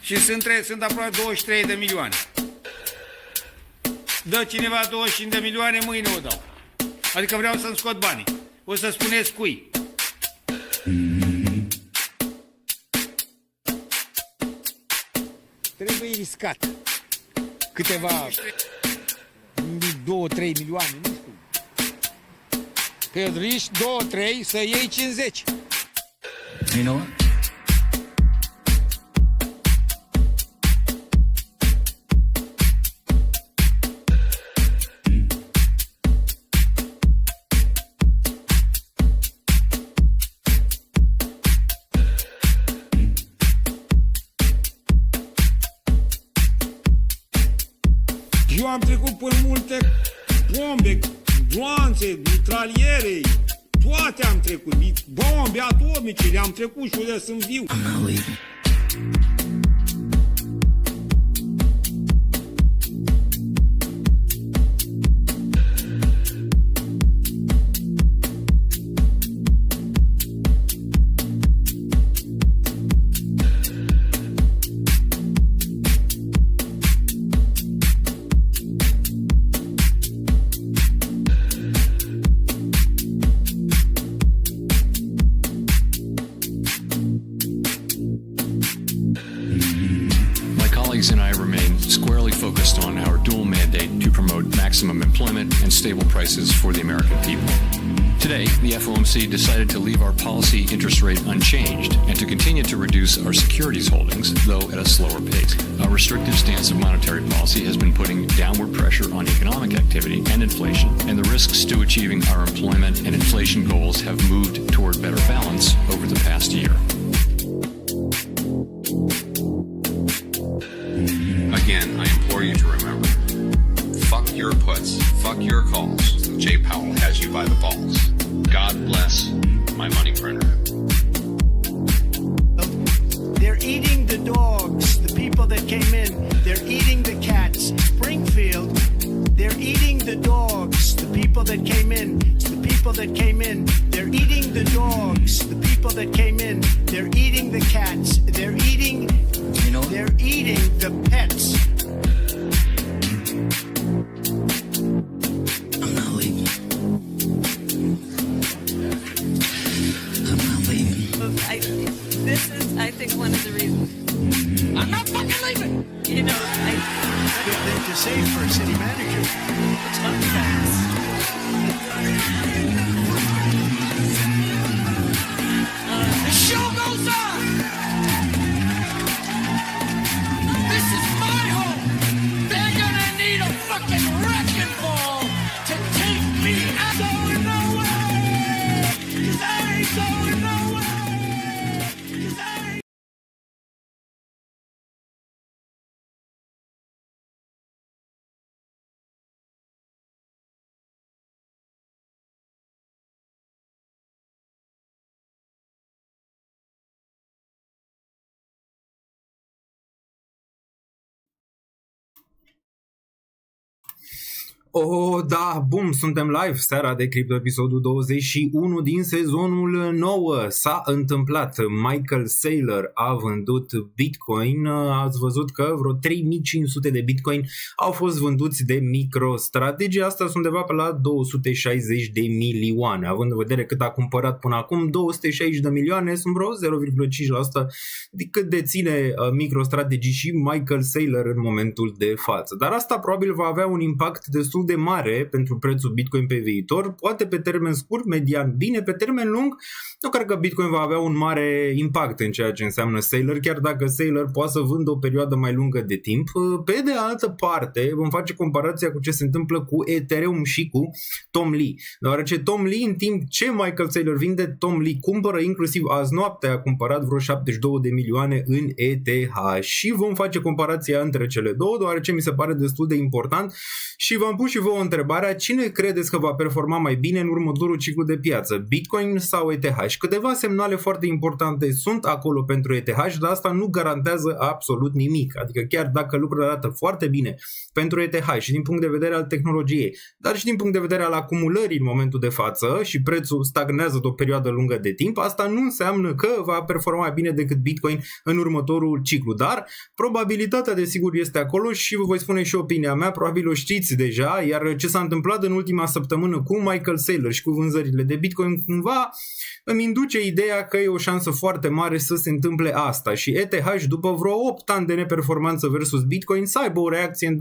Și sunt aproape 23 de milioane. Dă cineva 25 de milioane, mâine o dau. Adică vreau să-mi scot banii. O să spuneți cui. Trebuie riscat. Câteva 2-3 milioane, nu știu. Că riști 2-3 să iei 50. You know what? Eu am trecut pe multe bombe, gloanțe, mitraliere, toate am trecut, bombe atomice, le-am trecut și unde sunt viu. I'm not leaving. And I remain squarely focused on our dual mandate to promote maximum employment and stable prices for the American people. Today, the FOMC decided to leave our policy interest rate unchanged and to continue to reduce our securities holdings, though at a slower pace. Our restrictive stance of monetary policy has been putting downward pressure on economic activity and inflation, and the risks to achieving our employment and inflation goals have moved toward better balance over the past year. Again, I implore you to remember, fuck your puts, fuck your calls. Jay Powell has you by the balls. God bless my money printer. They're eating the dogs, the people that came in. They're eating the cats. Springfield, they're eating the dogs, the people that came in. The people that came in. They're eating the dogs, the people that came in. They're eating the cats. They're eating... You know what? They're eating the pets. I'm not leaving. I'm not leaving. This is, I think, one of the reasons. I'm not fucking leaving. You know, Good thing to say for a city manager. it's not fast. The show goes on. This is my home. They're gonna need a fucking wrecking ball to take me out. Going nowhere. 'Cause I ain't going nowhere. 'Cause I ain't... Oh, da, bum, suntem live, seara de cripto, episodul 21 din sezonul 9. S-a întâmplat, Michael Saylor a vândut Bitcoin, ați văzut că vreo 3500 de Bitcoin au fost vânduți de MicroStrategy, asta sunt undeva pe la 260 de milioane, având în vedere cât a cumpărat până acum, 260 de milioane, sunt vreo 0,5% de cât deține MicroStrategy și Michael Saylor în momentul de față. Dar asta probabil va avea un impact destul de mare pentru prețul Bitcoin pe viitor, poate pe termen scurt, median, bine, pe termen lung, eu cred că Bitcoin va avea un mare impact în ceea ce înseamnă Saylor, chiar dacă Saylor poate să vândă o perioadă mai lungă de timp. Pe de altă parte, vom face comparația cu ce se întâmplă cu Ethereum și cu Tom Lee, deoarece Tom Lee, în timp ce Michael Saylor vinde, Tom Lee cumpără, inclusiv azi noapte a cumpărat vreo 72 de milioane în ETH și vom face comparația între cele două, deoarece mi se pare destul de important și v-am pus și vouă întrebarea, cine credeți că va performa mai bine în următorul ciclu de piață, Bitcoin sau ETH? Câteva semnale foarte importante sunt acolo pentru ETH, dar asta nu garantează absolut nimic. Adică chiar dacă lucrurile arată foarte bine pentru ETH și din punct de vedere al tehnologiei, dar și din punct de vedere al acumulării în momentul de față și prețul stagnează de o perioadă lungă de timp, asta nu înseamnă că va performa mai bine decât Bitcoin în următorul ciclu. Dar probabilitatea desigur este acolo și vă voi spune și opinia mea, probabil o știți deja, iar ce s-a întâmplat în ultima săptămână cu Michael Saylor și cu vânzările de Bitcoin cumva îmi induce ideea că e o șansă foarte mare să se întâmple asta și ETH după vreo 8 ani de neperformanță versus Bitcoin să aibă o reacție în 2027-2028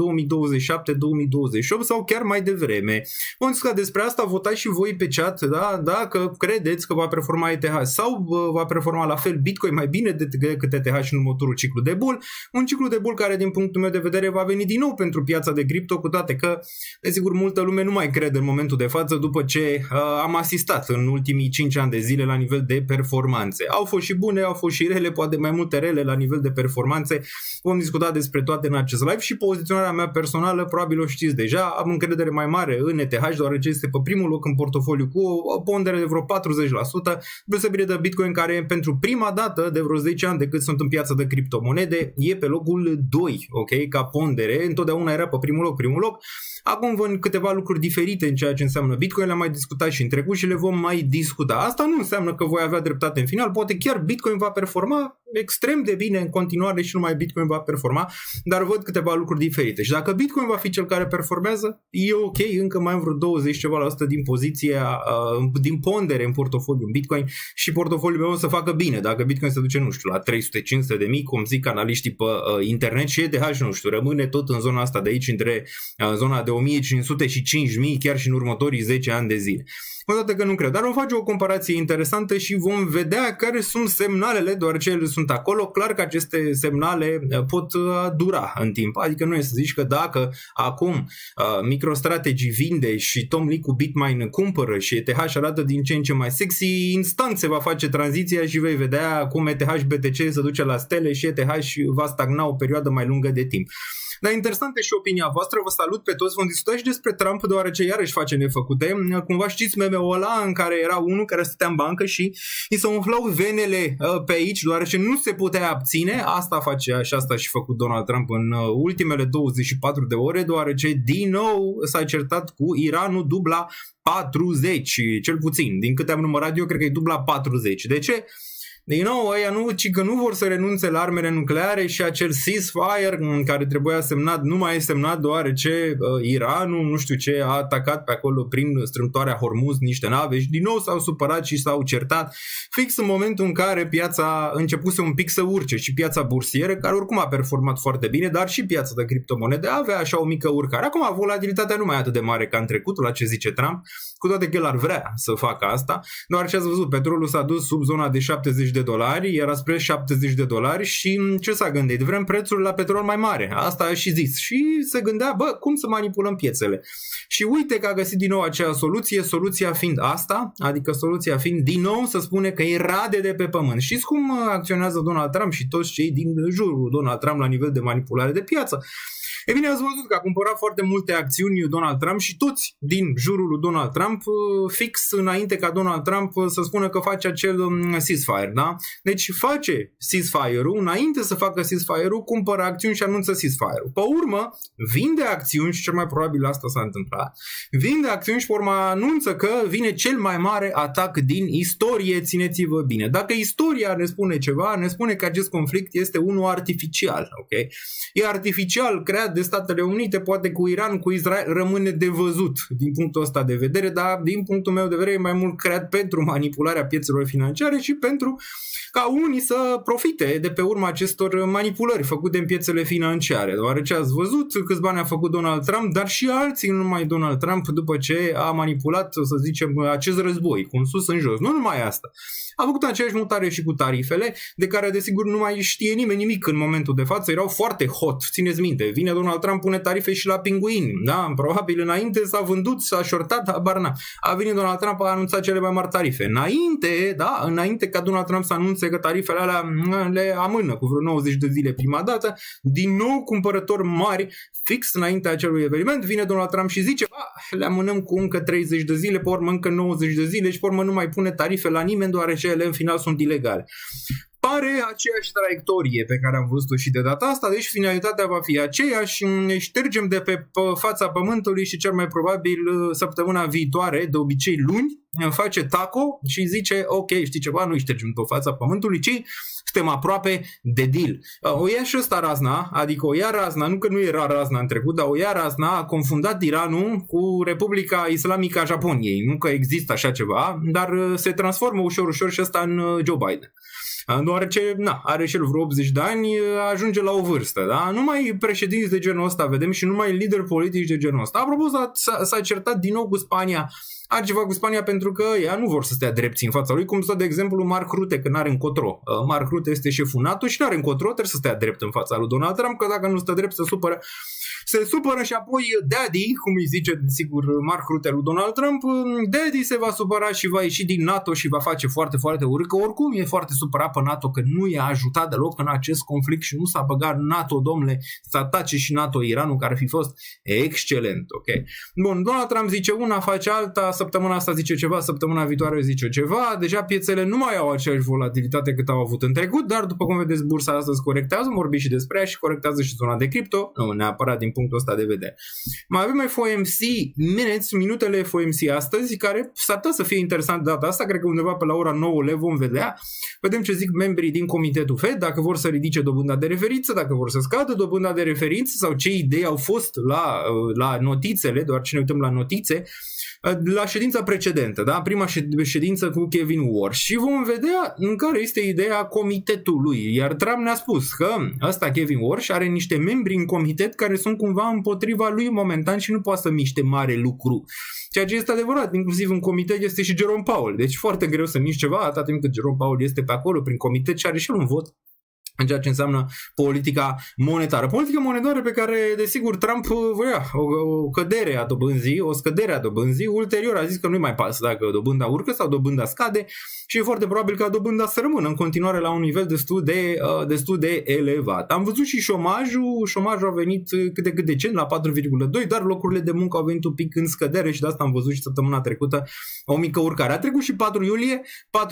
sau chiar mai devreme. Vom discuta despre asta, votați și voi pe chat, da? Dacă credeți că va performa ETH sau va performa la fel Bitcoin mai bine decât ETH în următorul ciclu de bull, un ciclu de bull care din punctul meu de vedere va veni din nou pentru piața de cripto, cu toate că desigur multă lume nu mai crede în momentul de față după ce am asistat în ultimii 5 ani de zile la nivel de performanțe. Au fost și bune, au fost și rele, poate mai multe rele la nivel de performanțe. Vom discuta despre toate în acest live și poziționarea mea personală probabil o știți deja. Am încredere mai mare în ETH, deoarece este pe primul loc în portofoliu cu o pondere de vreo 40%, deosebire de Bitcoin care pentru prima dată de vreo 10 ani de cât sunt în piața de criptomonede e pe locul 2, ok, ca pondere. Întotdeauna era pe primul loc. Acum văd câteva lucruri diferite în ceea ce înseamnă Bitcoin, le-am mai discutat și în trecut și le vom mai discuta. Asta nu înseamnă că voi avea dreptate în final, poate chiar Bitcoin va performa extrem de bine în continuare și numai Bitcoin va performa, dar văd câteva lucruri diferite. Și dacă Bitcoin va fi cel care performează, e ok, încă mai am vreo 20 ceva la sută din poziția, din pondere în portofoliu în Bitcoin și portofoliul meu o să facă bine. Dacă Bitcoin se duce, nu știu, la 300-500 de mii, cum zic analiștii pe internet, și ETH, nu știu, rămâne tot în zona asta de aici, între zona de 1500 și 5000, chiar și în următorii 10 ani de zile. Cu toate că nu cred, dar vom face o comparație interesantă și vom vedea care sunt semnalele, deoarece ele sunt acolo. Clar că aceste semnale pot dura în timp, adică nu e să zici că dacă acum MicroStrategy vinde și Tom Lee cu Bitmain cumpără și ETH arată din ce în ce mai sexy, instant se va face tranziția și vei vedea cum ETH BTC se duce la stele și ETH va stagna o perioadă mai lungă de timp. Dar interesantă și opinia voastră, vă salut pe toți, vom discuta și despre Trump, deoarece iarăși face nefăcute. Cumva știți meme-ul ăla în care era unul care stătea în bancă și îi se umflau venele pe aici, deoarece nu se putea abține. Asta face și asta și făcut Donald Trump în ultimele 24 de ore, deoarece din nou s-a certat cu Iranul dubla 40, cel puțin. Din câte am numărat eu, cred că e dubla 40. De ce? Din nou, ăia că nu vor să renunțe la armele nucleare și acel ceasefire care trebuia semnat nu mai e semnat, deoarece Iranul, nu știu ce, a atacat pe acolo prin strâmtoarea Hormuz niște nave și din nou s-au supărat și s-au certat fix în momentul în care piața începuse un pic să urce și piața bursieră, care oricum a performat foarte bine, dar și piața de criptomonede avea așa o mică urcare. Acum volatilitatea nu mai e atât de mare ca în trecut, la ce zice Trump, cu toate că el ar vrea să facă asta, deoarece ați văzut, petrolul s-a dus sub zona de $70, era spre $70 și ce s-a gândit? Vrem prețul la petrol mai mare. Asta a și zis. Și se gândea, cum să manipulăm piețele. Și uite că a găsit din nou acea soluția fiind asta, adică soluția fiind din nou să spune că e rade de pe pământ. Știți cum acționează Donald Trump și toți cei din jurul Donald Trump la nivel de manipulare de piață? E bine, ați văzut că a cumpărat foarte multe acțiuni Donald Trump și toți din jurul lui Donald Trump, fix înainte ca Donald Trump să spună că face acel ceasefire, da? Deci face ceasefire-ul, înainte să facă ceasefire-ul, cumpără acțiuni și anunță ceasefire-ul. Pe urmă, vinde acțiuni și cel mai probabil asta s-a întâmplat, vinde acțiuni și pe urmă anunță că vine cel mai mare atac din istorie, țineți-vă bine. Dacă istoria ne spune ceva, ne spune că acest conflict este unul artificial, ok? E artificial, creat de Statele Unite, poate cu Iran, cu Israel, rămâne de văzut din punctul ăsta de vedere, dar din punctul meu de vedere e mai mult creat pentru manipularea piețelor financiare și pentru ca unii să profite de pe urma acestor manipulări făcute în piețele financiare. Deoarece ați văzut câți bani a făcut Donald Trump, dar și alții, nu numai Donald Trump, după ce a manipulat, să zicem, acest război, cu un sus în jos. Nu numai asta. A făcut aceeași mutare și cu tarifele, de care desigur nu mai știe nimeni nimic în momentul de față, erau foarte hot. Țineți minte, vine Donald Trump pune tarife și la pinguini. Da? Probabil înainte s-a vândut, s-a shortat, habar n-am. A venit Donald Trump, a anunțat cele mai mari tarife. Înainte ca Donald Trump să anunțe că tarifele alea le amână cu vreo 90 de zile prima dată, din nou cumpărători mari, fix înaintea acelui eveniment, vine Donald Trump și zice, le amânăm cu încă 30 de zile, pe urmă încă 90 de zile și pe urmă nu mai pune tarife la nimeni, deoarece ele în final sunt ilegale. Pare aceeași traiectorie pe care am văzut-o și de data asta, deci finalitatea va fi aceeași, ne ștergem de pe fața pământului și cel mai probabil săptămâna viitoare, de obicei luni, face taco și zice, ok, știi ceva, nu-i ștergem pe fața pământului, ci suntem aproape de deal. O ia și ăsta razna, adică o ia razna, nu că nu era razna în trecut, dar o ia razna, a confundat Iranul cu Republica Islamică a Japoniei. Nu că există așa ceva, dar se transformă ușor și ăsta în Joe Biden. Deoarece, are și el vreo 80 de ani, ajunge la o vârstă, da? Numai președinți de genul ăsta vedem și numai lideri politici de genul ăsta. Apropo, s-a certat din nou cu Spania, are ceva cu Spania pentru că ea nu vor să stea drepți în fața lui, cum stă, de exemplu, Mark Rutte, că n-are încotro. Mark Rutte este șeful NATO și n-are încotro, trebuie să stea drept în fața lui Donald Trump, că dacă nu stă drept se supără și apoi Daddy, cum îi zice, sigur, Mark Rutte lui Donald Trump, Daddy se va supăra și va ieși din NATO și va face foarte, foarte urât, că oricum e foarte supărat pe NATO, că nu i-a ajutat deloc în acest conflict și nu s-a băgat NATO, domnule, să atace și NATO Iranul, care ar fi fost excelent, ok? Bun, Donald Trump zice una, face alta, săptămâna asta zice ceva, săptămâna viitoare zice ceva, deja piețele nu mai au aceeași volatilitate cât au avut în trecut, dar după cum vedeți, bursa astăzi corectează, am vorbit și despre ea și corectează și zona de cripto, nu neapărat din punctul ăsta de vedere. Mai avem FOMC minutele FOMC astăzi, care s-ar putea să fie interesant data asta, cred că undeva pe la ora 9 le vom vedea. Vedem ce zic membrii din comitetul Fed, dacă vor să ridice dobânda de referință, dacă vor să scadă dobânda de referință sau ce idei au fost la notițele, doar ce ne uităm la notițe, la ședința precedentă, da? Prima ședință cu Kevin Warsh și vom vedea în care este ideea comitetului. Iar Trump ne-a spus că ăsta, Kevin Warsh, are niște membri în comitet care sunt cumva împotriva lui momentan și nu poate să miște mare lucru. Ceea ce este adevărat, inclusiv în comitet este și Jerome Powell. Deci foarte greu să miști ceva atâta timp cât Jerome Powell este pe acolo prin comitet și are și el un vot în ceea ce înseamnă politica monetară. Politica monetară pe care, desigur, Trump voia o cădere a dobânzii, o scădere a dobânzii. Ulterior a zis că nu-i mai pasă dacă dobânda urcă sau dobânda scade și e foarte probabil ca dobânda să rămână în continuare la un nivel destul de elevat. Am văzut și șomajul a venit cât de cât decent la 4,2, dar locurile de muncă au venit un pic în scădere și de asta am văzut și săptămâna trecută o mică urcare. A trecut și 4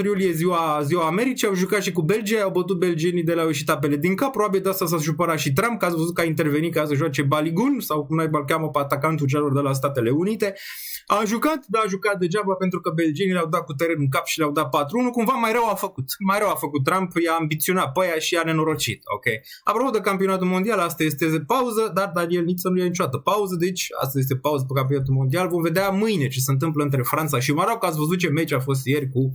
iulie ziua Americii, au jucat și cu Belgia, au bătut belgenii de la ieșit apele din cap, probabil de asta s-a supărat și Trump, că ați văzut că a intervenit ca să joace baligun sau cum naiba îl cheamă pe atacantul celor de la Statele Unite. A jucat degeaba pentru că belgenii le-au dat cu terenul în cap și le-au dat 4-1, cumva mai rău a făcut Trump, i-a ambiționat pe aia și i-a nenorocit, ok? Apropo de campionatul mondial, asta este pauză, dar Daniel Niță nu ia niciodată pauză, deci asta este pauză pe campionatul mondial, vom vedea mâine ce se întâmplă între Franța și Maroc, ați văzut ce meci a fost ieri cu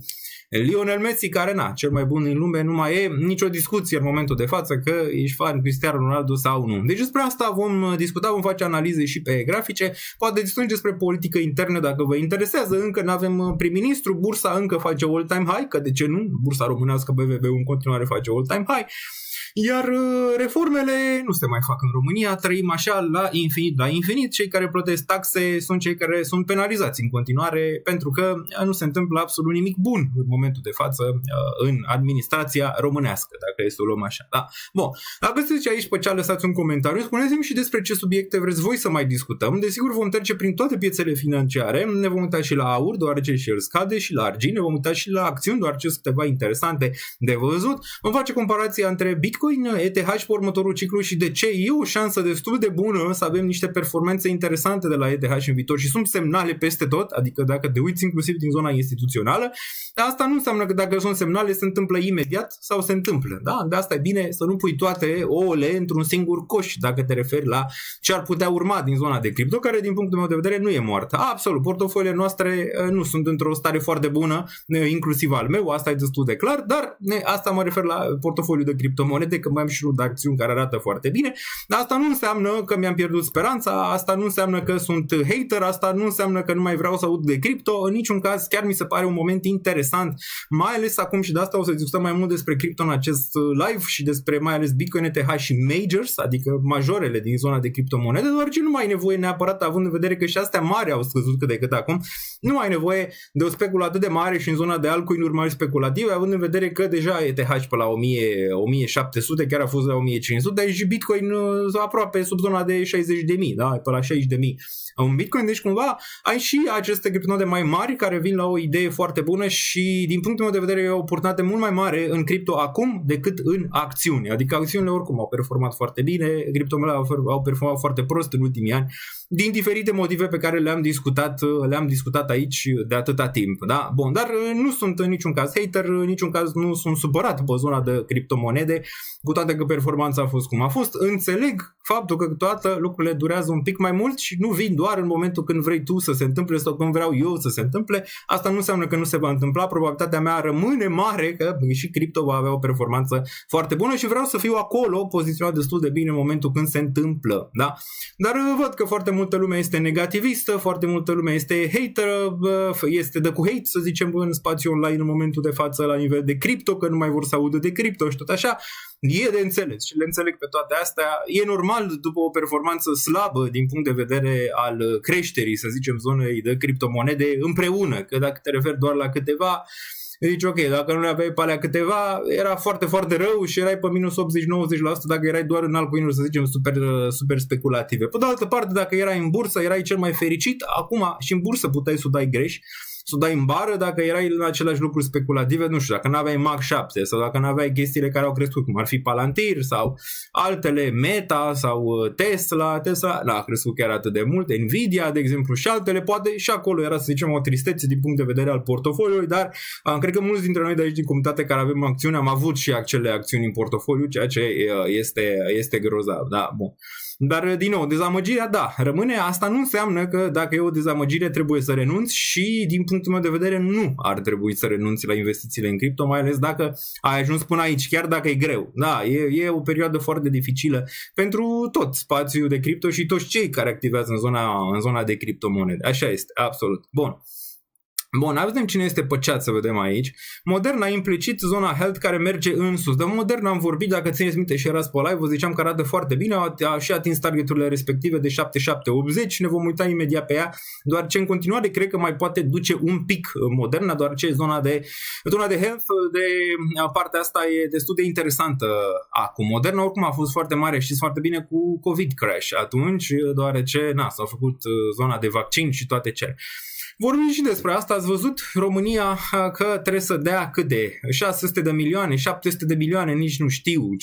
Lionel Messi, care cel mai bun din lume, nu mai e nicio discuție în momentul de față că ești fan Cristiano Ronaldo sau nu. Deci despre asta vom discuta, vom face analize și pe grafice, poate discutăm despre politică internă dacă vă interesează, încă nu avem prim-ministru, bursa încă face all-time high, că de ce nu? Bursa românească BVB în continuare face all-time high. Iar reformele nu se mai fac în România, trăim așa la infinit. Cei care plătesc taxe sunt cei care sunt penalizați în continuare pentru că nu se întâmplă absolut nimic bun în momentul de față în administrația românească, dacă este o luăm așa. Da? Bun, dacă sunteți aici pe ce a lăsați un comentariu, spuneți-mi și despre ce subiecte vreți voi să mai discutăm. Desigur vom trece prin toate piețele financiare, ne vom uita și la aur, deoarece și el scade, și la argint, ne vom uita și la acțiuni, deoarece sunt câteva interesante de văzut. Vom face comparația între Bitcoin, ETH pe următorul ciclu și de ce e o șansă destul de bună să avem niște performanțe interesante de la ETH în viitor și sunt semnale peste tot, adică dacă te uiți inclusiv din zona instituțională, asta nu înseamnă că dacă sunt semnale se întâmplă imediat sau se întâmplă. Da? De asta e bine să nu pui toate ouăle într-un singur coș dacă te referi la ce ar putea urma din zona de cripto, care din punctul meu de vedere nu e moartă. Absolut, portofoliile noastre nu sunt într-o stare foarte bună, inclusiv al meu, asta e destul de clar, dar asta mă refer la portofoliul de criptomonede criptomonede, că mai am și unul de acțiuni care arată foarte bine, dar asta nu înseamnă că mi-am pierdut speranța, asta nu înseamnă că sunt hater, asta nu înseamnă că nu mai vreau să aud de cripto, în niciun caz chiar mi se pare un moment interesant, mai ales acum și de asta o să discutăm mai mult despre cripto în acest live și despre mai ales Bitcoin, ETH și majors, adică majorele din zona de criptomonede, deoarece nu mai ai nevoie neapărat, având în vedere că și astea mari au scăzut cât de cât acum, nu ai nevoie de o speculă atât de mare și în zona de altcoin-uri mai speculative, având în vedere că deja ETH pe la 1700, chiar a fost la 1500, dar și Bitcoin aproape sub zona de 60.000, da, pe la 60.000 un Bitcoin, deci cumva ai și aceste criptomonede mai mari care vin la o idee foarte bună și din punctul meu de vedere e o oportunitate mult mai mare în cripto acum decât în acțiuni, adică acțiunile oricum au performat foarte bine, criptomonedele au performat foarte prost în ultimii ani, din diferite motive pe care le-am discutat aici de atâta timp, da? Bun, dar nu sunt în niciun caz hater, în niciun caz nu sunt supărat pe zona de criptomonede, cu toate că performanța a fost cum a fost. Înțeleg faptul că toate lucrurile durează un pic mai mult și nu vin doar în momentul când vrei tu să se întâmple sau când vreau eu să se întâmple. Asta nu înseamnă că nu se va întâmpla, probabilitatea mea rămâne mare că și cripto va avea o performanță foarte bună și vreau să fiu acolo poziționat destul de bine în momentul când se întâmplă, da? Dar văd că foarte multă lume este negativistă, foarte multă lume este hater, este de cu hate, să zicem, în spațiu online în momentul de față la nivel de cripto, că nu mai vor să audă de cripto și tot așa. E de înțeles și le înțeleg pe toate astea. E normal după o performanță slabă din punct de vedere al creșterii, să zicem, zonei de criptomonede împreună, că dacă te referi doar la câteva, zici ok, dacă nu le aveai pe alea câteva, era foarte, foarte rău și erai pe minus 80-90% dacă erai doar în altcoin-uri, să zicem, super speculative. Pe de altă parte, dacă erai în bursă, erai cel mai fericit, acum și în bursă puteai să o dai greș, să o dai în bară dacă erai în același lucruri speculative, nu știu, dacă nu aveai Mach 7 sau dacă nu aveai chestiile care au crescut, cum ar fi Palantir sau altele, Meta sau Tesla n-a crescut chiar atât de mult, Nvidia, de exemplu, și altele, poate și acolo era, să zicem, o tristețe din punct de vedere al portofoliului, dar cred că mulți dintre noi de aici din comunitate care avem acțiuni am avut și acele acțiuni în portofoliu, ceea ce este grozav, da, bun. Dar, din nou, dezamăgirea, da, rămâne. Asta nu înseamnă că dacă e o dezamăgire trebuie să renunți și, din punctul meu de vedere, nu ar trebui să renunți la investițiile în cripto, mai ales dacă ai ajuns până aici, chiar dacă e greu. Da, e o perioadă foarte dificilă pentru tot spațiul de cripto și toți cei care activează în zona de criptomonede. Așa este, absolut. Bun, vedem cine este pe chat, să vedem aici. Moderna, implicit, zona health care merge în sus. De Moderna am vorbit, dacă țineți minte și erați pe live, vă ziceam că arată foarte bine, a și atins targeturile respective de 7780, ne vom uita imediat pe ea, doar ce în continuare cred că mai poate duce un pic Moderna, doar ce zona de health, de partea asta e destul de interesantă acum. Moderna oricum a fost foarte mare, știți foarte bine, cu COVID crash atunci, deoarece s-a făcut zona de vaccin și toate cele. Vorbim și despre asta, ați văzut România că trebuie să dea cât de 600 de milioane, 700 de milioane, nici nu știu,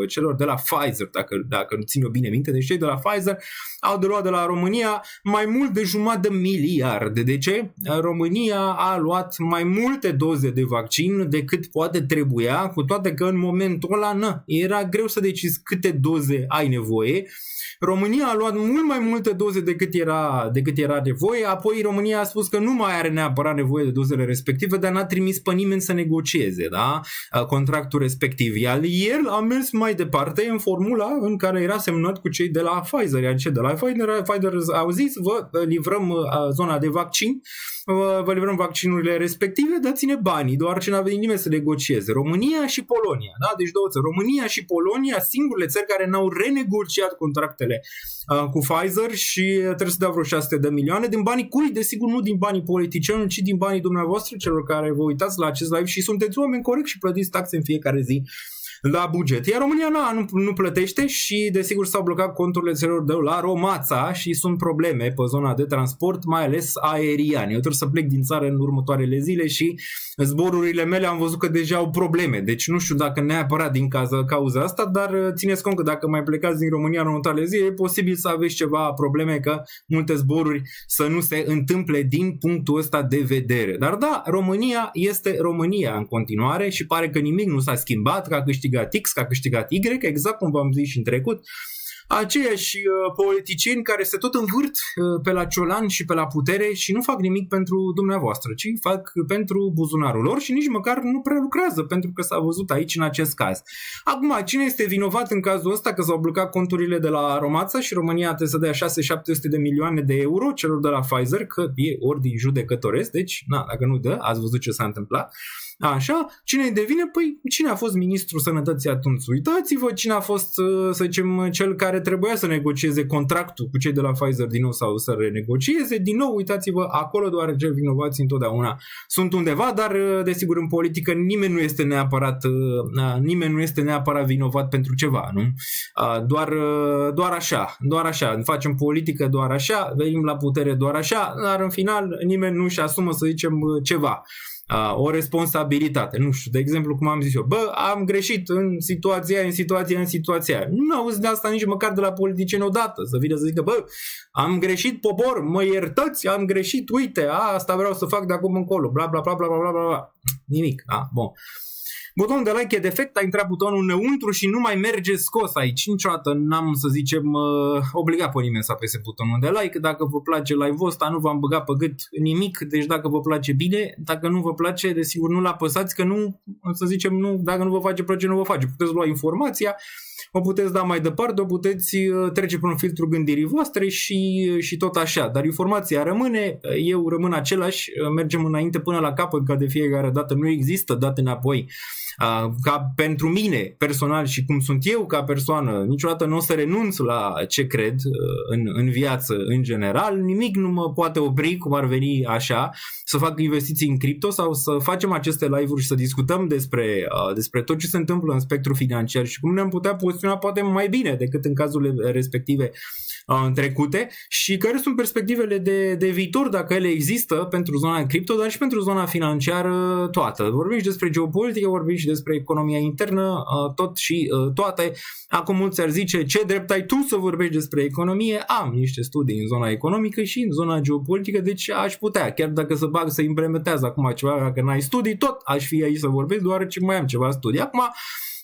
celor de la Pfizer, dacă nu țin eu bine minte, deci cei de la Pfizer au de luat de la România mai mult de jumătate de miliarde. De ce? România a luat mai multe doze de vaccin decât poate trebuia, cu toate că în momentul ăla era greu să decizi câte doze ai nevoie. România a luat mult mai multe doze decât era nevoie, apoi România a spus că nu mai are neapărat nevoie de dozele respective, dar n-a trimis pe nimeni să negocieze, da? Contractul respectiv. Iar el a mers mai departe în formula în care era semnat cu cei de la Pfizer, iar cei de la Pfizer au zis, vă livrăm zona de vaccin, vă livrăm vaccinurile respective, dați-ne banii, doar ce n-a venit nimeni să negocieze. România și Polonia, da? Deci două țări. România și Polonia, singurele țări care n-au renegociat contractele cu Pfizer și trebuie să dea vreo 600 de milioane din banii cui? Desigur nu din banii politicienilor, ci din banii dumneavoastră, celor care vă uitați la acest live și sunteți oameni corect și plătiți taxe în fiecare zi la buget. Iar România nu plătește și desigur s-au blocat conturile celor de la Romața și sunt probleme pe zona de transport, mai ales aerian. Eu trebuie să plec din țară în următoarele zile și zborurile mele am văzut că deja au probleme. Deci nu știu dacă neapărat din cauza asta, dar țineți cont că dacă mai plecați din România în următoarele zile, e posibil să aveți ceva probleme, că multe zboruri să nu se întâmple din punctul ăsta de vedere. Dar da, România este România în continuare și pare că nimic nu s-a schimbat, că a câștigat X, că a câștigat Y, exact cum v-am zis și în trecut. aceiași politicieni care se tot învârt pe la ciolan și pe la putere și nu fac nimic pentru dumneavoastră, ci fac pentru buzunarul lor și nici măcar nu prea lucrează, pentru că s-a văzut aici în acest caz. Acum, cine este vinovat în cazul ăsta că s-au blocat conturile de la Romața și România trebuie să dea 600-700 de milioane de euro celor de la Pfizer, că e ordin judecătoresc, deci, dacă nu dă, ați văzut ce s-a întâmplat. Așa, cine devine? Păi, cine a fost ministrul sănătății atunci? Uitați-vă cine a fost, să zicem, cel care trebuia să negocieze contractul cu cei de la Pfizer din nou sau să renegocieze. Din nou, uitați-vă, acolo deoarece vinovații întotdeauna sunt undeva, dar, desigur, în politică nimeni nu este neapărat vinovat pentru ceva, nu? Doar așa, facem politică doar așa, venim la putere doar așa, dar în final nimeni nu-și asumă, să zicem, ceva. O responsabilitate. Nu știu, de exemplu, cum am zis eu, am greșit în situația aia. Nu auzi de asta nici măcar de la politicieni odată, să vină să zică, am greșit, popor, mă iertați, am greșit, uite, asta vreau să fac de acum încolo, bla bla bla bla bla bla bla. Nimic, bun. Butonul de like e defect, a intrat butonul înăuntru și nu mai merge scos aici. Niciodată n-am, să zicem, obligat pe nimeni să apese butonul de like. Dacă vă place live-ul ăsta, nu v-am băgat pe gât nimic, deci dacă vă place bine, dacă nu vă place, desigur nu-l apăsați, că nu, să zicem, nu, dacă nu vă face plăcere, nu vă face. Puteți lua informația, o puteți da mai departe, o puteți trece prin un filtru gândirii voastre și tot așa. Dar informația rămâne, eu rămân același, mergem înainte până la capăt, ca de fiecare dată nu există date înapoi. Ca pentru mine personal și cum sunt eu ca persoană, niciodată nu o să renunț la ce cred în viață în general, nimic nu mă poate opri, cum ar veni așa, să fac investiții în cripto sau să facem aceste live-uri și să discutăm despre tot ce se întâmplă în spectrul financiar și cum ne-am putea poziționa poate mai bine decât în cazurile respective trecute și care sunt perspectivele de viitor, dacă ele există, pentru zona cripto, dar și pentru zona financiară toată. Vorbim și despre geopolitică, vorbim și despre economia internă, tot și toate. Acum mulți ar zice, ce drept ai tu să vorbești despre economie? Am niște studii în zona economică și în zona geopolitică, deci aș putea, chiar dacă să implementez acum ceva, dacă n-ai studii, tot aș fi aici să vorbesc, deoarece mai am ceva studii. Acum,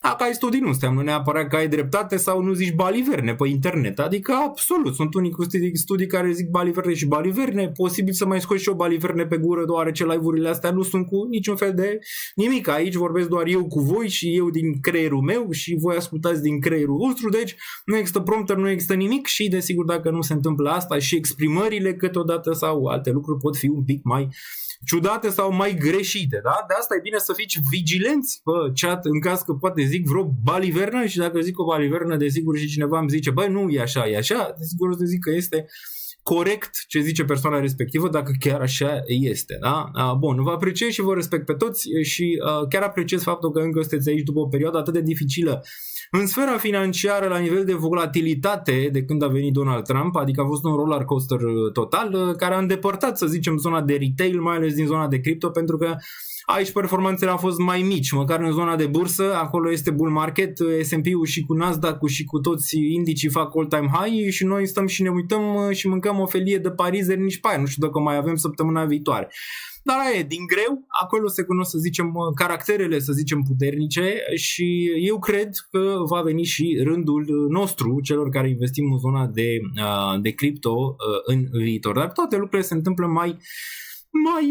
dacă ai studii, nu înseamnă neapărat că ai dreptate sau nu zici baliverne pe internet. Adică, absolut, sunt unii cu studii care zic baliverne și baliverne. Posibil să mai scoți și o baliverne pe gură, deoarece live-urile astea nu sunt cu niciun fel de nimic. Aici vorbesc doar eu cu voi și eu din creierul meu și voi ascultați din creierul vostru. Deci nu există prompter, nu există nimic și, desigur, dacă nu se întâmplă asta și exprimările câteodată sau alte lucruri pot fi un pic mai ciudate sau mai greșite, da? De asta e bine să fiți vigilenți pe chat în caz că poate zic vreo balivernă și dacă zic o balivernă, desigur și cineva îmi zice, nu, e așa, desigur o să zic că este corect ce zice persoana respectivă, dacă chiar așa este, da? Bun, vă apreciez și vă respect pe toți și chiar apreciez faptul că încă sunteți aici după o perioadă atât de dificilă în sfera financiară, la nivel de volatilitate de când a venit Donald Trump, adică a fost un roller coaster total care a îndepărtat, să zicem, zona de retail, mai ales din zona de cripto, pentru că aici performanțele au fost mai mici, măcar în zona de bursă, acolo este bull market, S&P-ul și cu Nasdaq-ul și cu toți indicii fac all-time high și noi stăm și ne uităm și mâncăm o felie de parizeri nici pe aia, nu știu dacă mai avem săptămâna viitoare. Dar aia e, din greu, acolo se cunosc, să zicem, caracterele, să zicem, puternice și eu cred că va veni și rândul nostru, celor care investim în zona de cripto în viitor. Dar toate lucrurile se întâmplă mai,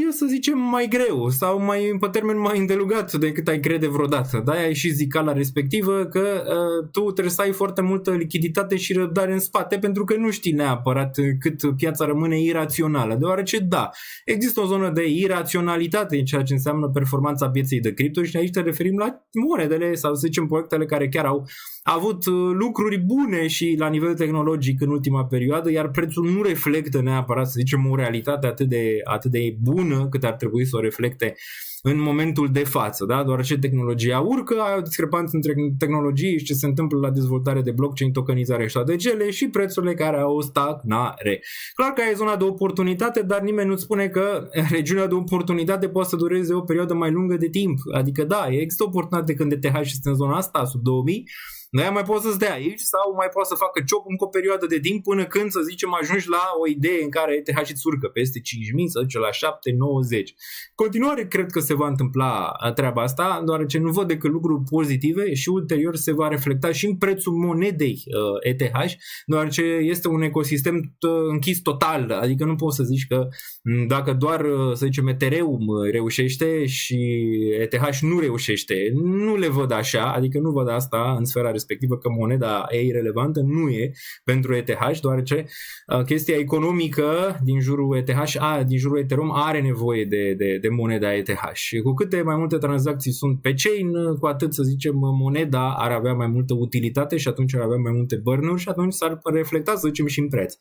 să zicem, mai greu sau pe termen mai îndelugat decât ai crede vreodată. De-aia ai și zicala respectivă că tu trebuie să ai foarte multă lichiditate și răbdare în spate pentru că nu știi neapărat cât piața rămâne irațională. Deoarece, da, există o zonă de iraționalitate în ceea ce înseamnă performanța pieței de cripto și aici te referim la monedele sau, să zicem, proiectele care chiar au avut lucruri bune și la nivel tehnologic în ultima perioadă, iar prețul nu reflectă neapărat, să zicem, o realitate atât de bună cât ar trebui să o reflecte în momentul de față, da? Deoarece tehnologia urcă, ai o discrepanță între tehnologie și ce se întâmplă la dezvoltare de blockchain, tokenizare și ADG-le și prețurile care au o stagnare. Clar că e zona de oportunitate, dar nimeni nu spune că regiunea de oportunitate poate să dureze o perioadă mai lungă de timp. Adică da, există oportunitate când ETH este în zona asta, sub 2000, De-aia mai poți să stea aici sau mai poți să facă ciop încă o perioadă de timp până când, să zicem, ajungi la o idee în care ETH îți urcă peste 5.000, să duce la 7, 9, 10. Continuare cred că se va întâmpla treaba asta, deoarece nu văd decât lucruri pozitive și ulterior se va reflecta și în prețul monedei ETH, deoarece este un ecosistem închis total, adică nu poți să zici că dacă doar, să zicem, Ethereum reușește și ETH nu reușește. Nu le văd așa, adică nu văd asta în sfera respectivă că moneda e irelevantă, nu e pentru ETH, deoarece chestia economică din jurul ETH, din jurul Ethereum are nevoie de moneda ETH. Și cu câte mai multe tranzacții sunt pe chain, cu atât, să zicem, moneda ar avea mai multă utilitate și atunci ar avea mai multe burn-uri și atunci s-ar reflecta, să zicem, și în preț.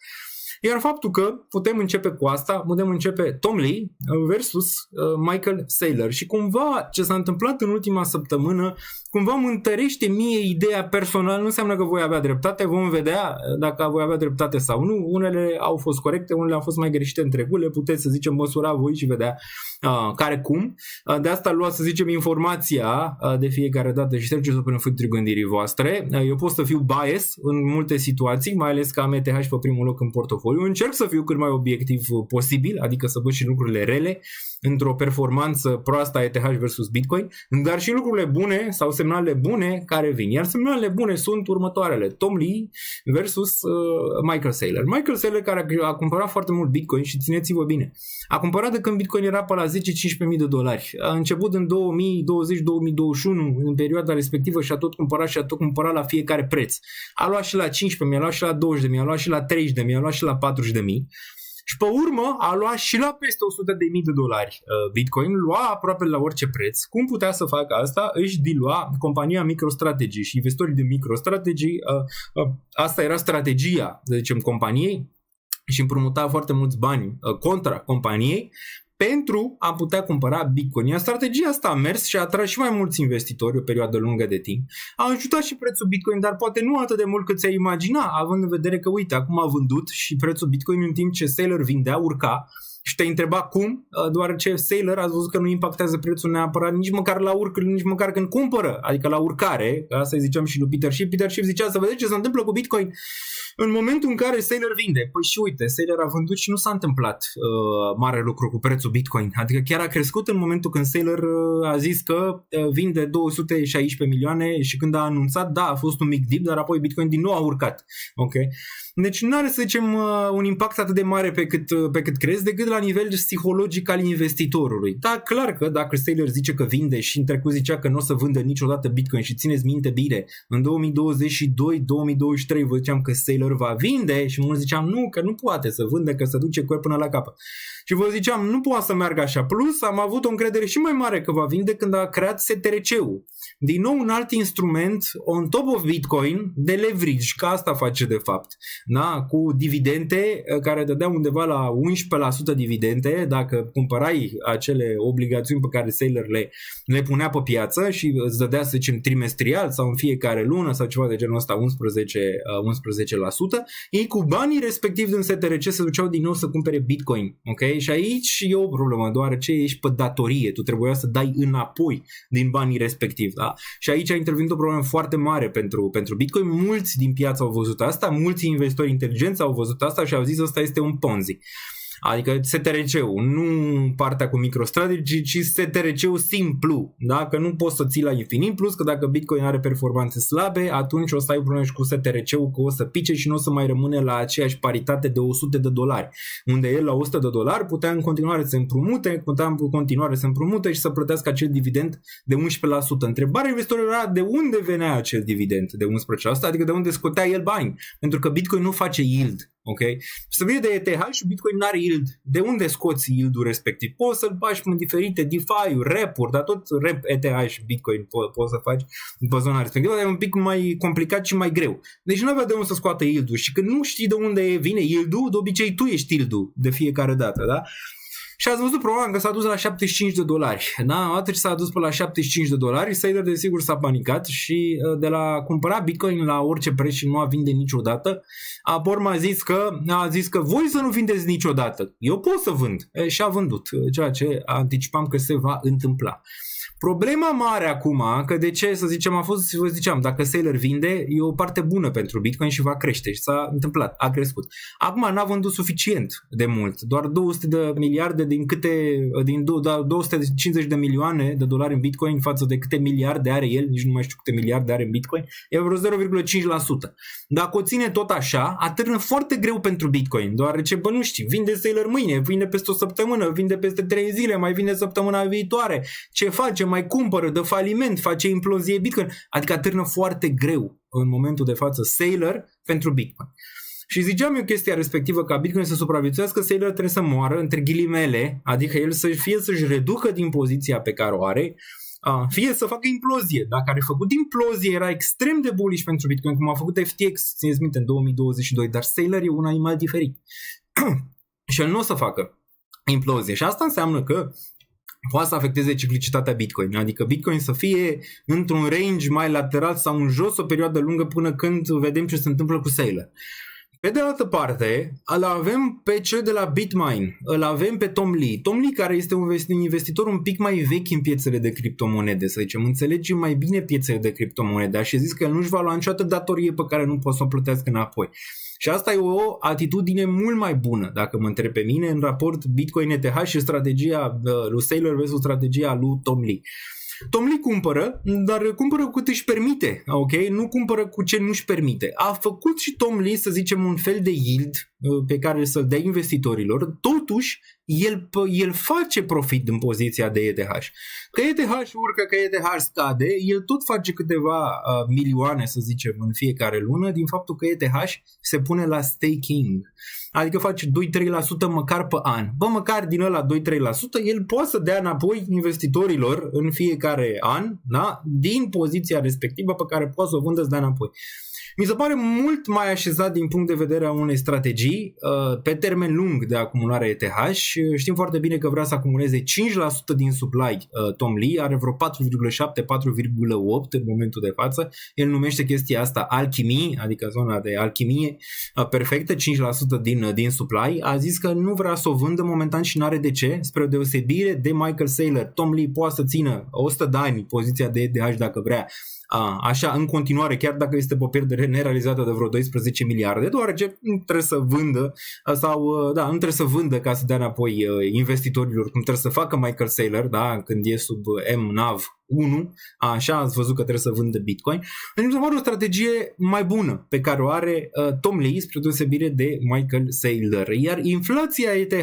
Iar faptul că putem începe cu asta, putem începe Tom Lee versus Michael Saylor și cumva ce s-a întâmplat în ultima săptămână cumva mă întărește mie ideea personal, nu înseamnă că voi avea dreptate, vom vedea dacă voi avea dreptate sau nu, unele au fost corecte, unele au fost mai greșite în trecut, le puteți, să zicem, măsura voi și vedea care cum. De asta luați, să zicem, informația de fiecare dată și treceți-o până filtrul gândirii voastre. Eu pot să fiu bias în multe situații, mai ales că am ETH pe primul loc în portofoliu. Încerc să fiu cât mai obiectiv posibil, adică să văd și lucrurile rele într-o performanță proastă a ETH versus Bitcoin, dar și lucrurile bune sau semnalele bune care vin. Iar semnalele bune sunt următoarele. Tom Lee versus Michael Saylor. Michael Saylor, care a cumpărat foarte mult Bitcoin și țineți-vă bine, a cumpărat de când Bitcoin era pe la 10-15.000 de dolari. A început în 2020-2021, în perioada respectivă, și a tot cumpărat la fiecare preț. A luat și la 15.000, a luat și la 20.000, a luat și la 30.000, a luat și la 40.000. Și pe urmă a luat și la peste 100.000 de dolari Bitcoin, lua aproape la orice preț. Cum putea să facă asta? Își dilua compania MicroStrategy și investitorii de MicroStrategy. Asta era strategia, să zicem, companiei și împrumuta foarte mulți bani contra companiei pentru a putea cumpăra Bitcoin. Iar strategia asta a mers și a atras și mai mulți investitori o perioadă lungă de timp. A ajutat și prețul Bitcoin, dar poate nu atât de mult cât ți-ai imagina, având în vedere că, uite, acum a vândut și prețul Bitcoin în timp ce Saylor vindea, urca. Și te-ai întrebat cum, deoarece Saylor a văzut că nu impactează prețul neapărat nici măcar la nici măcar când cumpără, adică la urcare, asta îi ziceam și lui Peter Schiff. Peter Schiff zicea să vedeți ce se întâmplă cu Bitcoin în momentul în care Saylor vinde. Păi și uite, Saylor a vândut și nu s-a întâmplat mare lucru cu prețul Bitcoin, adică chiar a crescut în momentul când Saylor a zis că vinde 216 milioane și când a anunțat, da, a fost un mic dip, dar apoi Bitcoin din nou a urcat. Ok? Deci nu are, să zicem, un impact atât de mare pe cât crezi, decât la nivel psihologic al investitorului. Da, clar că dacă Saylor zice că vinde și în trecut zicea că nu o să vândă niciodată Bitcoin și țineți minte bine, în 2022-2023 vă ziceam că Saylor va vinde și mulți ziceam nu, că nu poate să vândă, că se duce cu el până la capăt. Și vă ziceam, nu poate să meargă așa. Plus, am avut o încredere și mai mare că va vinde când a creat STRC-ul. Din nou un alt instrument on top of Bitcoin de leverage, că asta face de fapt. Da? Cu dividende care dădeau undeva la 11% dividende dacă cumpărai acele obligațiuni pe care Saylor le punea pe piață și îți dădea, să zicem, trimestrial sau în fiecare lună sau ceva de genul ăsta 11%. Ei cu banii respectiv din STRC se duceau din nou să cumpere Bitcoin. Ok? Și aici e o problemă, deoarece ești pe datorie, tu trebuia să dai înapoi din banii respectivi. Da? Și aici a intervenit o problemă foarte mare pentru Bitcoin. Mulți din piață au văzut asta, mulți investitori inteligenți au văzut asta și au zis ăsta este un Ponzi. Adică STRC-ul, nu partea cu MicroStrategy, ci STRC-ul simplu, da? Că nu poți să ții la infinit, plus că dacă Bitcoin are performanțe slabe, atunci o să ai probleme și cu STRC-ul, că o să pice și nu o să mai rămâne la aceeași paritate de $100, unde el la $100 putea în continuare să împrumute și să plătească acel dividend de 11%. Întrebarea investitorilor era de unde venea acel dividend de 11%, adică de unde scotea el bani, pentru că Bitcoin nu face yield. Okay? Să vede de ETH și Bitcoin n-are yield. De unde scoți yield-ul respectiv? Poți să-l bagi în diferite DeFi-uri, rep-uri, dar tot rep ETH și Bitcoin poți să faci în zona respectivă, dar e un pic mai complicat și mai greu. Deci nu avea de unde să scoată yield-ul și când nu știi de unde vine yield-ul, de obicei tu ești yield-ul de fiecare dată, da? Și ați văzut probabil că s-a dus la $75. Da, odată ce s-a dus pe la $75, Saylor desigur s-a panicat și de la cumpăra Bitcoin la orice preț și nu a vinde niciodată, apoi a zis că voi să nu vindeți niciodată. Eu pot să vând. Și a vândut, ceea ce anticipam că se va întâmpla. Problema mare acum, că de ce, să zicem, vă ziceam, dacă Saylor vinde, e o parte bună pentru Bitcoin și va crește și s-a întâmplat, a crescut. Acum n-a vândut suficient de mult, doar 200 de miliarde din 250 de milioane de dolari în Bitcoin față de câte miliarde are el, nici nu mai știu câte miliarde are în Bitcoin, e vreo 0,5%. Dacă o ține tot așa, atârnă foarte greu pentru Bitcoin, deoarece, nu știu, vinde Saylor mâine, vinde peste o săptămână, vinde peste 3 zile, mai vinde săptămâna viitoare, ce face? Mai cumpără, dă faliment, face implozie Bitcoin, adică atârnă foarte greu în momentul de față Saylor pentru Bitcoin. Și ziceam eu chestia respectivă, ca Bitcoin să supraviețuiască, Saylor trebuie să moară, între ghilimele, adică el să-și reducă din poziția pe care o are, fie să facă implozie. Dacă are făcut implozie, era extrem de bullish pentru Bitcoin, cum a făcut FTX, țineți minte, în 2022, dar Saylor e un animal diferit. Și el nu o să facă implozie. Și asta înseamnă că poate să afecteze ciclicitatea Bitcoin, adică Bitcoin să fie într-un range mai lateral sau în jos o perioadă lungă până când vedem ce se întâmplă cu Saylor. Pe de altă parte, îl avem pe cel de la Bitmain, îl avem pe Tom Lee. Tom Lee, care este un investitor un pic mai vechi în piețele de criptomonede, să zicem, înțelege mai bine piețele de criptomonede și zis că el nu-și va lua niciodată datorie pe care nu poate să o plătească înapoi. Și asta e o atitudine mult mai bună, dacă mă întreb pe mine, în raport Bitcoin ETH și strategia lui Saylor versus strategia lui Tom Lee. Tom Lee cumpără, dar cumpără cu cât își permite, ok? Nu cumpără cu ce nu își permite. A făcut și Tom Lee, să zicem, un fel de yield pe care să-l dea investitorilor, totuși el face profit în poziția de ETH. Că ETH urcă, că ETH scade, el tot face câteva milioane, să zicem, în fiecare lună din faptul că ETH se pune la staking. Adică face 2-3% măcar pe an. Măcar din ăla 2-3% el poate să dea înapoi investitorilor în fiecare an, da? Din poziția respectivă pe care poate să o vândă să dea înapoi. Mi se pare mult mai așezat din punct de vedere a unei strategii pe termen lung de acumulare ETH. Știm foarte bine că vrea să acumuleze 5% din supply. Tom Lee are vreo 4,7-4,8 în momentul de față. El numește chestia asta alchimie, adică zona de alchimie perfectă, 5% din supply. A zis că nu vrea să o vândă momentan și n-are de ce, spre o deosebire de Michael Saylor. Tom Lee poate să țină 100 de ani poziția de ETH dacă vrea. Așa, în continuare, chiar dacă este pe o pierdere nerealizată de vreo 12 miliarde, deoarece nu trebuie să vândă nu trebuie să vândă ca să dea înapoi investitorilor, cum trebuie să facă Michael Saylor, da, când e sub MNAV 1, așa ați văzut că trebuie să vândă Bitcoin. Deci mi se pare o strategie mai bună pe care o are Tom Lee spre deosebire de Michael Saylor. Iar inflația ETH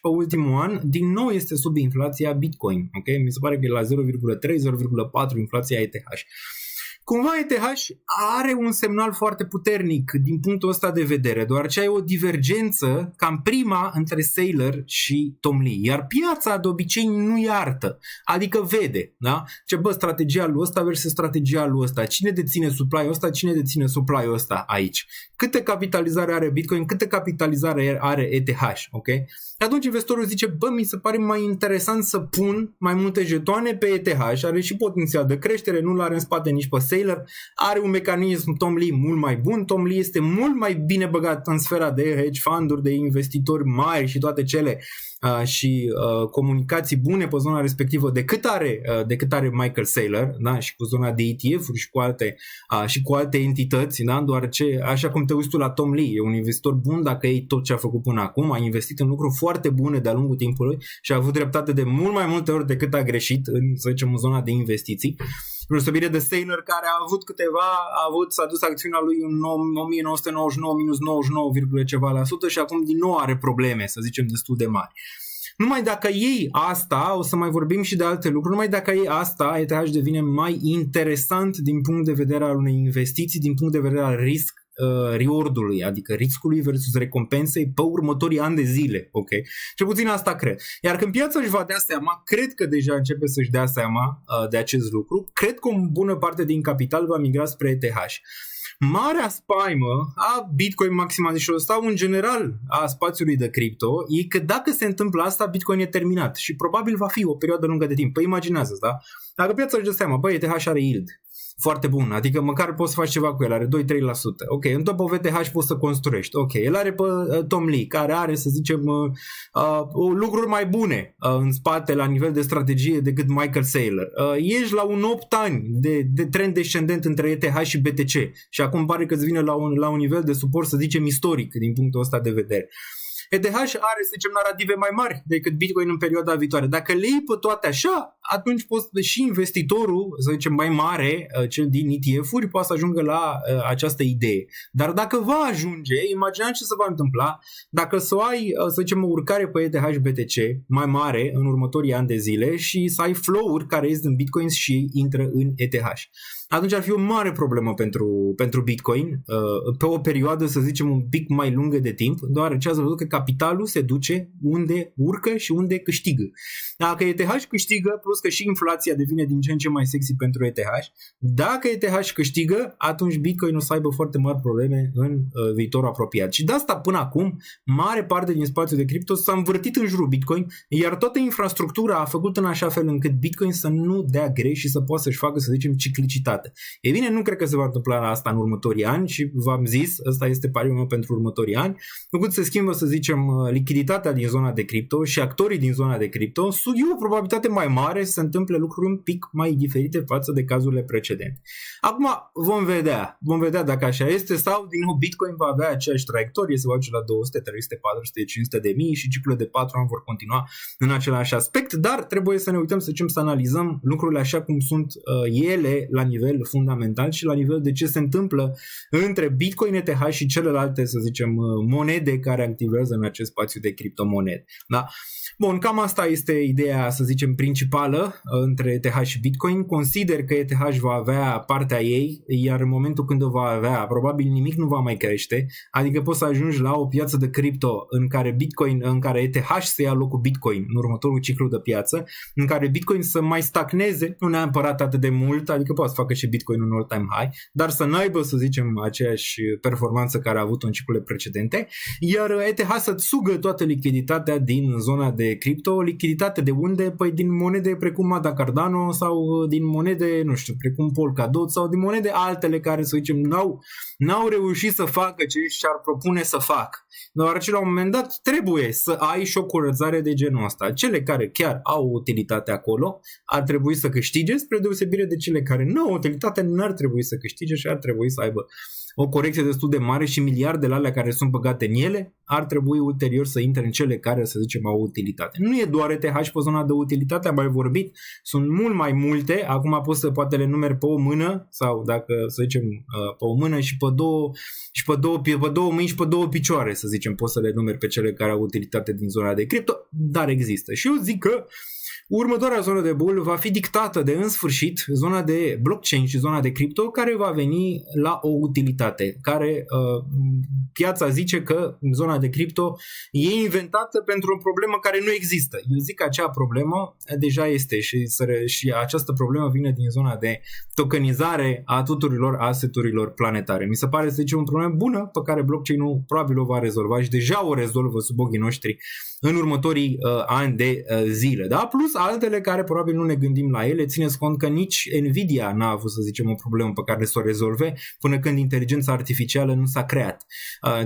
pe ultimul an din nou este sub inflația Bitcoin. Okay? Mi se pare că e la 0,3-0,4 inflația ETH. Cumva ETH are un semnal foarte puternic din punctul ăsta de vedere, deoarece ai o divergență cam prima între Saylor și Tom Lee, iar piața de obicei nu iartă, adică vede, da? Strategia lui ăsta versus strategia lui ăsta, cine deține supply-ul ăsta, cine deține supply-ul ăsta aici, câtă capitalizare are Bitcoin, câtă capitalizare are ETH, ok? Atunci investorul zice, mi se pare mai interesant să pun mai multe jetoane pe ETH, are și potențial de creștere, nu l-are în spate nici pe Saylor, are un mecanism Tom Lee mult mai bun, Tom Lee este mult mai bine băgat în sfera de hedge fund-uri, de investitori mari și toate cele și comunicații bune pe zona respectivă decât are Michael Saylor, da? Și cu zona de ETF-uri și cu alte entități, da? Deoarece așa cum te uiți tu la Tom Lee, e un investitor bun dacă iei tot ce a făcut până acum, a investit în lucruri foarte bune de-a lungul timpului și a avut dreptate de mult mai multe ori decât a greșit în zona de investiții. Deosebire de Saylor, care s-a dus acțiunea lui în 1999 minus 99, ceva la sută și acum din nou are probleme, să zicem, destul de mari. Numai dacă iei asta, o să mai vorbim și de alte lucruri, numai dacă iei asta, ETH devine mai interesant din punct de vedere al unei investiții, din punct de vedere al reward-ului, adică riscului versus recompensei pe următorii ani de zile, ok? Cel puțin asta cred. Iar când piața își va dea seama, cred că deja începe să-și dea seama de acest lucru, cred că o bună parte din capital va migra spre ETH. Marea spaimă a Bitcoin maximaliștilor sau în general a spațiului de cripto e că dacă se întâmplă asta, Bitcoin e terminat și probabil va fi o perioadă lungă de timp. Păi imaginează, da? Dacă piața își dă seama, băi, ETH are yield foarte bun, adică măcar poți să faci ceva cu el, are 2-3%. Ok, în top of ETH poți să construiești. Ok, el are pe Tom Lee, care are, să zicem, lucruri mai bune în spate la nivel de strategie decât Michael Saylor. Ești la un 8 ani de trend descendent între ETH și BTC și acum pare că îți vine la un nivel de suport, să zicem, istoric din punctul ăsta de vedere. ETH are, să zicem, narative mai mari decât Bitcoin în perioada viitoare. Dacă le iei pe toate așa, atunci și investitorul, să zicem, mai mare, cel din ETF-uri, poate să ajungă la această idee. Dar dacă va ajunge, imaginați ce se va întâmpla dacă să ai, să zicem, o urcare pe ETH BTC mai mare în următorii ani de zile și să ai flow-uri care ies din Bitcoin și intră în ETH. Atunci ar fi o mare problemă pentru Bitcoin pe o perioadă, să zicem, un pic mai lungă de timp, deoarece ați văzut că capitalul se duce unde urcă și unde câștigă. Dacă ETH câștigă, plus că și inflația devine din ce în ce mai sexy pentru ETH, dacă ETH câștigă, atunci Bitcoin o să aibă foarte mari probleme în viitorul apropiat. Și de asta până acum, mare parte din spațiul de cripto s-a învârtit în jurul Bitcoin, iar toată infrastructura a făcut în așa fel încât Bitcoin să nu dea greș și să poată să-și facă, să zicem, ciclicitate. E bine, nu cred că se va întâmpla asta în următorii ani și v-am zis, ăsta este pariul meu pentru următorii ani. Când se schimbă, să zicem, lichiditatea din zona de cripto și actorii din zona de cripto, e o probabilitate mai mare să se întâmple lucruri un pic mai diferite față de cazurile precedente. Acum vom vedea dacă așa este sau din nou Bitcoin va avea aceeași traiectorie, se va duce la 200, 300, 400, 500 de mii și ciclurile de 4 ani vor continua în același aspect, dar trebuie să ne uităm, să zicem, să analizăm lucrurile așa cum sunt ele la nivel fundamental și la nivel de ce se întâmplă între Bitcoin, ETH și celelalte, să zicem, monede care activează în acest spațiu de criptomonede. Da? Bun, cam asta este ideea, să zicem, principală între ETH și Bitcoin. Consider că ETH va avea partea ei, iar în momentul când o va avea, probabil nimic nu va mai crește, adică poți să ajungi la o piață de cripto în care ETH să ia locul Bitcoin în următorul ciclu de piață, în care Bitcoin să mai stagneze, nu neapărat atât de mult, adică poate să facă și Bitcoin un all-time high, dar să n-aibă, să zicem, aceeași performanță care a avut în ciclurile precedente, iar ETH să sugă toată lichiditatea din zona de cripto, lichiditate de unde? Păi din monede precum Ada Cardano sau din monede, nu știu, precum Polkadot sau din monede altele care, să zicem, n-au reușit să facă ce și-ar propune să facă. Deoarece la un moment dat trebuie să ai și o curățare de genul ăsta. Cele care chiar au utilitate acolo ar trebui să câștige, spre deosebire de cele care nu au utilitate, n-ar trebui să câștige și ar trebui să aibă o corecție destul de mare și miliardele alea care sunt băgate în ele ar trebui ulterior să intre în cele care, să zicem, au utilitate. Nu e doar ETH pe zona de utilitate, am mai vorbit, sunt mult mai multe, acum poate le numeri pe o mână sau dacă, să zicem, pe o mână și pe două mâini și pe două picioare, să zicem, poți să le numeri pe cele care au utilitate din zona de cripto, dar există. Și eu zic că următoarea zonă de bull va fi dictată de, în sfârșit, zona de blockchain și zona de cripto, care va veni la o utilitate, care piața zice că zona de cripto e inventată pentru o problemă care nu există. Eu zic că acea problemă deja este și această problemă vine din zona de tokenizare a tuturor asset-urilor planetare. Mi se pare, să zicem, o problemă bună pe care blockchain-ul probabil o va rezolva și deja o rezolvă sub ochii noștri în următorii ani de zile. Da? Plus altele care probabil nu ne gândim la ele, țineți cont că nici Nvidia n-a avut, să zicem, o problemă pe care să o rezolve până când inteligența artificială nu s-a creat.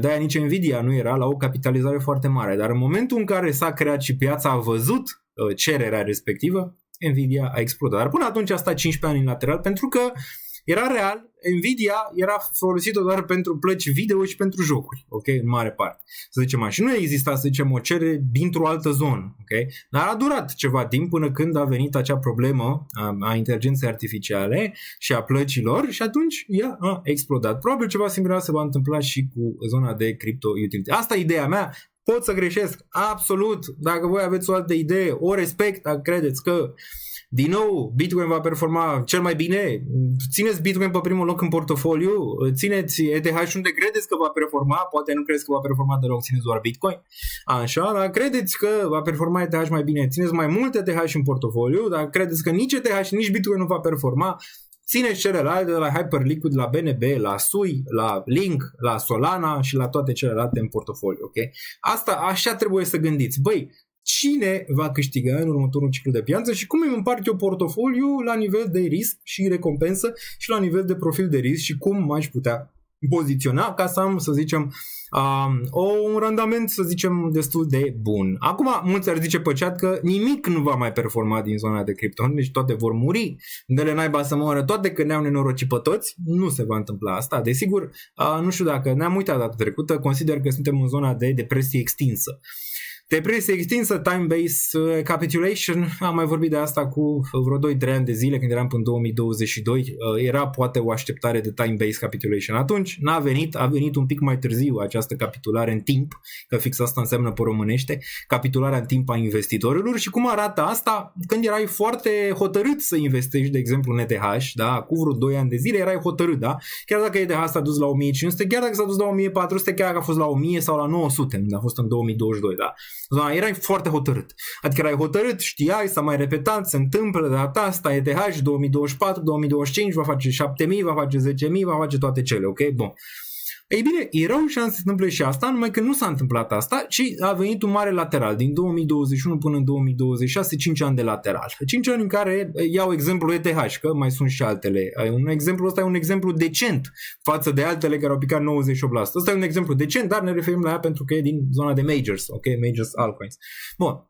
De-aia nici Nvidia nu era la o capitalizare foarte mare, dar în momentul în care s-a creat și piața a văzut cererea respectivă, Nvidia a explodat. Dar până atunci a stat 15 ani în lateral pentru că era real, Nvidia era folosită doar pentru plăci video și pentru jocuri, ok? În mare parte. Să zicem așa, și nu exista, să zicem, o cerere dintr-o altă zonă, ok? Dar a durat ceva timp până când a venit acea problemă a inteligenței artificiale și a plăcilor și atunci ea a explodat. Probabil ceva similar se va întâmpla și cu zona de crypto utility. Asta e ideea mea. Pot să greșesc, absolut. Dacă voi aveți o altă idee, o respect, dacă credeți că din nou Bitcoin va performa cel mai bine, țineți Bitcoin pe primul loc în portofoliu, țineți ETH și unde credeți că va performa, poate nu credeți că va performa deloc, țineți doar Bitcoin, așa, dar credeți că va performa ETH mai bine, țineți mai mult ETH și în portofoliu, dar credeți că nici ETH și nici Bitcoin nu va performa, țineți celelalte de la Hyperliquid, la BNB, la SUI, la Link, la Solana și la toate celelalte în portofoliu, ok? Asta așa trebuie să gândiți. Băi, cine va câștiga în următorul ciclu de piață și cum îmi împart eu portofoliu la nivel de risc și recompensă și la nivel de profil de risc și cum m-aș putea poziționa ca să am, să zicem, un randament, să zicem, destul de bun. Acum, mulți ar zice pe chat că nimic nu va mai performa din zona de cripto, deci toate vor muri, de le naiba să moară toate, că ne-au nenorocit pe toți. Nu se va întâmpla asta. Desigur, nu știu dacă ne-am uitat data trecută, consider că suntem în zona de depresie extinsă. Depresie extinsă, time-based capitulation, am mai vorbit de asta cu vreo 2-3 ani de zile când eram până în 2022, era poate o așteptare de time-based capitulation atunci, n-a venit, a venit un pic mai târziu această capitulare în timp, că fix asta înseamnă pe românește, capitularea în timp a investitorilor și cum arată asta când erai foarte hotărât să investești, de exemplu în ETH, da, cu vreo 2 ani de zile erai hotărât, da, chiar dacă ETH s-a dus la 1500, chiar dacă s-a dus la 1400, chiar dacă a fost la 1000 sau la 900, când a fost în 2022, da. Erai foarte hotărât. Adică erai hotărât, știai, s-a mai repetat, se întâmplă de data asta, ETH 2024, 2025, va face 7000, va face 10.000, va face toate cele, ok? Bun. Ei bine, erau șanse să se întâmple și asta, numai că nu s-a întâmplat asta, ci a venit un mare lateral. Din 2021 până în 2026, 5 ani de lateral. 5 ani în care iau exemplu ETH, că mai sunt și altele. Un exemplu ăsta e un exemplu decent față de altele care au picat 98%. Ăsta e un exemplu decent, dar ne referim la ea pentru că e din zona de majors, ok? Majors altcoins. Bun.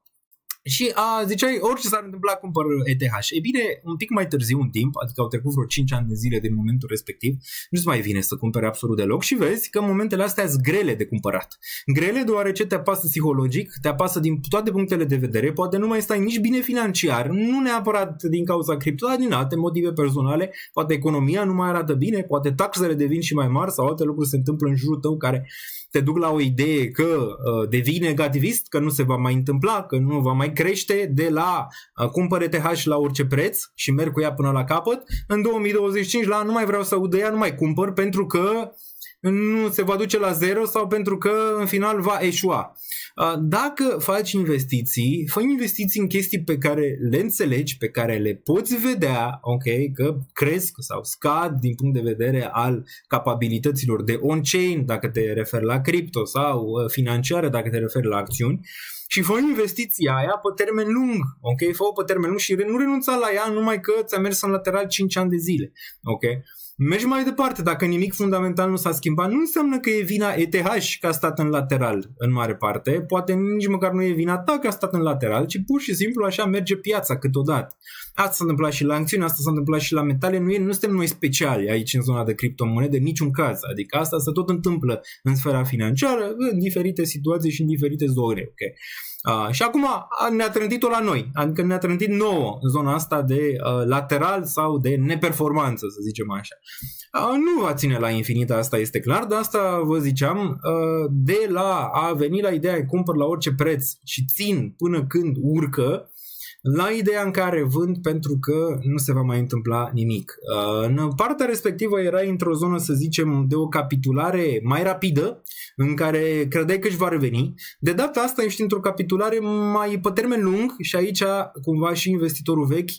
Și ziceai, orice s-ar întâmpla, cumpăr ETH. E bine, un pic mai târziu în timp, adică au trecut vreo 5 ani de zile din momentul respectiv, nu-ți mai vine să cumpere absolut deloc și vezi că momentele astea sunt grele de cumpărat. Grele deoarece te apasă psihologic, te apasă din toate punctele de vedere, poate nu mai stai nici bine financiar, nu neapărat din cauza cripto, dar din alte motive personale, poate economia nu mai arată bine, poate taxele devin și mai mari sau alte lucruri se întâmplă în jurul tău care te duc la o idee că devii negativist, că nu se va mai întâmpla, că nu va mai crește de la cumpăr ETH la orice preț și merg cu ea până la capăt. În 2025 la nu mai vreau să aud de ea, nu mai cumpăr pentru că nu se va duce la zero sau pentru că în final va eșua. Dacă faci investiții, fă investiții în chestii pe care le înțelegi, pe care le poți vedea, ok, că cresc sau scad din punct de vedere al capabilităților de on-chain, dacă te referi la cripto, sau financiare, dacă te referi la acțiuni, și fă investiția aia pe termen lung, ok? Fă-o pe termen lung și nu renunța la ea numai că ți-a mers în lateral 5 ani de zile, ok? Mergi mai departe, dacă nimic fundamental nu s-a schimbat, nu înseamnă că e vina ETH că a stat în lateral în mare parte, poate nici măcar nu e vina ta că a stat în lateral, ci pur și simplu așa merge piața câteodată. Asta s-a întâmplat și la acțiuni, asta s-a întâmplat și la metale, nu suntem noi speciali aici în zona de criptomonede, în niciun caz, adică asta se tot întâmplă în sfera financiară, în diferite situații și în diferite zone, ok? Și acum ne-a trântit-o la noi, adică ne-a trântit nouă în zona asta de lateral sau de neperformanță, să zicem așa. Nu va ține la infinit, asta este clar, dar asta vă ziceam, de la a veni la ideea că cumpăr la orice preț și țin până când urcă, la ideea în care vând pentru că nu se va mai întâmpla nimic. În partea respectivă erai într-o zonă, să zicem, de o capitulare mai rapidă, în care credeai că își va reveni. De data asta ești într-o capitulare mai pe termen lung și aici cumva și investitorul vechi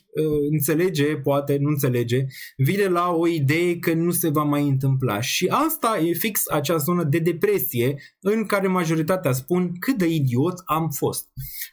înțelege, poate nu înțelege, vine la o idee că nu se va mai întâmpla. Și asta e fix acea zonă de depresie în care majoritatea spun cât de idiot am fost.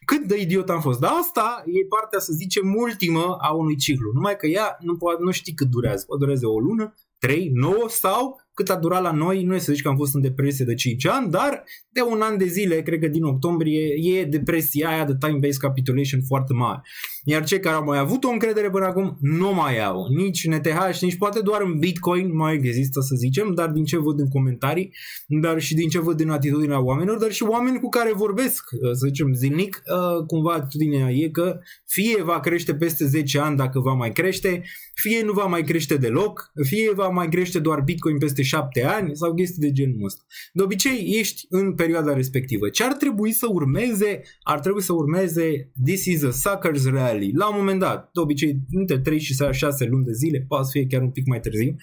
Cât de idiot am fost. Dar asta e partea, să zicem, ultimă a unui ciclu. Numai că ea nu știi cât durează. Poate durează o lună, 3, 9 sau cât a durat la noi. Nu e să zici că am fost în depresie de 5 ani, dar de un an de zile, cred că din octombrie, e depresia aia de time-based capitulation foarte mare. Iar cei care au mai avut o încredere până acum nu mai au. Nici în ETH, nici poate doar în Bitcoin mai există, să zicem, dar din ce văd în comentarii, dar și din ce văd din atitudinea oamenilor, dar și oameni cu care vorbesc, să zicem, zilnic, cumva atitudinea e că fie va crește peste 10 ani dacă va mai crește, fie nu va mai crește deloc, fie va mai crește doar Bitcoin peste 7 ani sau chestii de genul ăsta. De obicei ești în perioada respectivă. Ce ar trebui să urmeze? Ar trebui să urmeze This is a sucker's rally. La un moment dat, de obicei între 3 și 6 luni de zile, poate să fie chiar un pic mai târziu,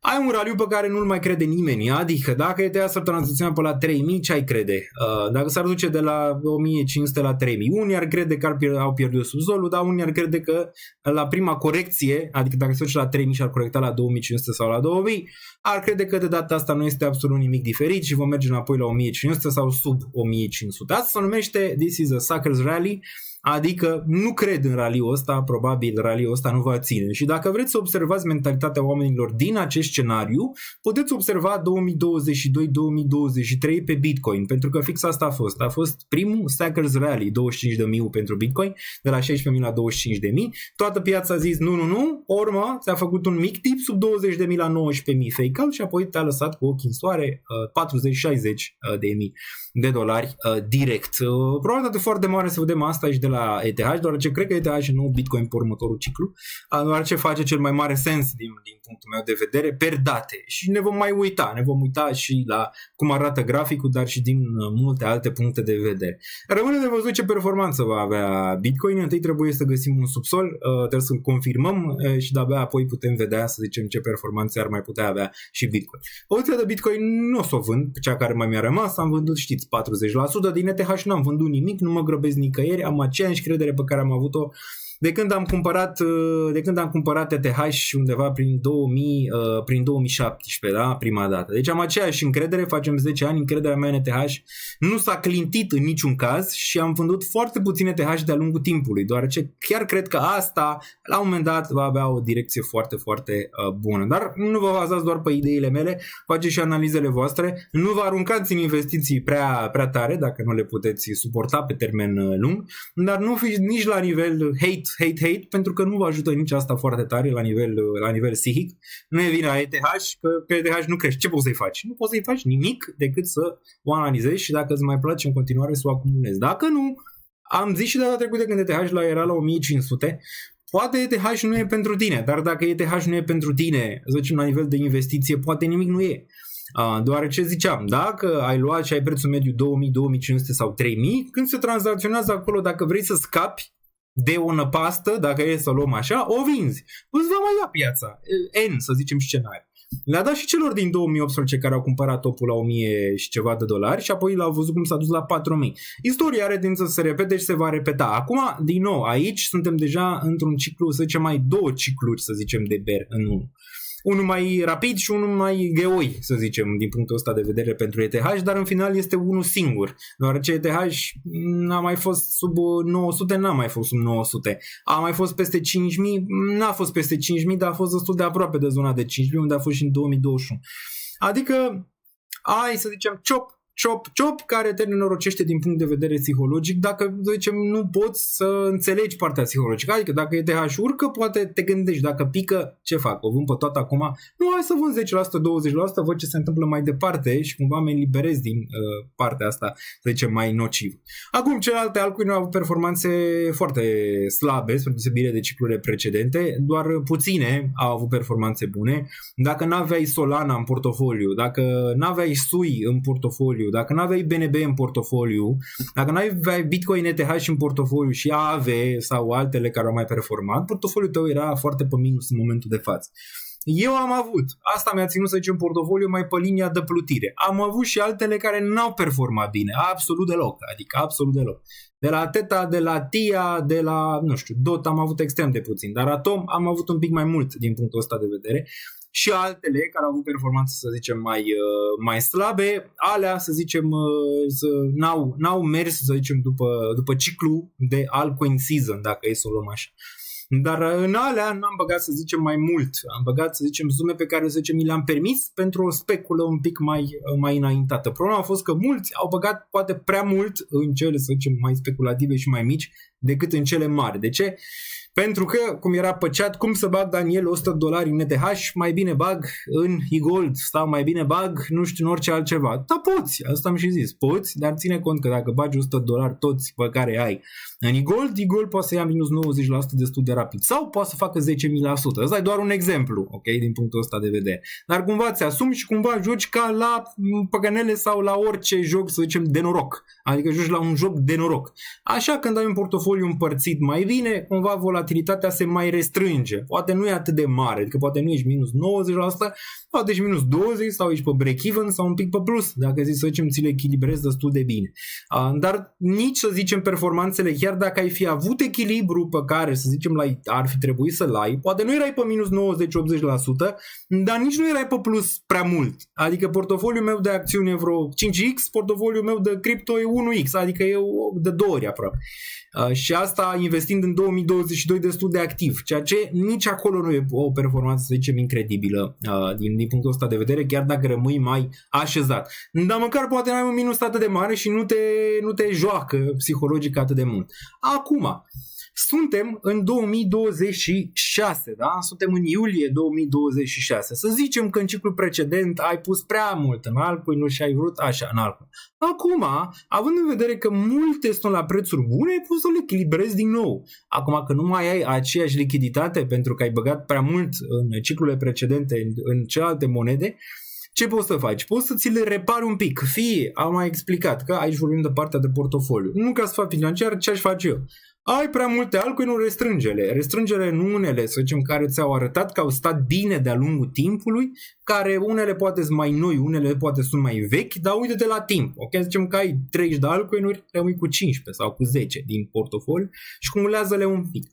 ai un raliu pe care nu-l mai crede nimeni, adică dacă ETH s-ar tranzacționa pe la 3000, ce ai crede? Dacă s-ar duce de la 1500 la 3000, unii ar crede că au pierdut subsolul, dar unii ar crede că la prima corecție, adică dacă se duce la 3000 și ar corecta la 2500 sau la 2000, ar crede că de data asta nu este absolut nimic diferit și vom merge înapoi la 1500 sau sub 1500. Asta se numește This is a Suckers Rally, adică nu cred în raliul ăsta, probabil raliul ăsta nu va ține. Și dacă vreți să observați mentalitatea oamenilor din acest scenariu, puteți observa 2022-2023 pe Bitcoin, pentru că fix asta a fost. A fost primul Suckers Rally, 25.000 pentru Bitcoin, de la 16.000 la 25.000. Toată piața a zis nu, urmă, ți-a făcut un mic tip sub 20.000 la 19.000 fake out și apoi te-a lăsat cu ochii în soare 40-60 de mii de dolari direct. Probabilitate foarte mare să vedem asta și de la ETH, deoarece cred că ETH și nu Bitcoin pe următorul ciclu, deoarece face cel mai mare sens din punctul meu de vedere per date. Și ne vom mai uita, și la cum arată graficul, dar și din multe alte puncte de vedere. Rămâne de văzut ce performanță va avea Bitcoin. Întâi trebuie să găsim un subsol, trebuie să confirmăm și de-abia apoi putem vedea, să zicem, ce performanțe ar mai putea avea și Bitcoin. Poziția de Bitcoin nu o să o vând, cea care mai mi-a rămas, am vândut, știți, 40%, din ETH n-am vândut nimic, nu mă grăbesc nicăieri, am aceeași credere pe care am avut-o de când am cumpărat ETH undeva prin 2017, da? Prima dată. Deci am aceeași încredere, facem 10 ani, încrederea mea în ETH nu s-a clintit în niciun caz și am vândut foarte puțin ETH de-a lungul timpului, deoarece chiar cred că asta la un moment dat va avea o direcție foarte, foarte bună. Dar nu vă bazați doar pe ideile mele, faceți și analizele voastre, nu vă aruncați în investiții prea tare, dacă nu le puteți suporta pe termen lung, dar nu fiți nici la nivel hate, pentru că nu vă ajută nici asta foarte tare la nivel psihic. Nu e vina ETH, că pe ETH nu crești. Ce poți să-i faci? Nu poți să-i faci nimic decât să o analizezi și dacă îți mai place în continuare să o acumulezi. Dacă nu, am zis și data trecută când ETH era la 1500, poate ETH nu e pentru tine, dar dacă ETH nu e pentru tine, să zicem la nivel de investiție, poate nimic nu e. Deoarece ziceam, dacă ai luat și ai prețul mediu 2000, 2500 sau 3000, când se tranzacționează acolo, dacă vrei să scapi de o năpastă, dacă e să o luăm așa, o vinzi. Îți va mai ia piața. N, să zicem, scenariu. Le-a dat și celor din 2018 care au cumpărat topul la 1000 și ceva de dolari și apoi l-au văzut cum s-a dus la 4000. Istoria are tendință să se repete și se va repeta. Acum, din nou, aici suntem deja într-un ciclu, să zicem, mai două cicluri, să zicem, de bear în unul. Unul mai rapid și unul mai gheoi, să zicem, din punctul ăsta de vedere pentru ETH, dar în final este unul singur. Deoarece ETH n-a mai fost sub 900, n-a mai fost sub 900. A mai fost peste 5000, n-a fost peste 5000, dar a fost destul de aproape de zona de 5000, unde a fost și în 2021. Adică, ai, să zicem, chop, care te nenorocește din punct de vedere psihologic dacă, zicem, nu poți să înțelegi partea psihologică. Adică dacă ETH urcă, poate te gândești, dacă pică, ce fac? O vând pe toată acum? Nu, hai să vând 10%, 20%, văd ce se întâmplă mai departe și cumva mă eliberez din partea asta, să zicem, mai nociv. Acum, celelalte altcoin au avut performanțe foarte slabe, spre deosebire de ciclurile precedente, doar puține au avut performanțe bune. Dacă n-aveai Solana în portofoliu, dacă n-aveai SUI în portofoliu, dacă n-aveai BNB în portofoliu, dacă n-aveai Bitcoin ETH în portofoliu și AAVE sau altele care au mai performat, portofoliul tău era foarte pe minus în momentul de față. Eu am avut, asta mi-a ținut, să zicem, portofoliu mai pe linia de plutire. Am avut și altele care n-au performat bine, absolut deloc, adică absolut deloc. De la Theta, de la TIA, de la, nu știu, DOT am avut extrem de puțin, dar Atom am avut un pic mai mult din punctul ăsta de vedere. Și altele care au avut performanțe, să zicem, mai slabe, alea, să zicem, n-au mers, să zicem, după ciclu de altcoin season, dacă e să o luăm așa. Dar în alea n-am băgat, să zicem, mai mult. Am băgat, să zicem, sume pe care, să zicem, mi le-am permis pentru o speculă un pic mai înaintată. Problema a fost că mulți au băgat poate prea mult în cele, să zicem, mai speculative și mai mici decât în cele mari. De ce? Pentru că, cum era pe chat, cum să bag, Daniel, $100 în ETH, mai bine bag în e-gold sau mai bine bag, nu știu, în orice altceva. Da, poți, asta am și zis, poți, dar ține cont că dacă bagi $100 toți pe care ai în e-gold poate să ia minus 90% destul de rapid sau poate să facă 10.000%. Ăsta e doar un exemplu, ok, din punctul ăsta de vedere. Dar cumva ți asumi și cumva joci ca la păgânele sau la orice joc, să zicem, de noroc. Adică joci la un joc de noroc. Așa, când ai un portofoliu împărțit mai bine, cumva volatilitatea se mai restrânge. Poate nu e atât de mare, adică poate nu ești minus 90%, poate ești minus 20% sau ești pe break-even sau un pic pe plus, dacă zici să zicem ți le echilibrezi destul de bine. Dar nici să zicem performanțele, chiar dacă ai fi avut echilibru pe care să zicem ar fi trebuit să-l ai, poate nu erai pe minus 90-80%, dar nici nu erai pe plus prea mult. Adică portofoliul meu de acțiuni e vreo 5x, portofoliul meu de cripto e 1x, adică e de 2 ori aproape. Și asta investind în 2022 destul de activ, ceea ce nici acolo nu e o performanță, să zicem, incredibilă din punctul ăsta de vedere, chiar dacă rămâi mai așezat. Dar măcar poate n-ai un minus atât de mare și nu te joacă psihologic atât de mult. Acum, suntem în 2026, da? Suntem în iulie 2026. Să zicem că în ciclul precedent ai pus prea mult în altcoin și ai vrut așa în altcoin. Acum, având în vedere că multe sunt la prețuri bune, ai pus să le echilibrezi din nou. Acum că nu mai ai aceeași lichiditate pentru că ai băgat prea mult în ciclurile precedente în celelalte monede, ce poți să faci? Poți să ți le repari un pic. Fie, am mai explicat că aici vorbim de partea de portofoliu. Nu ca să fac financiar, ce aș face eu? Ai prea multe altcoin-uri, restrângele în unele, să zicem, care ți-au arătat că au stat bine de-a lungul timpului, care unele poate sunt mai noi, unele poate sunt mai vechi, dar uite-te la timp, ok? Să zicem că ai 30 de altcoin-uri, rămâi cu 15 sau cu 10 din portofoliu și cumulează-le un pic.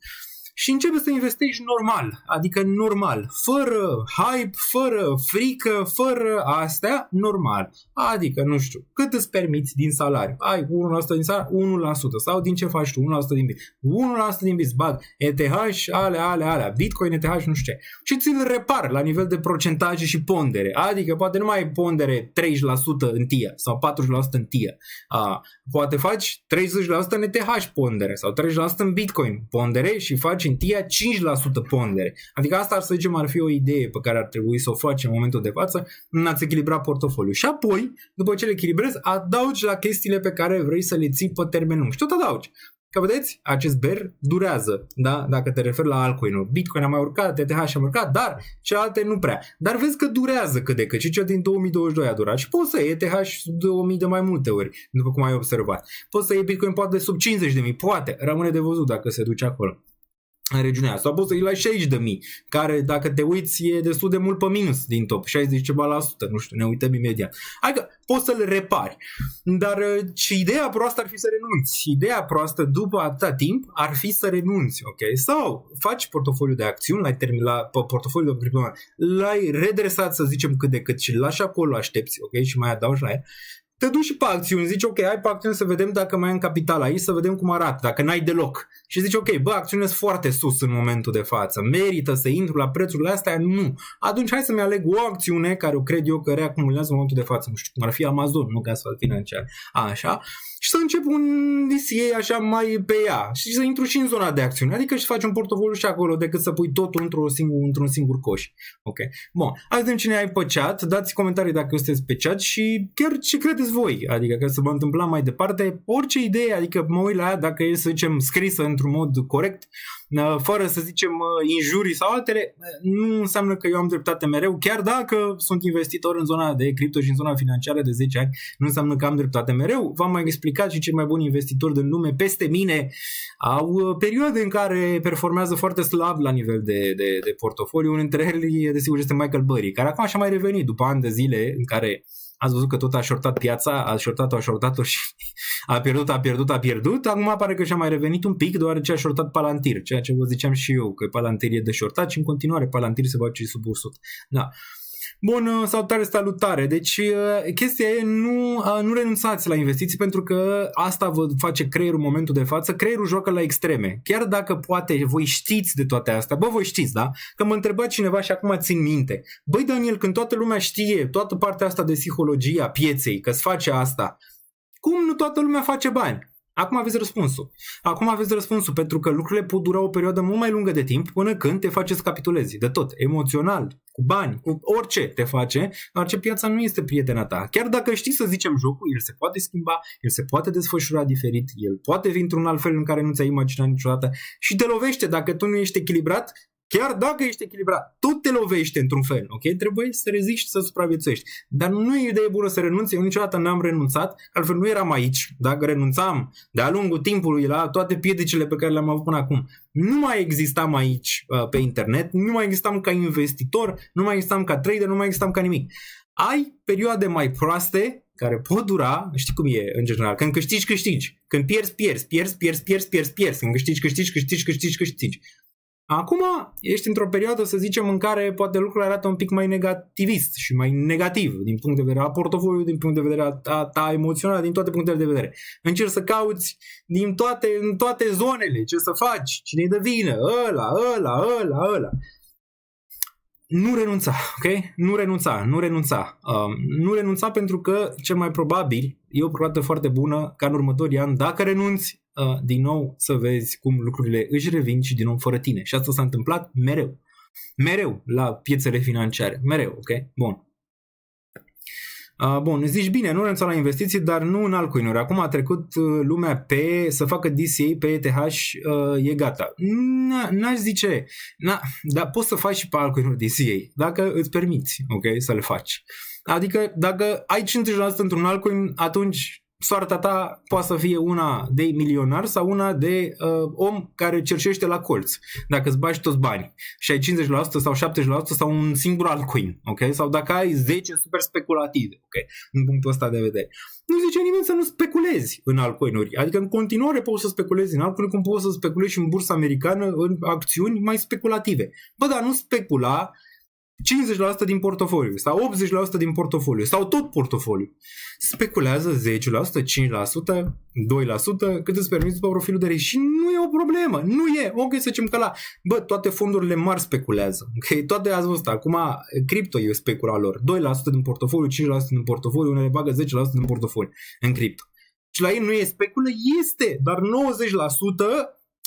Și începe să investești normal, adică normal, fără hype, fără frică, fără astea, normal. Adică, nu știu, cât îți permiți din salariu? Ai 1% din salariu, 1%. Sau din ce faci tu? 1% din bis. 1% din bis, bag, ETH, alea, Bitcoin, ETH, nu știu ce. Și ți-l repar la nivel de procentaje și pondere. Adică poate nu mai ai pondere 30% în TIA sau 40% în TIA. Poate faci 30% în ETH pondere sau 30% în Bitcoin pondere și faci în TIA 5% pondere. Adică asta să zicem ar fi o idee pe care ar trebui să o faci în momentul de față în a-ți echilibra portofoliul. Și apoi, după ce le echilibrezi, adaugi la chestiile pe care vrei să le ții pe termen lung. Și tot adaugi. Că vedeți, acest bear durează, da? Dacă te referi la altcoin-uri. Bitcoin a mai urcat, ETH a mai urcat, dar celelalte nu prea. Dar vezi că durează cât de cât. Și cel din 2022 a durat. Și poți să iei ETH sub 2000 de mai multe ori, după cum ai observat. Poți să iei Bitcoin poate sub 50.000, poate. Rămâne de văzut dacă se duce acolo. În regiunea asta. Sau poți să iei la 60.000, care dacă te uiți e destul de mult pe minus din top, 60 ceva la sută, nu știu, ne uităm imediat. Adică poți să le repari. Dar și ideea proastă ar fi să renunți. Ideea proastă după atâta timp ar fi să renunți, ok? Sau faci portofoliu de acțiuni, l-ai terminat, portofoliu de criptomonede, l-ai redresat, să zicem, cât de cât și îl lași acolo, aștepți, ok? Și mai adaugi la el. Te duci și pe acțiuni, zici ok, hai pe acțiuni să vedem dacă mai am capital aici, să vedem cum arată, dacă n-ai deloc. Și zici ok, acțiunile sunt foarte sus în momentul de față, merită să intru la prețurile astea? Nu. Atunci hai să-mi aleg o acțiune care o cred eu că reacumulează în momentul de față, nu știu cum ar fi Amazon, nu ca să financiar. Așa. Și să încep un DCA așa mai pe ea și să intru și în zona de acțiune, adică și faci un portofoliu și acolo decât să pui totul într-un singur coș. Ok. Bun, hai să vedem cine ai pe chat, dați comentarii dacă sunteți pe chat și chiar ce credeți voi, adică că se va întâmpla mai departe, orice idee, adică mă uit la ea dacă e să zicem scrisă într-un mod corect, fără să zicem injurii sau altele, nu înseamnă că eu am dreptate mereu, chiar dacă sunt investitor în zona de cripto și în zona financiară de 10 ani, nu înseamnă că am dreptate mereu. V-am mai explicat și cei mai buni investitori din lume peste mine au perioade în care performează foarte slab la nivel de portofoliu. Unul dintre ele, desigur, este Michael Burry, care acum și-a mai revenit după ani de zile în care ați văzut că tot a shortat piața, a shortat-o și a pierdut. Acum pare că și-a mai revenit un pic, deoarece a shortat Palantir, ceea ce vă ziceam și eu, că Palantir e de shortat și în continuare Palantir se va duce sub 100. Da. Bun, salutare. Deci chestia e nu renunțați la investiții pentru că asta vă face creierul în momentul de față. Creierul joacă la extreme. Chiar dacă poate voi știți de toate astea, voi știți, da? Că mă întreba cineva și acum țin minte. Băi Daniel, când toată lumea știe toată partea asta de psihologie a pieței, că-ți face asta, cum nu toată lumea face bani? Acum aveți răspunsul, pentru că lucrurile pot dura o perioadă mult mai lungă de timp până când te faci să capitulezi de tot, emoțional, cu bani, cu orice te face, dar ce piața nu este prietena ta. Chiar dacă știi să zicem jocul, el se poate schimba, el se poate desfășura diferit, el poate fi într-un alt fel în care nu ți-ai imaginat niciodată și te lovește dacă tu nu ești echilibrat. Chiar dacă ești echilibrat, tot te lovește într-un fel, ok? Trebuie să reziști și să supraviețuiești. Dar nu e idee bună să renunți, eu niciodată n-am renunțat, altfel nu eram aici. Dacă renunțam de-a lungul timpului la toate piedicile pe care le-am avut până acum, nu mai existam aici pe internet, nu mai existam ca investitor, nu mai existam ca trader, nu mai existam ca nimic. Ai perioade mai proaste care pot dura, știi cum e în general, când câștigi, câștigi, când pierzi, când câștigi. Acum ești într-o perioadă, să zicem, în care poate lucrurile arată un pic mai negativist și mai negativ din punct de vedere al portofoliului, din punct de vedere a ta emoțional, din toate punctele de vedere. Încerci să cauți în toate zonele ce să faci, cine-i de vină, ăla. Nu renunța, ok? Nu renunța pentru că cel mai probabil e o probabilitate foarte bună ca în următorii ani, dacă renunți, din nou să vezi cum lucrurile își revin și din nou fără tine. Și asta s-a întâmplat mereu la piețele financiare, mereu, ok? Bun, zici bine, nu renunța la investiții, dar nu în altcoin-uri. Acum a trecut lumea pe să facă DCA pe ETH, e gata. N-aș zice, dar poți să faci și pe altcoin-uri DCA, dacă îți permiți, ok, să le faci. Adică dacă ai 50% într-un altcoin, atunci soarta ta poate să fie una de milionar sau una de om care cerșește la colț, dacă îți bagi toți banii și ai 50% sau 70% sau un singur altcoin, ok? Sau dacă ai 10 super speculative, ok? În punctul ăsta de vedere. Nu zice nimeni să nu speculezi în altcoinuri, adică în continuare poți să speculezi în altcoin, cum poți să speculezi și în bursa americană în acțiuni mai speculative. Bă, dar nu specula 50% din portofoliu sau 80% din portofoliu sau tot portofoliu. Speculează 10%, 5%, 2% cât îți permiți pe profilul de risc și nu e o problemă. Nu e. Ok, să zicem că toate fondurile mari speculează. Ok, toate ați văzut. Acum cripto e specula lor. 2% din portofoliu, 5% din portofoliu, unele bagă 10% din portofoliu în cripto. Și la ei nu e speculă? Este, dar 90%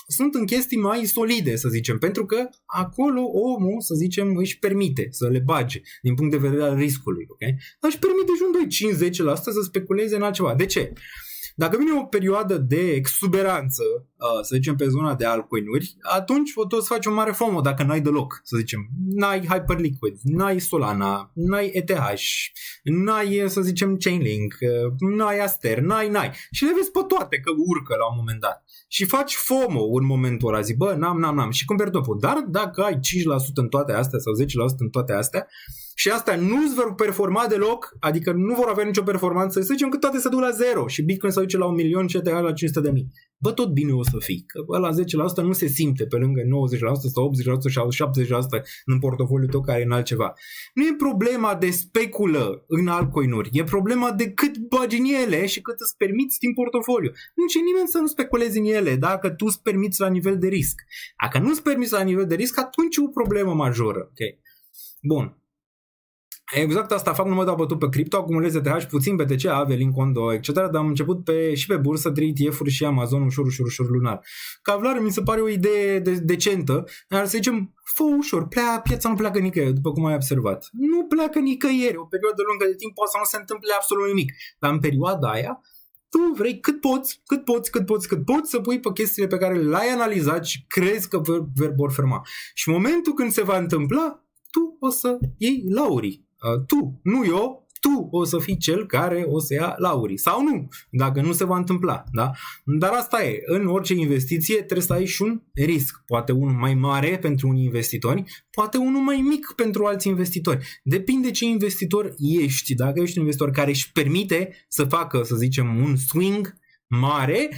sunt în chestii mai solide, să zicem, pentru că acolo omul, să zicem, își permite să le bage din punct de vedere al riscului, ok? Dar își permite și un 2-5-10% să speculeze în altceva. De ce? Dacă vine o perioadă de exuberanță, să zicem, pe zona de altcoin-uri, atunci poți să faci un mare FOMO dacă n-ai deloc, să zicem. N-ai Hyperliquid, n-ai Solana, n-ai ETH, n-ai, să zicem, Chainlink, n-ai Aster, n-ai. Și le vezi pe toate că urcă la un moment dat. Și faci FOMO în momentul ăla, zic, bă, n-am și cumperi topul. Dar dacă ai 5% în toate astea sau 10% în toate astea și astea nu îți vor performa deloc, adică nu vor avea nicio performanță, să zicem că toate se duc la 0 și Bitcoin se duce la 1.000.000 și ETH la 500.000. Bă, tot bine o să fii, că ăla 10% nu se simte pe lângă 90% sau 80% sau 70% în portofoliul tău care e în altceva. Nu e problema de speculă în altcoin-uri, e problema de cât bagi în ele și cât îți permiți din portofoliu. Nu ce nimeni să nu speculezi în ele dacă tu îți permiți la nivel de risc. Dacă nu îți permiți la nivel de risc, atunci e o problemă majoră. Okay. Bun. Exact asta fac, nu mă dau bătut pe cripto, acumulez ETH, puțin BTC, Aave, Condo, etc. Dar am început și pe bursă, 3 ETF-uri și Amazon ușor lunar. Ca Vlar mi se pare o idee decentă, dar să zicem, fă ușor, piața nu pleacă nicăieri, după cum ai observat. Nu pleacă nicăieri, o perioadă lungă de timp poate să nu se întâmple absolut nimic. Dar în perioada aia, tu vrei cât poți să pui pe chestiile pe care le-ai analizat și crezi că vor ferma. Și în momentul când se va întâmpla, tu o să iei laurii. Tu, nu eu, tu o să fii cel care o să ia laurii. Sau nu, dacă nu se va întâmpla. Da? Dar asta e, în orice investiție trebuie să ai și un risc. Poate unul mai mare pentru unii investitori, poate unul mai mic pentru alți investitori. Depinde ce investitor ești. Dacă ești un investitor care își permite să facă, să zicem, un swing mare,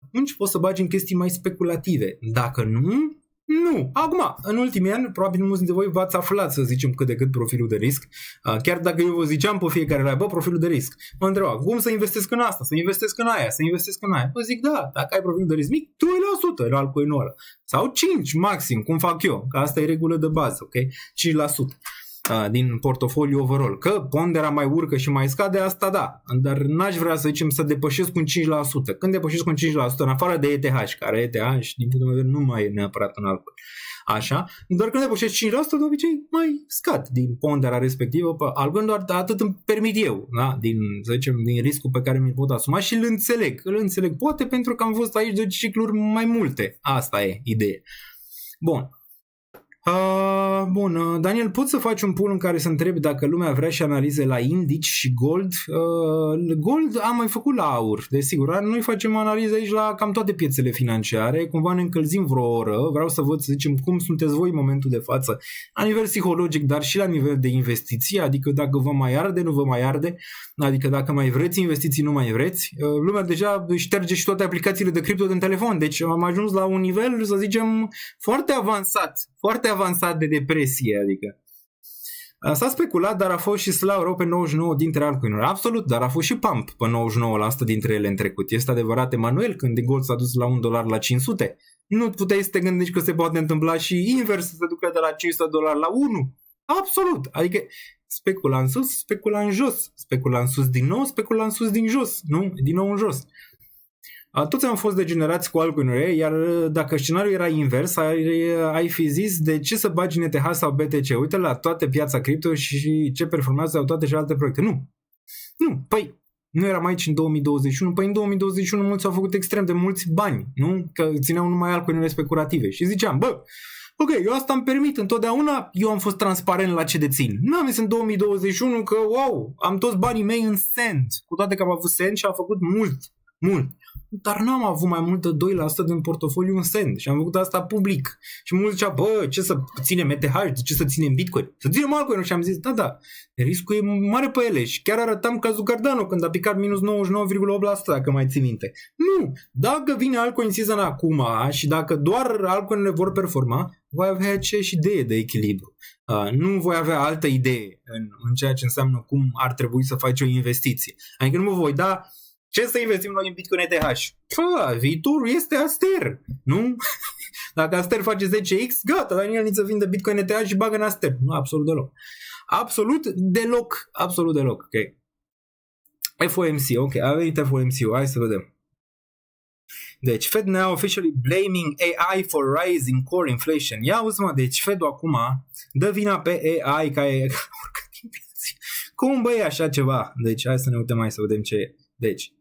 atunci poți să bagi în chestii mai speculative. Dacă nu, nu. Acum, în ultimii ani, probabil mulți dintre voi v-ați aflat, să zicem, cât de cât profilul de risc. Chiar dacă eu vă ziceam pe fiecare la profilul de risc. Mă întreba, cum să investesc în asta, să investesc în aia, să investesc în aia. Vă zic, da, dacă ai profil de risc mic, 2% în altcoin ăla. Sau 5 maxim, cum fac eu, că asta e regulă de bază, ok? 5% din portofoliu overall. Că pondera mai urcă și mai scade, asta da. Dar n-aș vrea să zicem să depășesc cu 5%. Când depășesc cu 5%, în afară de ETH, care ETH, din punctul meu de vedere, nu mai e neapărat în altcoin. Așa, doar când depășesc 5%, de obicei mai scad din pondera respectivă pe altcoin, doar atât îmi permit eu, da? Din riscul pe care mi-l pot asuma și îl înțeleg. Poate pentru că am fost aici de cicluri mai multe. Asta e ideea. Bun. Bun, Daniel, poți să faci un poll în care să întrebi dacă lumea vrea și analize la indici și gold? Gold am mai făcut la aur, desigur. Noi facem analize aici la cam toate piețele financiare, cumva ne încălzim vreo oră. Vreau să văd, să zicem, cum sunteți voi în momentul de față, la nivel psihologic, dar și la nivel de investiții, adică dacă vă mai arde, nu vă mai arde, adică dacă mai vreți investiții, nu mai vreți. Lumea deja șterge și toate aplicațiile de cripto din telefon, deci am ajuns la un nivel, să zicem, foarte avansat de depresie, adică. S-a speculat, dar a fost și slav rău pe 99 dintre altcoin-uri. Absolut, dar a fost și pump pe 99% dintre ele în trecut. Este adevărat, Emanuel, când gold s-a dus la $1 la 500. Nu puteai să te gândești că se poate întâmpla și invers, să se ducă de la $500 la 1. Absolut, adică specula în sus, specula în jos, specula în sus din nou, specula în sus din jos, nu? Din nou în jos. Toți am fost degenerați cu altcoin-uri, iar dacă scenariul era invers, ai fi zis de ce să bagi NTH sau BTC? Uite la toată piața cripto și ce performanță au toate și alte proiecte. Nu, păi nu eram aici în 2021, păi în 2021 mulți au făcut extrem de mulți bani, nu? Că țineau numai altcoin-uri speculative și ziceam, ok, eu asta îmi permit întotdeauna, eu am fost transparent la ce dețin. Nu am zis în 2021 că, wow, am toți banii mei în Sand, cu toate că am avut Sand și am făcut mult. Dar n-am avut mai mult de 2% din portofoliu în Sand și am făcut asta public. Și mulți zicea, ce să ținem ETH, de ce să ținem Bitcoin? Să ținem altcoin. Și am zis, da, riscul e mare pe ele. Și chiar arătam cazul Cardano când a picat minus 99,8%, dacă mai ții minte. Nu, dacă vine altcoin season acum și dacă doar altcoin-urile vor performa, voi avea și idee de echilibru. Nu voi avea altă idee în ceea ce înseamnă cum ar trebui să faci o investiție. Adică nu mă voi da ce să investim noi în Bitcoin ETH? Viitorul este Aster, nu? Dacă Aster face 10x, gata, Daniel Niță vinde Bitcoin ETH și bagă în Aster. Nu, absolut deloc. Absolut deloc, ok. FOMC, ok, a venit FOMC, hai să vedem. Deci, Fed now officially blaming AI for rising core inflation. Ia uzi mă, deci Fed-ul acum dă vina pe AI ca e cum băi așa ceva? Deci, hai să ne uităm mai să vedem ce e. Deci,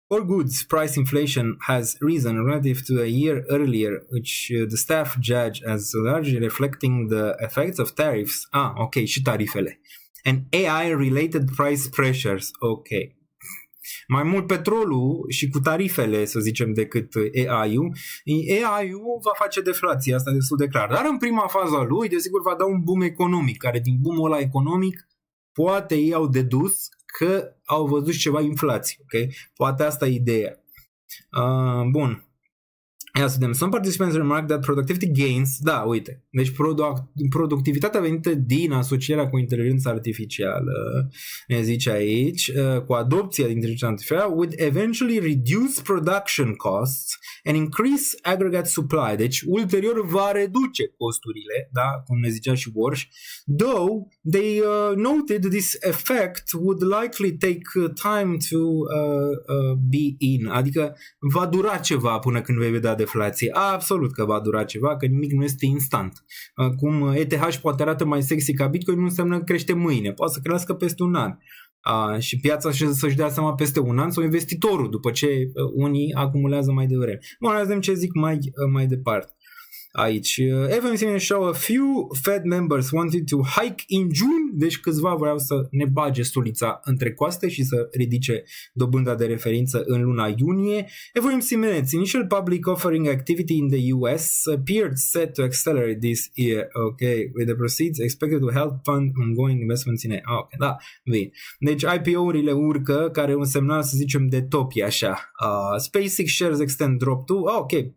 all goods price inflation has risen relative to a year earlier, which the staff judge as largely reflecting the effects of tariffs. Ok, și tarifele. And AI-related price pressures. Ok. Mai mult petrolul și cu tarifele, să zicem, decât AI-ul. AI-ul va face deflație, asta destul de clar. Dar în prima fază a lui, desigur, va da un boom economic, care din boom-ul ăla economic, poate ei au dedus că au văzut ceva inflație, ok? Poate asta e ideea. Bun. Ia să vedem. Some participants remark that productivity gains, da, uite, deci productivitatea venită din asocierea cu inteligența artificială, ne zice aici, cu adopția de inteligența artificială, would eventually reduce production costs and increase aggregate supply. Deci, ulterior va reduce costurile, da, cum ne zicea și Borș, though they noted this effect would likely take time to be in, adică va dura ceva până când vei vedea deflație. Absolut că va dura ceva, că nimic nu este instant. Cum ETH poate arată mai sexy ca Bitcoin, nu înseamnă că crește mâine, poate să crească peste un an. Și piața să-și dea seama peste un an sau investitorul, după ce unii acumulează mai devreme. Bun, hai să vedem ce zic mai departe. Aici, FOMC show a few Fed members wanted to hike in June, deci câțiva vreau să ne bage sulița între coaste și să ridice dobânda de referință în luna iunie. FOMC minutes, initial public offering activity in the US appeared set to accelerate this year, okay, with the proceeds expected to help fund ongoing investments in AI. Ok, da, bine. Deci IPO-urile urcă, care e un semnal, să zicem, de topie, așa. SpaceX shares extend drop to, ok, pe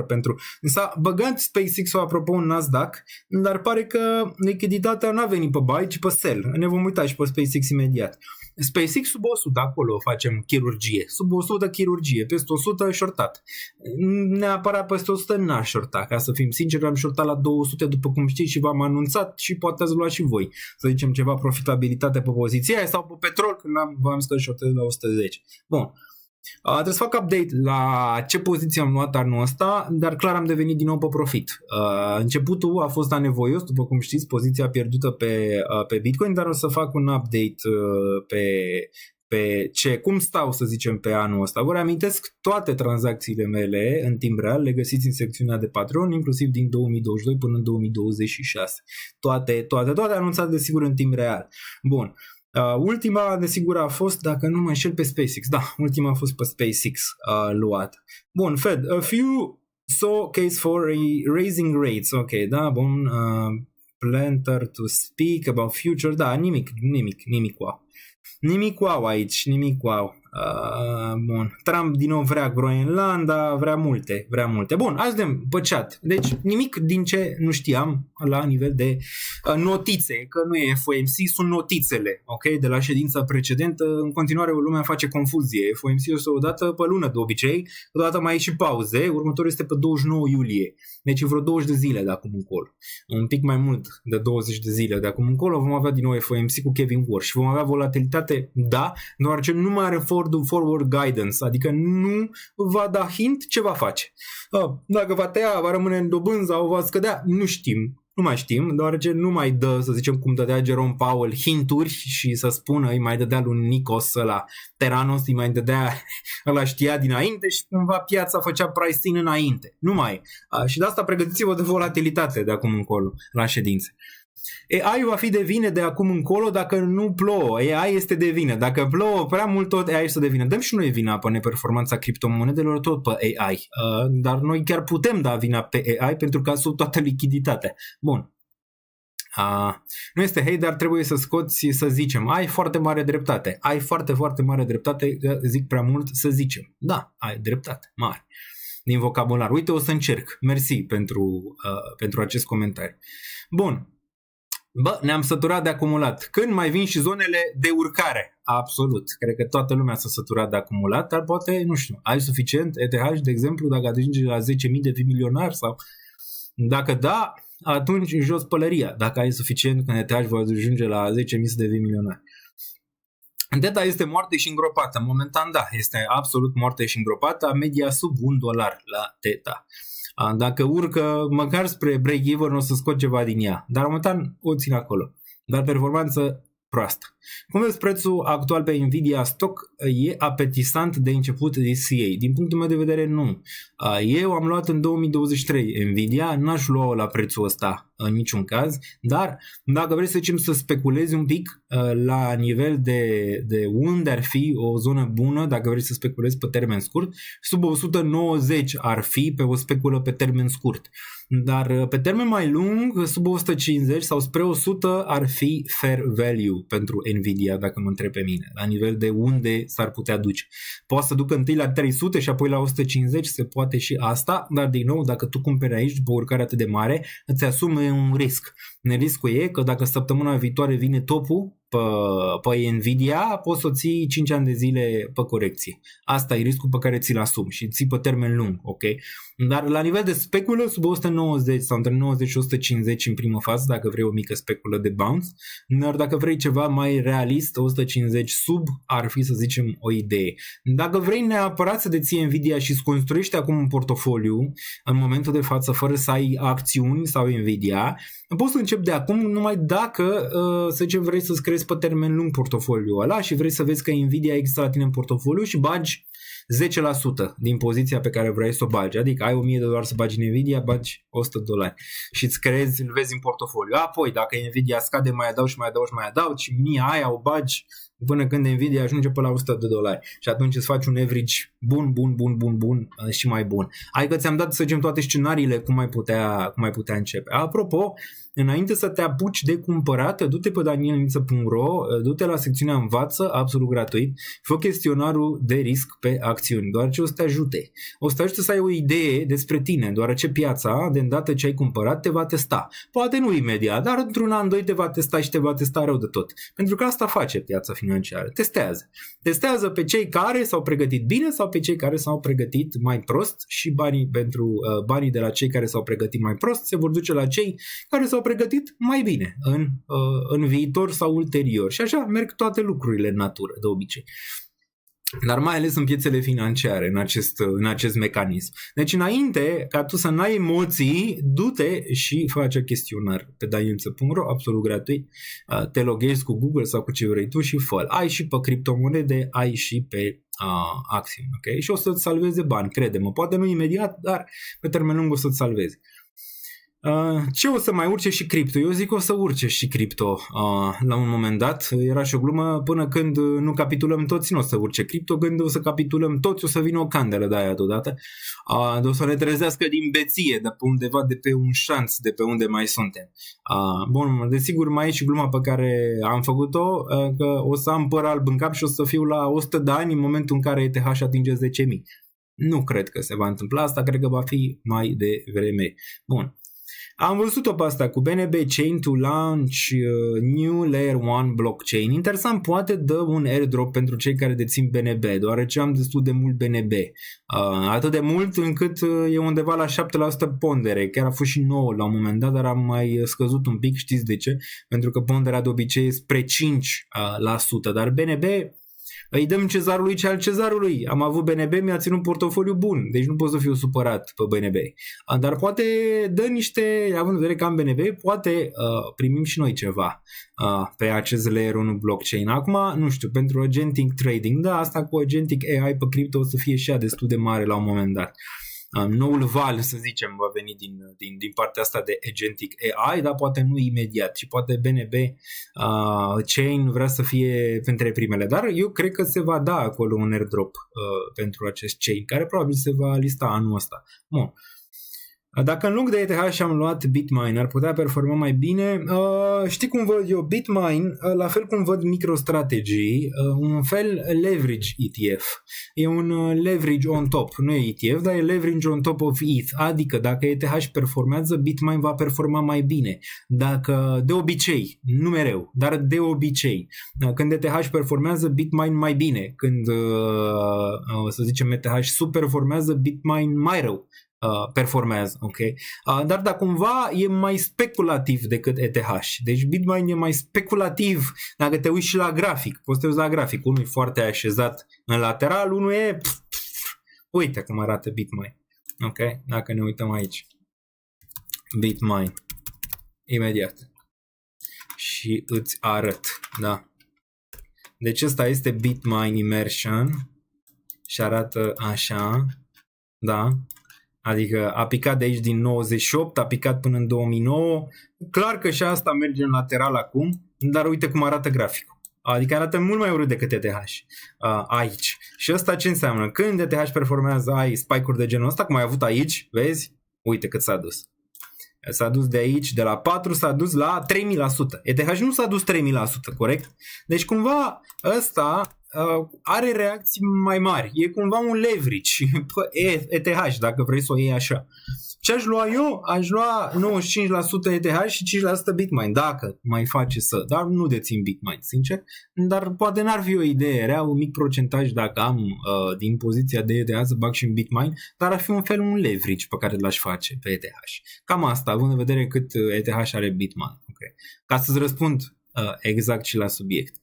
$145 pentru... S-a băgat SpaceX-ul, apropo, în Nasdaq, dar pare că lichiditatea n-a venit pe buy, ci pe sell. Ne vom uita și pe SpaceX imediat. SpaceX sub 100, acolo facem chirurgie. Sub 100 chirurgie, peste 100 shortat. Neapărat peste 100 n-a shortat, ca să fim sinceri, am shortat la 200, după cum știți, și v-am anunțat și poate ați luat și voi, să zicem, ceva profitabilitate pe poziția aia sau pe petrol, când v-am zis că shortez la 110. Bun. Trebuie să fac update la ce poziție am luat anul ăsta, dar clar am devenit din nou pe profit. Începutul a fost anevoios, după cum știți, poziția pierdută pe Bitcoin, dar o să fac un update pe cum stau, să zicem, pe anul ăsta. Vă reamintesc, toate tranzacțiile mele în timp real le găsiți în secțiunea de Patreon, inclusiv din 2022 până în 2026. Toate anunțate, desigur, în timp real. Bun. Ultima, desigur, a fost, dacă nu mă înșel, pe SpaceX. Da, ultima a fost pe SpaceX luată. Bun, Fed, a few saw case for raising rates. Ok, da, bun. Planter to speak about future. Da, nimic wow. Nimic wow aici, nimic wow. Bun. Trump din nou vrea Groenlanda, vrea multe. Bun, hai să vedem pe chat. Deci nimic din ce nu știam la nivel de notițe, că nu e FOMC, sunt notițele, ok? De la ședința precedentă. În continuare lumea face confuzie. FOMC este o dată pe lună de obicei, o dată mai e și pauze, următorul este pe 29 iulie. Deci vreo 20 de zile de acum încolo. Un pic mai mult de 20 de zile de acum încolo vom avea din nou FOMC cu Kevin Warsh și vom avea volatilitate, da, deoarece nu mai are forward guidance, adică nu va da hint ce va face. Dacă va tăia, va rămâne în dobândă sau va scădea, nu mai știm, deoarece nu mai dă, să zicem, cum dădea Jerome Powell hinturi și să spună, îi mai dădea lui Nikos ăla, Terranos, îi mai dădea, ăla știa dinainte și cumva piața făcea pricing înainte. Nu mai. Și de asta pregătiți-vă de volatilitate de acum încolo la ședințe. AI va fi de vină de acum încolo dacă nu plouă. AI este de vină. Dacă plouă prea mult, tot AI este de vină. Dăm și noi vina pe neperformanța criptomonedelor tot pe AI. Dar noi chiar putem da vina pe AI pentru că sub toată lichiditatea. Bun. Nu este hate, dar trebuie să scoți, să zicem. Ai foarte mare dreptate. Ai foarte, foarte mare dreptate, că zic prea mult să zicem. Da, ai dreptate. Mare. Din vocabular. Uite, o să încerc. Mersi pentru acest comentariu. Bun. Bă, ne-am săturat de acumulat. Când mai vin și zonele de urcare? Absolut. Cred că toată lumea s-a săturat de acumulat, dar poate, nu știu, ai suficient ETH, de exemplu, dacă ajungi la 10.000 de fii milionar sau... Dacă da, atunci jos pălăria. Dacă ai suficient, când ETH va ajunge la 10.000 de fii milionar. Theta este moarte și îngropată. Momentan, da, este absolut moarte și îngropată. Media sub $1 la Theta. Dacă urcă măcar spre break-even o să scot ceva din ea, dar momentan o țin acolo. Dar performanță proastă. Cum vezi prețul actual pe Nvidia stock? E apetisant de început de CA. Din punctul meu de vedere, nu. Eu am luat în 2023 Nvidia, n-aș lua la prețul ăsta în niciun caz, dar dacă vrei să zicem să speculezi un pic la nivel de unde ar fi o zonă bună, dacă vrei să speculezi pe termen scurt, sub 190 ar fi pe o speculă pe termen scurt. Dar pe termen mai lung, sub 150 sau spre 100 ar fi fair value pentru Nvidia, dacă mă întreb pe mine, la nivel de unde s-ar putea duce. Poate să ducă întâi la 300 și apoi la 150, se poate și asta, dar din nou, dacă tu cumperi aici după o urcare atât de mare, îți asumi un risc. Riscul e că dacă săptămâna viitoare vine topul pe Nvidia, poți să ții 5 ani de zile pe corecție. Asta e riscul pe care ți-l asumi și ții pe termen lung, ok? Dar la nivel de speculă, sub 190 sau între 90 și 150 în primă fază, dacă vrei o mică speculă de bounce, dar dacă vrei ceva mai realist, 150 sub ar fi, să zicem, o idee. Dacă vrei neapărat să deții Nvidia și îți construiești acum un portofoliu, în momentul de față, fără să ai acțiuni sau Nvidia, poți să începi de acum numai dacă, să zicem, vrei să-ți creezi pe termen lung portofoliul ăla și vrei să vezi că Nvidia există la tine în portofoliu și bagi 10% din poziția pe care vrei să o bagi. Adică ai $1.000 să bagi în Nvidia, bagi $100 și îți creezi, îl vezi în portofoliu. Apoi, dacă Nvidia scade, mai adaugi și 1000 aia o bagi până când Nvidia ajunge pe la $100 și atunci îți faci un average bun și mai bun. Adică ți-am dat, să zicem, toate scenariile cum ai putea începe. Apropo, înainte să te apuci de cumpărat, du-te pe danielniță.ro, du-te la secțiunea Învață, absolut gratuit, fă chestionarul de risc pe acțiuni, deoarece o să te ajute. O să te ajute să ai o idee despre tine, deoarece piața, de îndată ce ai cumpărat, te va testa. Poate nu imediat, dar într-un an, doi te va testa și te va testa rău de tot. Pentru că asta face piața financiară. Testează. Testează pe cei care s-au pregătit bine sau pe cei care s-au pregătit mai prost și banii de la cei care s-au pregătit mai prost se vor duce la cei care s-au pregătit mai bine în viitor sau ulterior. Și așa merg toate lucrurile în natură, de obicei. dar mai ales în piețele financiare, în acest mecanism. Deci înainte ca tu să n-ai emoții, du-te și fă acel chestionar pe danielță.ro, absolut gratuit, te loghezi cu Google sau cu ce vrei tu și fă. Ai și pe criptomonede, ai și pe acțiuni, ok? Și o să-ți salveze bani, crede-mă, poate nu imediat, dar pe termen lung o să-ți salveze. Ce o să mai urce și cripto? Eu zic o să urce și cripto la un moment dat. Era și o glumă, până când nu capitulăm toți, nu o să urce cripto, când o să capitulăm toți, o să vină o candelă de aia deodată. O să ne trezească din beție, de pe undeva, de pe un șanț, de pe unde mai suntem. Bun, desigur mai e și gluma pe care am făcut-o, că o să am păr alb în cap și o să fiu la 100 de ani în momentul în care ETH atinge 10.000. Nu cred că se va întâmpla asta, cred că va fi mai devreme. Bun. Am văzut-o pe asta cu BNB Chain to launch new Layer 1 blockchain. Interesant, poate dă un airdrop pentru cei care dețin BNB, deoarece am destul de mult BNB. Atât de mult încât e undeva la 7% pondere. Chiar a fost și 9 la un moment dat, dar am mai scăzut un pic, știți de ce? Pentru că ponderea de obicei e spre 5%, dar BNB îi dăm cezarului ce al cezarului. Am avut BNB, mi-a ținut portofoliu bun, deci nu pot să fiu supărat pe BNB. Dar poate dă niște, având în vedere că am BNB, poate primim și noi ceva pe acest layer 1 blockchain. Acum, nu știu, pentru agentic trading, da, asta cu agentic AI pe cripto o să fie și ea destul de mare la un moment dat. Noul val, să zicem, va veni din partea asta de agentic AI, dar poate nu imediat și poate BNB Chain vrea să fie printre primele, dar eu cred că se va da acolo un airdrop pentru acest chain, care probabil se va lista anul ăsta. Bun. Dacă în loc de ETH am luat Bitmine, ar putea performa mai bine? Știi cum văd eu Bitmine? La fel cum văd MicroStrategy, un fel leverage ETF. E un leverage on top, nu e ETF, dar e leverage on top of ETH, adică dacă ETH performează, Bitmine va performa mai bine. Dacă, de obicei, nu mereu, dar de obicei, când ETH performează, Bitmine mai bine. Când, să zicem, ETH subperformează, Bitmine mai rău performează, ok? Dar da, cumva e mai speculativ decât ETH. Deci Bitmine e mai speculativ. Dacă te uiți și la grafic, poți să te uiți la grafic, unul e foarte așezat în lateral, unul e uite cum arată Bitmine. Ok? Dacă ne uităm aici. Bitmine. Imediat. Și îți arăt, da. Deci ăsta este Bitmine Immersion și arată așa, da. Adică a picat de aici din 98, a picat până în 2009. Clar că și asta merge în lateral acum, dar uite cum arată graficul. Adică arată mult mai urât decât ETH aici. Și asta ce înseamnă? Când ETH performează, ai spike-uri de genul ăsta, cum ai avut aici, vezi? Uite cât s-a dus. S-a dus de aici, de la 4 s-a dus la 3000%. ETH nu s-a dus 3000%, corect? Deci cumva ăsta are reacții mai mari. E cumva un leverage pe ETH, dacă vrei să o iei așa. Ce aș lua eu? Aș lua 95% ETH și 5% Bitmine, dacă mai face să. Dar nu dețin Bitmine, sincer. Dar poate n-ar fi o idee rea, un mic procentaj dacă am din poziția de ETH să bag și în Bitmine, dar ar fi un fel un leverage pe care l-aș face pe ETH. Cam asta, având în vedere cât ETH are Bitmine. Okay. Ca să-ți răspund exact și la subiect.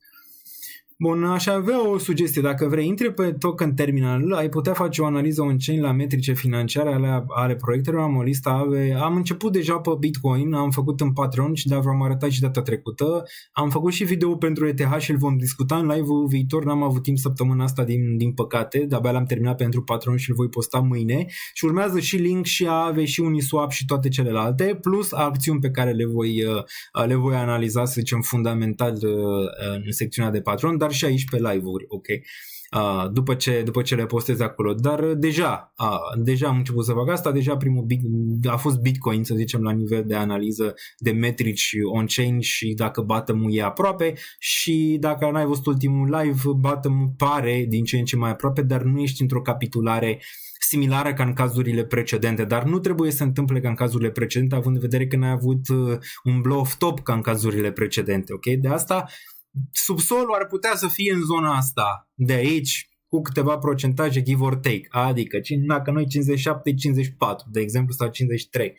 Bun, aș avea o sugestie. Dacă vrei, intri pe Token Terminal, ai putea face o analiză on-chain la metrice financiare ale proiectelor. Am o listă am început deja pe Bitcoin, am făcut în Patreon și v-am arătat și data trecută. Am făcut și video pentru ETH și îl vom discuta în live-ul viitor. N-am avut timp săptămâna asta din păcate, de-abia l-am terminat pentru Patreon și îl voi posta mâine. Și urmează și Link și Aave și Uniswap și toate celelalte, plus acțiuni pe care le voi analiza, să zicem, fundamental în secțiunea de Patreon, dar și aici pe live-uri, ok? După ce le postez acolo. Dar deja am început să fac asta, deja primul a fost Bitcoin, să zicem, la nivel de analiză de metrici on-chain și dacă bottom-ul e aproape și dacă n-ai văzut ultimul live, bottom-ul pare din ce în ce mai aproape, dar nu ești într-o capitulare similară ca în cazurile precedente, dar nu trebuie să se întâmple ca în cazurile precedente, având în vedere că n-ai avut un blow-off top ca în cazurile precedente, ok? De asta subsolul ar putea să fie în zona asta, de aici, cu câteva procentaje give or take, adică dacă noi 57-54, de exemplu, sau 53,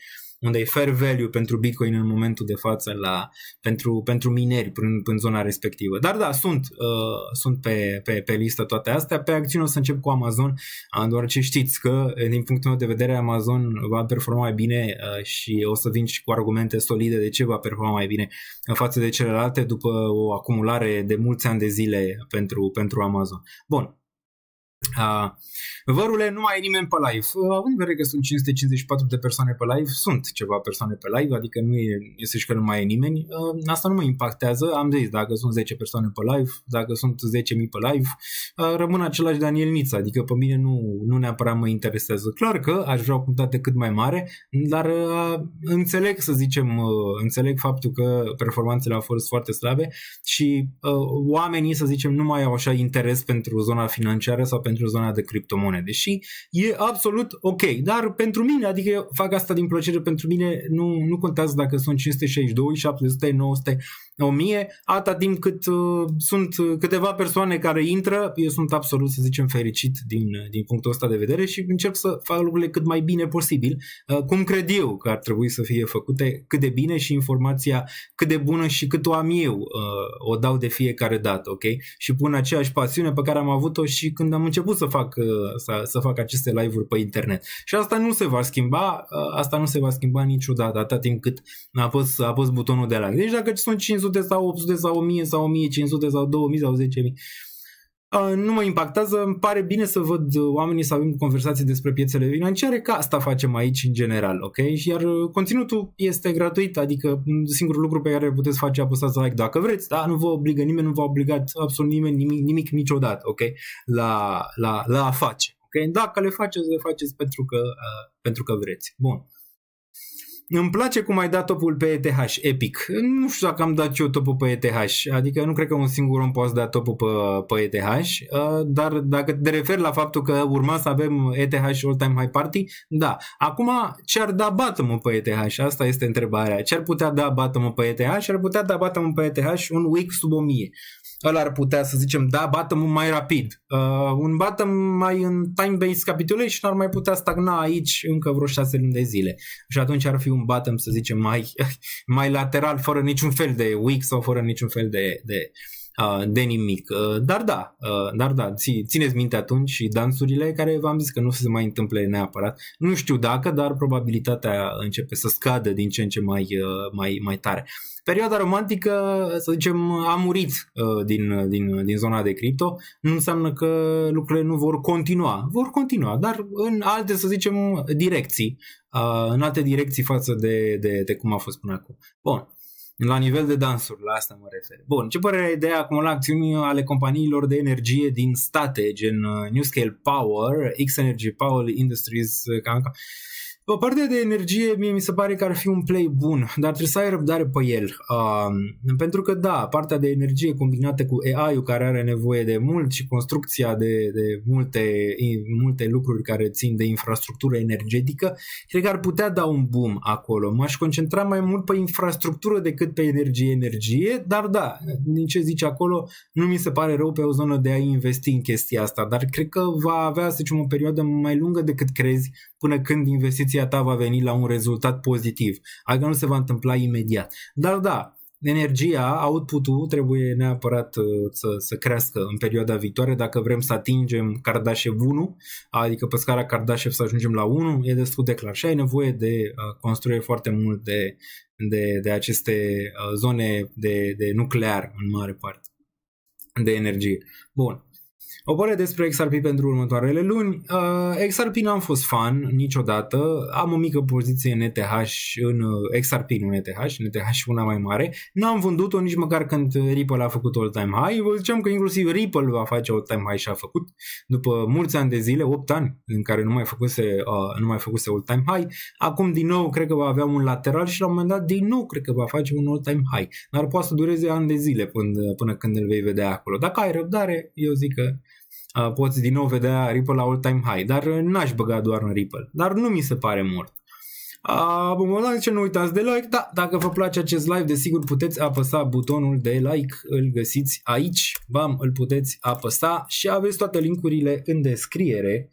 unde e fair value pentru Bitcoin în momentul de față pentru mineri în zona respectivă. Dar da, sunt pe listă toate astea. Pe acțiune o să încep cu Amazon, deoarece știți că din punctul meu de vedere Amazon va performa mai bine și o să vin și cu argumente solide de ce va performa mai bine în față de celelalte după o acumulare de mulți ani de zile pentru Amazon. Bun. Vărule, nu mai e nimeni pe live. Având în vedere că sunt 554 de persoane pe live, sunt ceva persoane pe live, adică nu este și că nu mai e nimeni. Asta nu mă impactează, am zis, dacă sunt 10 persoane pe live, dacă sunt 10.000 pe live, rămân același Daniel Nița, adică pe mine nu neapărat mă interesează. Clar că aș vrea o comunitate cât mai mare, dar înțeleg, să zicem, înțeleg faptul că performanțele au fost foarte slabe și oamenii, să zicem, nu mai au așa interes pentru zona financiară sau pentru zona de criptomonede și e absolut ok, dar pentru mine, adică eu fac asta din plăcere, pentru mine nu contează dacă sunt 562, 700, 900, 1000, atâta timp cât sunt câteva persoane care intră, eu sunt absolut, să zicem, fericit din punctul ăsta de vedere și încerc să fac lucrurile cât mai bine posibil, cum cred eu că ar trebui să fie făcute, cât de bine și informația cât de bună și cât o am eu, o dau de fiecare dată, ok? Și pun aceeași pasiune pe care am avut-o și când am început să fac aceste live-uri pe internet. Și asta nu se va schimba niciodată, atâta timp cât apăs butonul de like. Deci dacă sunt 500 sau 800 sau 1000 sau 1500 sau 2000 sau 10.000, nu mă impactează, îmi pare bine să văd oamenii să avem conversații despre piețele financiare, că asta facem aici în general, ok? Iar conținutul este gratuit, adică singurul lucru pe care puteți face e apăsați like dacă vreți, dar nu vă obligă nimeni, nu v-a obligat absolut nimeni, nimic niciodată, ok? La a face, ok? Dacă le faceți pentru că vreți. Bun. Îmi place cum ai dat topul pe ETH, epic. Nu știu dacă am dat eu topul pe ETH, adică nu cred că un singur om poate da topul pe ETH, dar dacă te referi la faptul că urma să avem ETH all-time high party, da. Acum, ce ar da bottom-ul pe ETH? Asta este întrebarea. Ce ar putea da bottom-ul pe ETH? Ar putea da bottom-ul pe ETH un week sub 1000. Ăla ar putea, să zicem, da bottom-ul mai rapid. Un bottom mai în time-based capitulation ar mai putea stagna aici încă vreo 6 luni de zile. Și atunci ar fi un bottom, să zicem, mai lateral, fără niciun fel de weak sau fără niciun fel de nimic. Dar da, țineți minte atunci și dansurile care v-am zis că nu se mai întâmple neapărat. Nu știu dacă, dar probabilitatea începe să scadă din ce în ce mai tare. Perioada romantică, să zicem, a murit din zona de cripto. Nu înseamnă că lucrurile nu vor continua. Vor continua, dar în alte, să zicem, direcții. În alte direcții față de cum a fost până acum. Bun. La nivel de dansuri, la asta mă refer. Bun, ce părere ai de a acumula acțiuni ale companiilor de energie din state, gen NewScale Power, X-Energy Power Industries, Pe partea de energie, mie mi se pare că ar fi un play bun, dar trebuie să ai răbdare pe el. Pentru că, da, partea de energie combinată cu AI-ul care are nevoie de mult și construcția de multe lucruri care țin de infrastructură energetică, cred că ar putea da un boom acolo. M-aș concentra mai mult pe infrastructură decât pe energie, dar da, din ce zici acolo, nu mi se pare rău pe o zonă de a investi în chestia asta, dar cred că va avea, să zicem, o perioadă mai lungă decât crezi până când investiția ta va veni la un rezultat pozitiv. Adică nu se va întâmpla imediat. Dar da, energia, output-ul trebuie neapărat să crească în perioada viitoare dacă vrem să atingem Kardashev 1, adică pe scara Kardashev să ajungem la 1, e destul de clar și ai nevoie de construire foarte mult de aceste zone de nuclear în mare parte de energie. Bun. O părere despre XRP pentru următoarele luni. XRP n-am fost fan niciodată. Am o mică poziție în ETH, în XRP, nu în ETH, în ETH și una mai mare. N-am vândut-o nici măcar când Ripple a făcut all-time high. Vă ziceam că inclusiv Ripple va face all-time high și a făcut. După mulți ani de zile, 8 ani în care nu mai făcuse all-time high. Acum din nou cred că va avea un lateral și la un moment dat din nou cred că va face un all-time high. Dar poate să dureze ani de zile până când îl vei vedea acolo. Dacă ai răbdare, eu zic că poți din nou vedea Ripple la all-time high, dar n-aș băga doar în Ripple, dar nu mi se pare mort. Bun, zice, nu uitați de like, da, dacă vă place acest live, desigur puteți apăsa butonul de like, îl găsiți aici, bam, îl puteți apăsa și aveți toate linkurile în descriere,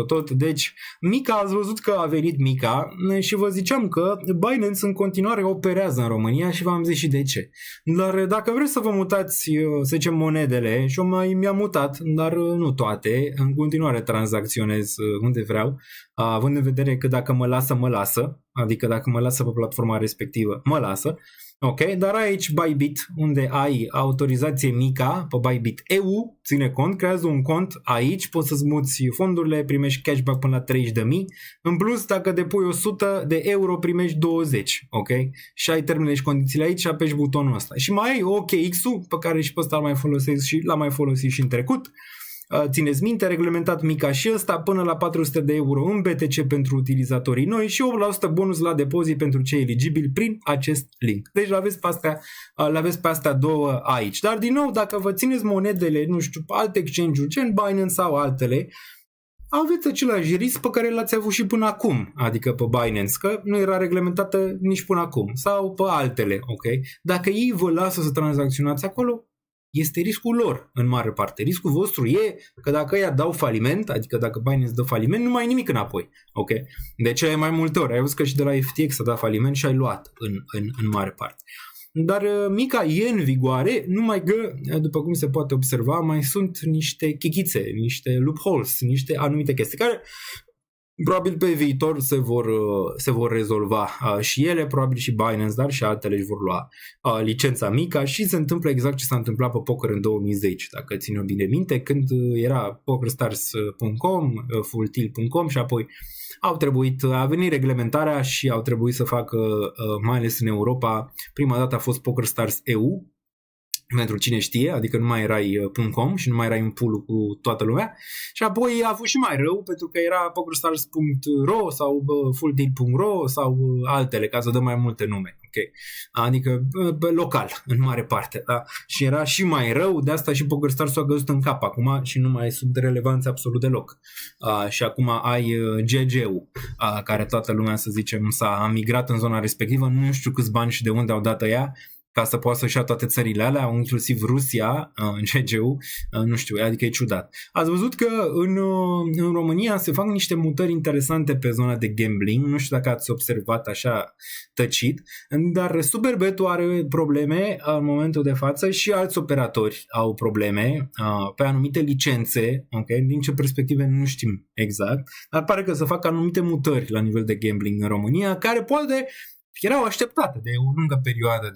tot. Deci, Mica, ați văzut că a venit Mica și vă ziceam că Binance în continuare operează în România și v-am zis și de ce. Dar dacă vreți să vă mutați, să zicem, monedele, și mi-am mutat, dar nu toate, în continuare tranzacționez unde vreau, având în vedere că dacă mă lasă, adică dacă mă lasă pe platforma respectivă, mă lasă. Ok, dar aici Bybit, unde ai autorizație Mica, pe Bybit EU, ține cont, creează un cont aici, poți să-ți muți fondurile, primești cashback până la 30.000, în plus dacă depui 100 de euro primești 20, ok? Și ai termenele și condițiile aici și apeși butonul ăsta. Și mai ai OKX-ul, pe care și pe ăsta l-am mai folosesc și l-am mai folosit și în trecut. Țineți minte, reglementat Mica și ăsta până la 400 de euro în BTC pentru utilizatorii noi și 8% bonus la depozit pentru cei eligibili prin acest link. Deci le aveți pe astea două aici. Dar din nou, dacă vă țineți monedele, nu știu, alte exchange-uri, gen Binance sau altele, aveți același risc pe care l-ați avut și până acum, adică pe Binance, că nu era reglementată nici până acum, sau pe altele, ok? Dacă ei vă lasă să tranzacționați acolo, este riscul lor, în mare parte. Riscul vostru e că dacă ăia dau faliment, adică dacă Binance dă faliment, nu mai ai nimic înapoi. Ok? De ce mai multe ori? Ai văzut că și de la FTX a dat faliment și ai luat în mare parte. Dar Mica e în vigoare, numai că, după cum se poate observa, mai sunt niște chichițe, niște loopholes, niște anumite chestii care probabil pe viitor se vor rezolva și ele, probabil și Binance, dar și altele își vor lua licența Mica și se întâmplă exact ce s-a întâmplat pe poker în 2010, dacă țin eu bine minte, când era pokerstars.com, fulltilt.com și apoi a venit reglementarea și au trebuit să facă, mai ales în Europa, prima dată a fost PokerStars EU, pentru cine știe, adică nu mai erai .com și nu mai erai în pool cu toată lumea și apoi a fost și mai rău pentru că era pokerstars.ro sau fulltilt.ro sau altele, ca să dăm mai multe nume, ok? Adică local, în mare parte, da? Și era și mai rău, de asta și PokerStars s-a găsit în cap acum și nu mai sunt de relevanță absolut deloc. Și acum ai GG-ul, care toată lumea, să zicem, s-a migrat în zona respectivă, nu știu câți bani și de unde au dat ea, ca să poată să-și ia toate țările alea, inclusiv Rusia, în GGU, nu știu, adică e ciudat. Ați văzut că în România se fac niște mutări interesante pe zona de gambling, nu știu dacă ați observat așa tăcit, dar Superbet-ul are probleme în momentul de față și alți operatori au probleme pe anumite licențe, okay? Din ce perspective nu știm exact, dar pare că se fac anumite mutări la nivel de gambling în România, care poate erau așteptate de o lungă perioadă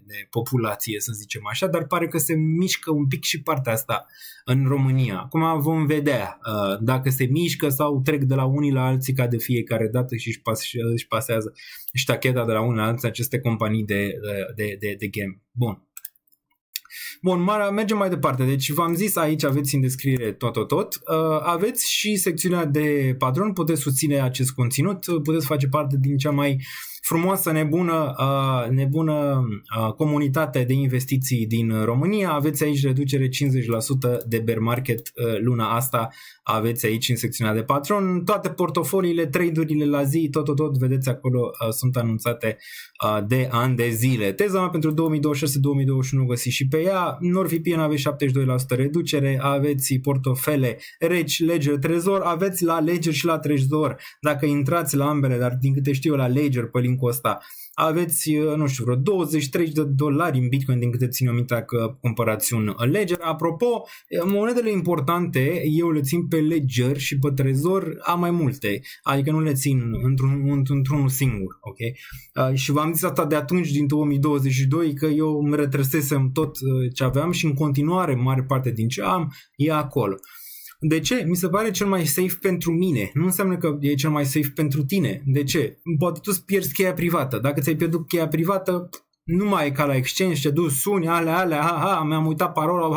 de populație, să zicem așa, dar pare că se mișcă un pic și partea asta în România. Acum vom vedea dacă se mișcă sau trec de la unii la alții ca de fiecare dată și își pasează ștacheta de la unii la alții aceste companii de game. Bun, mergem mai departe. Deci v-am zis, aici aveți în descriere tot. Aveți și secțiunea de Patreon, puteți susține acest conținut, puteți face parte din cea mai frumoasă, nebună comunitate de investiții din România. Aveți aici reducere 50% de bear market luna asta, aveți aici în secțiunea de Patreon. Toate portofoliile, trade-urile la zi, tot, vedeți acolo, sunt anunțate de ani de zile. Teza mea pentru 2026-2021 găsiți și pe ea. NordVPN aveți 72% reducere, aveți portofele Reci, Ledger, Trezor, aveți la Ledger și la Trezor. Dacă intrați la ambele, dar din câte știu eu la Ledger pe linkul ăsta, aveți, nu știu, vreo $23 în Bitcoin din câte țin eu minte că cumpărați un Ledger. Apropo, monedele importante eu le țin pe Ledger și pe Trezor am mai multe, adică nu le țin într-unul singur, ok? Și v-am zis asta de atunci, din 2022, că eu îmi retrăsesem tot ce aveam și în continuare mare parte din ce am e acolo. De ce? Mi se pare cel mai safe pentru mine. Nu înseamnă că e cel mai safe pentru tine. De ce? Poate tu îți pierzi cheia privată. Dacă ți-ai pierdut cheia privată, nu mai e ca la exchange, te duci, suni, alea, mi-am uitat parola,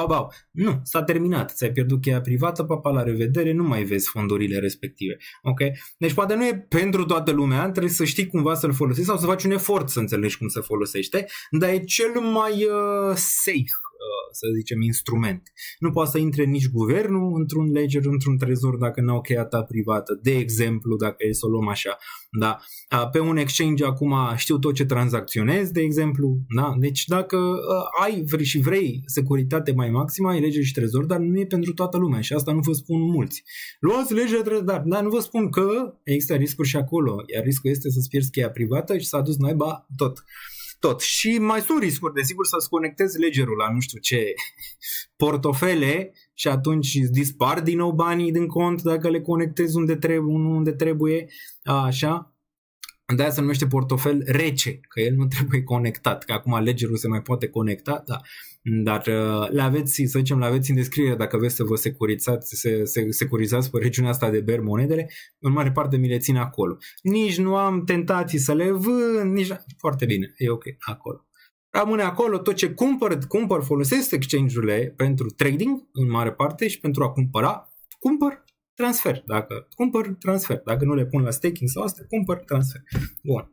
bau. Nu, s-a terminat. Ți-ai pierdut cheia privată, papa, la revedere, nu mai vezi fondurile respective. Ok? Deci poate nu e pentru toată lumea, trebuie să știi cumva să-l folosești sau să faci un efort să înțelegi cum se folosește, dar e cel mai safe, să zicem, instrument. Nu poate să intre nici guvernul într-un ledger, într-un trezor dacă n-au cheia ta privată, de exemplu, dacă e să o luăm așa. Da? Pe un exchange acum știu tot ce tranzacționezi, de exemplu. Da? Deci dacă vrei vrei securitate mai maximă, ai lege și trezor, dar nu e pentru toată lumea și asta nu vă spun mulți. Luați legea trezor, dar nu vă spun că există riscuri și acolo, iar riscul este să-ți pierzi cheia privată și să aduci naiba tot. Și mai sunt riscuri, desigur, să-ți conectezi ledgerul la nu știu ce portofele și atunci dispar din nou banii din cont dacă le conectezi unde trebuie, așa. De-aia se numește portofel rece, că el nu trebuie conectat, că acum ledgerul se mai poate conecta, da. Dar le aveți în descriere dacă vreți să vă securizați pe regiunea asta de bear monedele, în mare parte mi le țin acolo. Nici nu am tentații să le vând, foarte bine, e ok, acolo. Rămâne acolo tot ce cumpăr, folosesc exchange-urile pentru trading, în mare parte, și pentru a cumpăr, transfer. Dacă cumpăr, transfer. Dacă nu le pun la staking sau astea, cumpăr, transfer. Bun.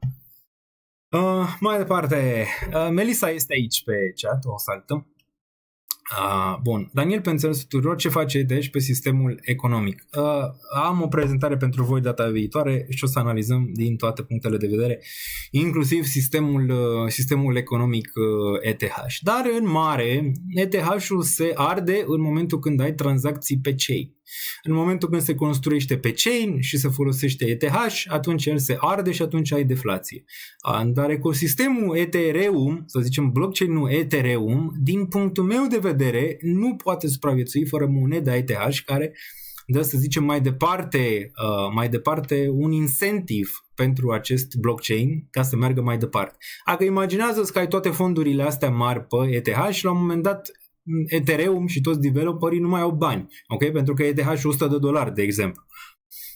Mai departe, Melissa este aici pe chat, o saltăm. Bun. Daniel, pe înțeles tuturor, ce face ETH pe sistemul economic? Am o prezentare pentru voi data viitoare și o să analizăm din toate punctele de vedere, inclusiv sistemul economic ETH. Dar în mare, ETH-ul se arde în momentul când ai tranzacții pe chain. În momentul când se construiește pe chain și se folosește ETH, atunci el se arde și atunci ai deflație. Dar ecosistemul Ethereum, să zicem blockchain-ul Ethereum, din punctul meu de vedere, nu poate supraviețui fără moneda ETH, care dă, să zicem, mai departe un incentiv pentru acest blockchain ca să meargă mai departe. Dacă imaginează-ți că ai toate fondurile astea mari pe ETH și la un moment dat Ethereum și toți developerii nu mai au bani, ok? Pentru că ETH $100, de exemplu.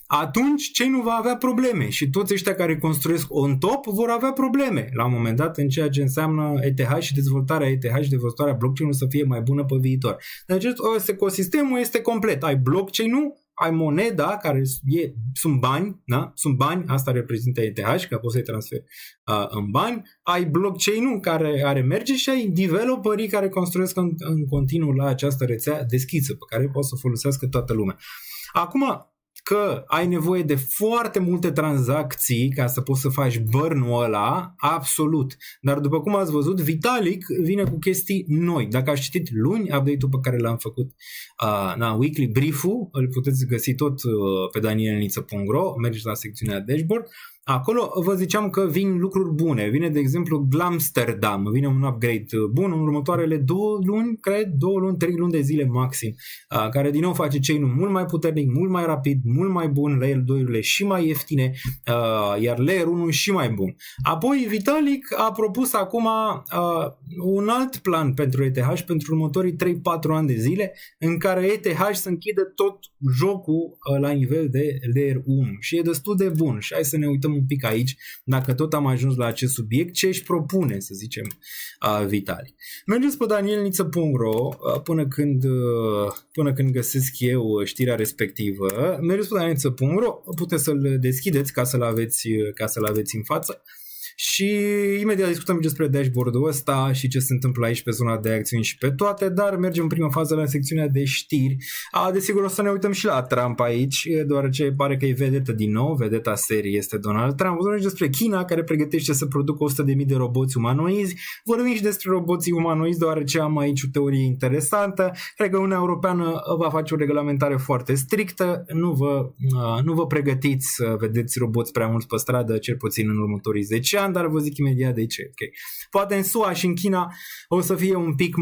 Atunci chain-ul va avea probleme și toți ăștia care construiesc on top vor avea probleme la un moment dat în ceea ce înseamnă ETH și dezvoltarea ETH și dezvoltarea blockchain-ului să fie mai bună pe viitor. Deci ecosistemul este complet. Ai blockchain-ul, ai moneda, care sunt bani, da? Sunt bani, asta reprezintă ETH, că poți să-i transferi în bani, ai blockchain-ul care are merge și ai developerii care construiesc în continuu la această rețea deschisă, pe care poate să folosească toată lumea. Acum, că ai nevoie de foarte multe tranzacții ca să poți să faci burn-ul ăla, absolut. Dar după cum ați văzut, Vitalik vine cu chestii noi. Dacă ați citit luni update-ul pe care l-am făcut, weekly brief-ul, îl puteți găsi tot pe danielniță.ro, mergeți la secțiunea dashboard. Acolo vă ziceam că vin lucruri bune. Vine, de exemplu, Glamsterdam. Vine un upgrade bun în următoarele 2 luni, 3 luni de zile maxim, care din nou face chain-ul mult mai puternic, mult mai rapid, mult mai bun, layer 2-urile și mai ieftine, iar layer 1 și mai bun. Apoi Vitalik a propus acum un alt plan pentru ETH pentru următorii 3-4 ani de zile, în care ETH să închidă tot jocul la nivel de layer 1 și e destul de bun. Și hai să ne uităm un pic aici, dacă tot am ajuns la acest subiect, ce își propune, să zicem, Vitalik. Mergeți pe danielniță.ro până când găsesc eu știrea respectivă. Mergeți pe danielniță.ro, puteți să-l deschideți ca să-l aveți în față. Și imediat discutăm despre dashboard-ul ăsta și ce se întâmplă aici pe zona de acțiuni și pe toate, dar mergem în prima fază la secțiunea de știri. Desigur o să ne uităm și la Trump aici, deoarece pare că e vedetă din nou, vedeta serie este Donald Trump. Vorbim despre China, care pregătește să producă 100.000 de roboți umanoizi. Vorbim și despre roboții umanoizi, deoarece am aici o teorie interesantă. Cred că Uniunea Europeană va face o reglementare foarte strictă. Nu vă pregătiți să vedeți roboți prea mulți pe stradă, cel puțin în următorii 10 ani. Dar vă zic imediat de ce. Okay. Poate în SUA și în China o să fie un pic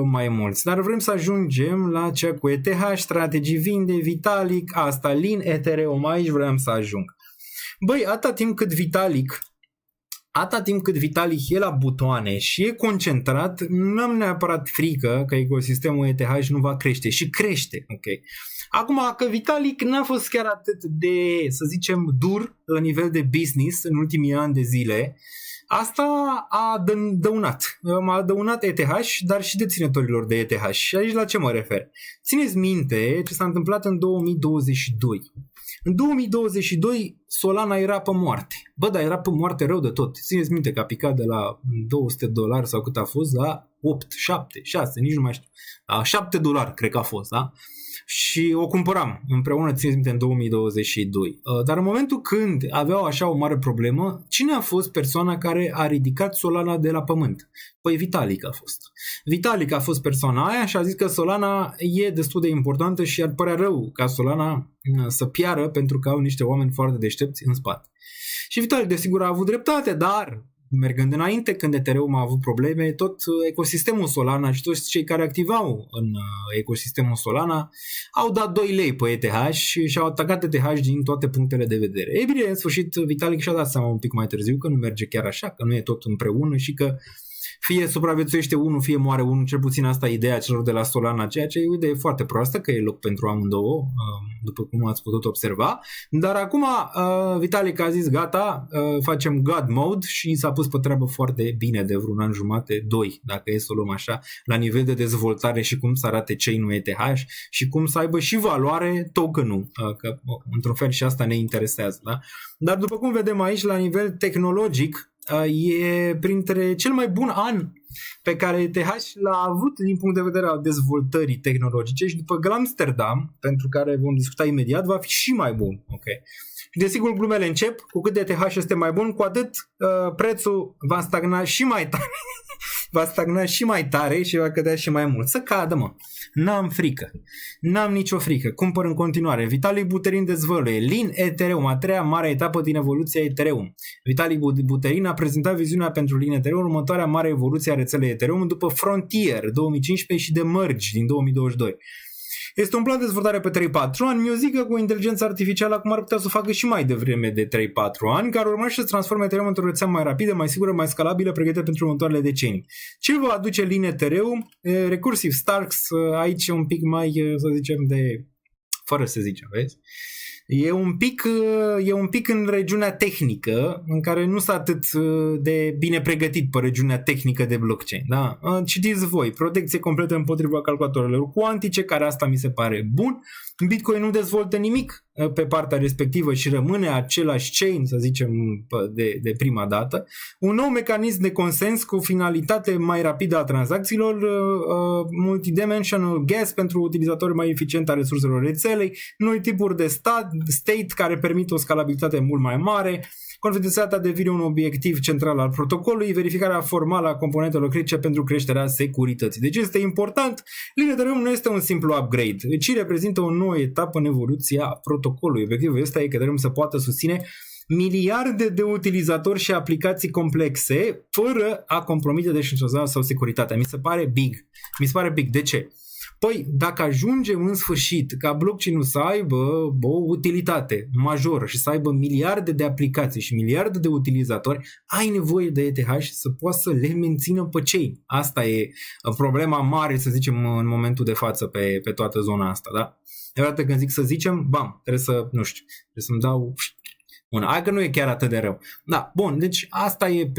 mai mulți. Dar vrem să ajungem la cea cu ETH, strategii vinde, Vitalik, asta, Lin, Ethereum, aici vreau să ajung. Băi, atâta timp cât Vitalik e la butoane și e concentrat, nu am neapărat frică că ecosistemul ETH nu va crește și crește, ok? Acum, că Vitalik n-a fost chiar atât de, să zicem, dur la nivel de business în ultimii ani de zile, asta a dăunat ETH, dar și deținătorilor de ETH. Și aici la ce mă refer? Țineți minte ce s-a întâmplat în 2022. În 2022 Solana era pe moarte. Bă, dar era pe moarte rău de tot. Țineți minte că a picat de la $200 sau cât a fost la 8, 7, 6, nici nu mai știu. $7 cred că a fost, da? Și o cumpăram împreună, țin minte, în 2022. Dar în momentul când aveau așa o mare problemă, cine a fost persoana care a ridicat Solana de la pământ? Păi Vitalik a fost. Vitalik a fost persoana aia și a zis că Solana e destul de importantă și ar părea rău ca Solana să piară pentru că au niște oameni foarte deștepți în spate. Și Vitalik desigur a avut dreptate, dar mergând înainte, când Ethereum a avut probleme, tot ecosistemul Solana și toți cei care activau în ecosistemul Solana au dat 2 lei pe ETH și au atacat ETH din toate punctele de vedere. Ei bine, în sfârșit, Vitalik și-a dat seama un pic mai târziu că nu merge chiar așa, că nu e tot împreună și că fie supraviețuiește unul, fie moare unul, cel puțin asta e ideea celor de la Solana, ceea ce e o idee foarte proastă, că e loc pentru amândouă, după cum ați putut observa. Dar acum Vitalik a zis gata, facem God mode și s-a pus pe treabă foarte bine de vreun an jumate, 2, dacă e să o luăm așa, la nivel de dezvoltare și cum să arate chain-ul ETH și cum să aibă și valoare token-ul, că într-un fel și asta ne interesează. Da? Dar după cum vedem aici, la nivel tehnologic, e printre cel mai bun an pe care ETH l-a avut din punct de vedere al dezvoltării tehnologice și după Amsterdam, pentru care vom discuta imediat, va fi și mai bun. Okay. Și desigur glumele încep, cu cât ETH este mai bun, cu atât prețul va stagna și mai tare. Va stagna și mai tare și va cădea și mai mult. Să cadă, mă. N-am frică. N-am nicio frică. Cumpăr în continuare. Vitalik Buterin dezvăluie Lean Ethereum, a treia mare etapă din evoluția Ethereum. Vitalik Buterin a prezentat viziunea pentru Lean Ethereum, următoarea mare evoluție a rețelei Ethereum după Frontier 2015 și de Merge din 2022. Este un plan de dezvoltare pe 3-4 ani, eu zic că cu inteligența artificială acum ar putea să o facă și mai devreme de 3-4 ani, care urmește să transforme Ethereum într-o rețea mai rapidă, mai sigură, mai scalabilă, pregătită pentru următoarele decenii. Ce va aduce Lean Ethereum? Recursive Starks, aici un pic mai, să zicem, de... fără să zicem, vezi? E un pic în regiunea tehnică, în care nu sunt atât de bine pregătit pe regiunea tehnică de blockchain. Da? Citiți voi, protecție completă împotriva calculatoarelor cuantice, care asta mi se pare bun. Bitcoin nu dezvoltă nimic pe partea respectivă și rămâne același chain, să zicem, de prima dată. Un nou mecanism de consens cu finalitate mai rapidă a tranzacțiilor, multidimensional gas pentru utilizatori mai eficient a resurselor rețelei, noi tipuri de state care permit o scalabilitate mult mai mare, confidențialitatea devine un obiectiv central al protocolului, verificarea formală a componentelor critice pentru creșterea securității. Deci este important, Lean Ethereum nu este un simplu upgrade, ci reprezintă o nouă etapă în evoluția protocolului. Obiectivul ăsta e că Ethereum să poată susține miliarde de utilizatori și aplicații complexe fără a compromite descentralizarea sau securitatea. Mi se pare big. De ce? Păi, dacă ajungem în sfârșit ca blockchain-ul să aibă o utilitate majoră și să aibă miliarde de aplicații și miliarde de utilizatori, ai nevoie de ETH să poți să le mențină pe chain. Asta e problema mare, să zicem, în momentul de față pe toată zona asta, da? De dată când zic să zicem, bam, trebuie să-mi dau... Bun, hai că nu e chiar atât de rău. Da, bun, deci asta e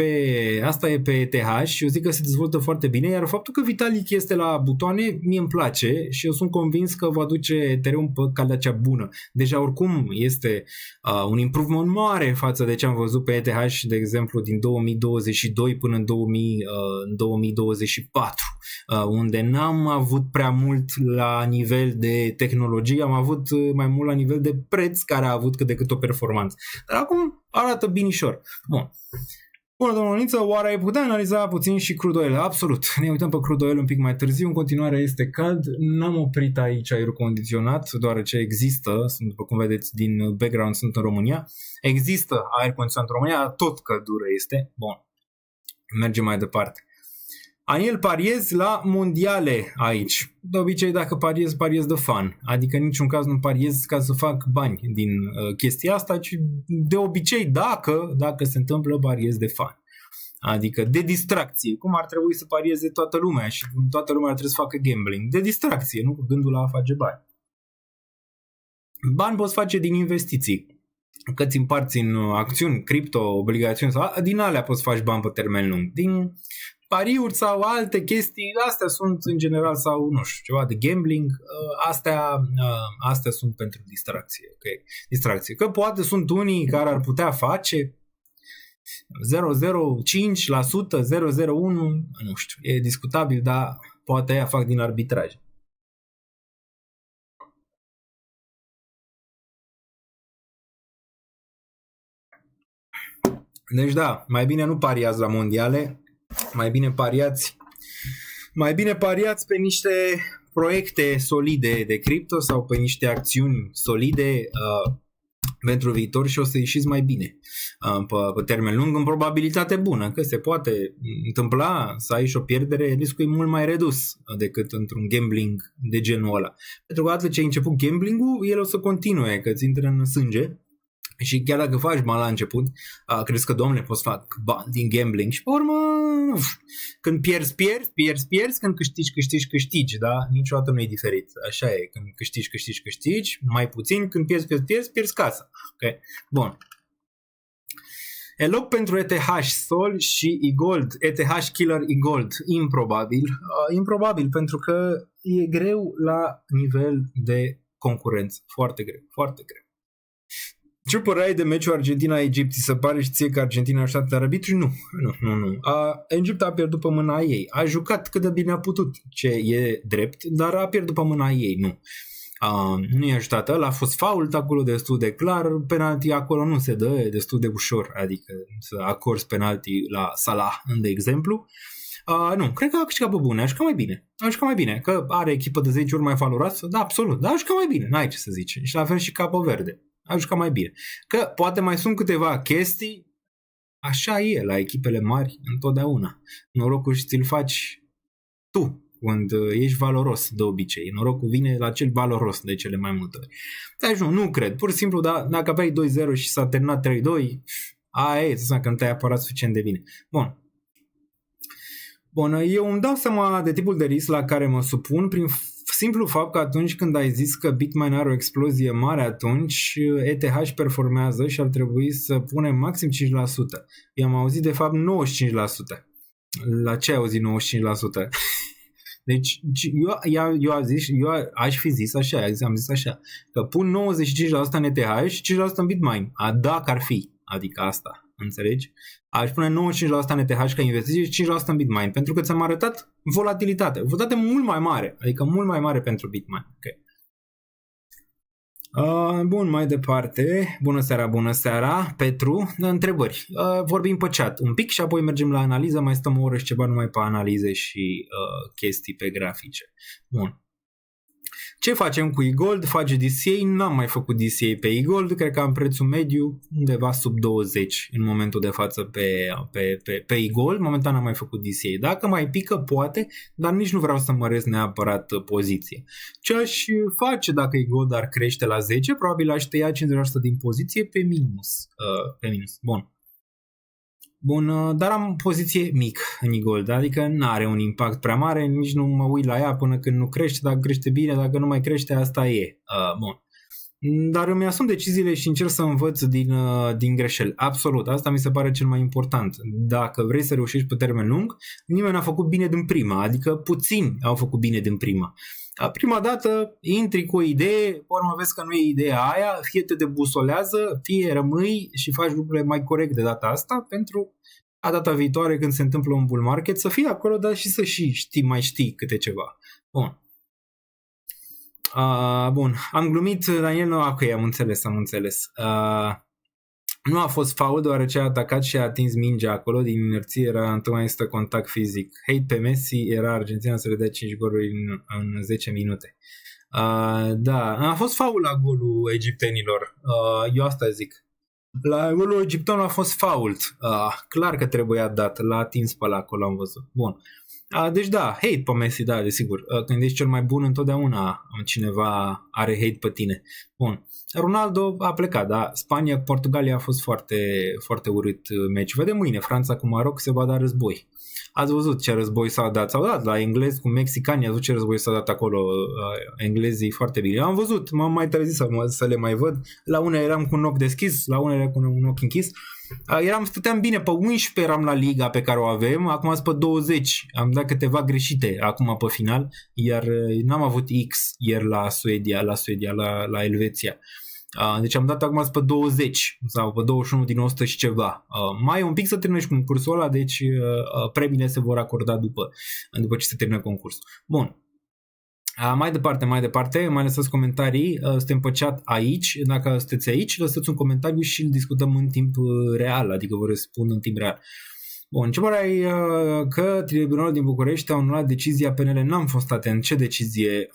pe ETH și eu zic că se dezvoltă foarte bine, iar faptul că Vitalik este la butoane, mie îmi place și eu sunt convins că va duce Ethereum pe calea cea bună. Deja oricum este un improvement mare față de ce am văzut pe ETH, de exemplu, din 2022 până în 2024, unde n-am avut prea mult la nivel de tehnologie, am avut mai mult la nivel de preț care a avut cât de cât o performanță. Dar acum arată binișor. Bun. Bună, domnul Niță, oare ai putea analiza puțin și crude oil? Absolut. Ne uităm pe crude oil un pic mai târziu. În continuare este cald. N-am oprit aici aerul condiționat, deoarece există, după cum vedeți din background, sunt în România. Există aer condiționat în România, tot căldură este. Bun. Mergem mai departe. Aniel, pariez la mondiale aici. De obicei, dacă pariez de fun. Adică în niciun caz nu pariez ca să fac bani din chestia asta, ci de obicei, dacă se întâmplă, pariez de fun. Adică de distracție. Cum ar trebui să parieze toată lumea și toată lumea ar trebui să facă gambling. De distracție, nu cu gândul la a face bani. Bani poți face din investiții. Că ți împarți în acțiuni, cripto, obligațiuni sau din alea poți face bani pe termen lung. Din pariuri sau alte chestii, astea sunt în general, sau nu știu, ceva de gambling, astea sunt pentru distracție, ok? Distracție. Că poate sunt unii care ar putea face, 0,05%, 0,01%, nu știu, e discutabil, dar poate aia fac din arbitraj. Deci da, mai bine nu pariați la mondiale, mai bine pariați pe niște proiecte solide de cripto sau pe niște acțiuni solide pentru viitor și o să ieșiți mai bine pe termen lung, în probabilitate bună, că se poate întâmpla să ai și o pierdere, riscul e mult mai redus decât într-un gambling de genul ăla. Pentru că atât ce ai început gambling-ul, el o să continue, că îți intră în sânge. Și chiar dacă faci bani la început, crezi că, domnule, poți fac bani din gambling și pe urmă, când pierzi, când câștigi, da? Niciodată nu e diferit. Așa e, când câștigi, mai puțin, când pierzi casa. Okay. Bun. Eloc pentru ETH, Sol și eGold, ETH Killer eGold, improbabil pentru că e greu la nivel de concurență, foarte greu. Ce părere ai de meciul Argentina-Egipt? Ți se pare și ție că Argentina așteaptă arbitru? Nu. Egipt a pierdut pe mâna ei. A jucat cât de bine a putut, ce e drept, dar a pierdut pe mâna ei, nu. Nu i-a ajutat ăla, a fost fault acolo destul de clar, penalti acolo nu se dă, e destul de ușor, adică să acorzi penalti la Salah, de exemplu. Nu, cred că a câștigat pe bune, a jucat mai bine, că are echipă de 10 ori mai valoroasă, da, absolut, dar a jucat mai bine, n-ai ce să zici, și la fel și Capo Verde. A jucat mai bine. Că poate mai sunt câteva chestii, așa e la echipele mari întotdeauna. Norocul și ți-l faci tu când ești valoros de obicei. Norocul vine la cel valoros de cele mai multe ori. Deci nu cred. Pur și simplu, dacă aveai 2-0 și s-a terminat 3-2, aia e, să că nu te-ai apărat suficient de bine. Bun, eu îmi dau seama de tipul de risc la care mă supun prin simplu fapt că atunci când ai zis că Bitcoin are o explozie mare, atunci ETH performează și ar trebui să punem maxim 5%. Eu am auzit de fapt 95%. La ce ai auzit 95%? Deci eu aș fi zis așa, am zis așa, că pun 95% în ETH și 5% în Bitcoin. Dacă ar fi, adică asta. Înțelegi? Aș pune 95% în ETH ca investiție și 5% în Bitcoin, pentru că ți-am arătat volatilitate mult mai mare, adică mult mai mare pentru Bitcoin. Okay. Bun, mai departe. Bună seara, Petru. Întrebări. Vorbim pe chat un pic și apoi mergem la analiză, mai stăm o oră și ceva numai pe analize și chestii pe grafice. Bun. Ce facem cu eGold? Face DCA? N-am mai făcut DCA pe eGold, cred că am prețul mediu undeva sub 20 în momentul de față pe eGold. Momentan am mai făcut DCA. Dacă mai pică, poate, dar nici nu vreau să măresc neapărat poziție. Ce aș face dacă eGold ar crește la 10? Probabil aș tăia 50% din poziție pe minus. Bun, dar am poziție mică în eGold, adică nu are un impact prea mare, nici nu mă uit la ea până când nu crește, dacă crește bine, dacă nu mai crește, asta e. Bun. Dar îmi asum deciziile și încerc să învăț din greșeli. Absolut, asta mi se pare cel mai important. Dacă vrei să reușești pe termen lung, nimeni n-a făcut bine din prima, adică puțini au făcut bine din prima. Prima dată intri cu o idee, urmă vezi că nu e ideea aia, fie te debusolează, fie rămâi și faci lucrurile mai corect de data asta, pentru a data viitoare când se întâmplă un bull market să fii acolo, dar și să mai știi câte ceva. Bun. Bun, am glumit, Daniel, ok, am înțeles. Nu a fost faul deoarece a atacat și a atins mingea acolo, din inerție era întotdeauna este contact fizic. Hate pe Messi, era Argentina să le dea 5 goluri în 10 minute. Da, a fost faul la golul egiptenilor, eu asta zic. La golul egiptean a fost fault, clar că trebuia dat, l-a atins pe ăla acolo, am văzut. Bun. Deci da, hate pe Messi, da, desigur. Când ești cel mai bun, întotdeauna cineva are hate pe tine. Bun. Ronaldo a plecat, da. Spania-Portugalia a fost foarte, foarte urât meci. Vedem mâine, Franța cu Maroc se va da război. Ați văzut ce război s-a dat? S-au dat la englezi cu mexicani, ați văzut ce război s-a dat acolo, englezii foarte bine. Am văzut, m-am mai trezit să le mai văd. La unele eram cu un ochi deschis, la unele cu un ochi închis. Stăteam bine pe 11, eram la liga pe care o avem, acum sunt pe 20, am dat câteva greșite acum pe final, iar n-am avut X ieri la Suedia, la Elveția. Deci am dat acum pe 20 sau pe 21 din 100 și ceva. Mai e un pic să terminești concursul ăla, deci premiile se vor acorda după ce se termină concursul. Bun. Mai departe, mai lăsați comentarii, suntem pe chat aici, dacă sunteți aici, lăsați un comentariu și îl discutăm în timp real, adică vă răspund în timp real. Bun, întrebarea e că Tribunalul din București a anulat decizia PNL. N-am fost atent. Ce decizie?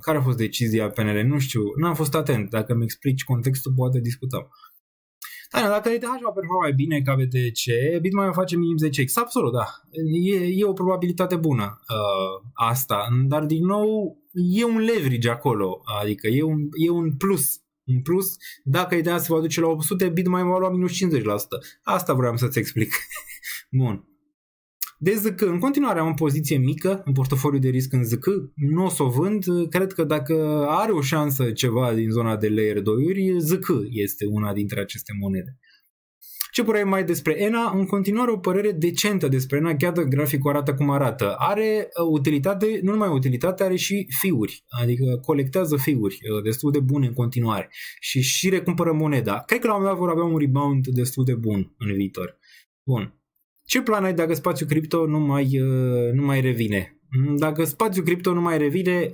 Care a fost decizia PNL? Nu știu, n-am fost atent. Dacă mi explici contextul, poate discutăm. Da, dacă ETH va performa mai bine ca BTC, Bitcoin va face minim 10x. Absolut, da. E o probabilitate bună asta, dar din nou e un leverage acolo, adică e un plus. În plus, dacă ETH se va duce la 800, Bitcoin va lua minus 50%. Asta vreau să-ți explic. Bun. De ZK, în continuare am o poziție mică în portofoliu de risc în ZK, nu o să o vând, cred că dacă are o șansă ceva din zona de layer 2-uri, ZK este una dintre aceste monede. Ce părere mai despre ENA? În continuare o părere decentă despre ENA, chiar dacă graficul arată cum arată. Are utilitate, nu numai utilitate, are și fiuri, adică colectează fiuri destul de bune în continuare și recompără moneda. Cred că la un moment dat vor avea un rebound destul de bun în viitor. Bun. Ce plan ai dacă spațiul cripto nu mai revine? Dacă spațiul cripto nu mai revine,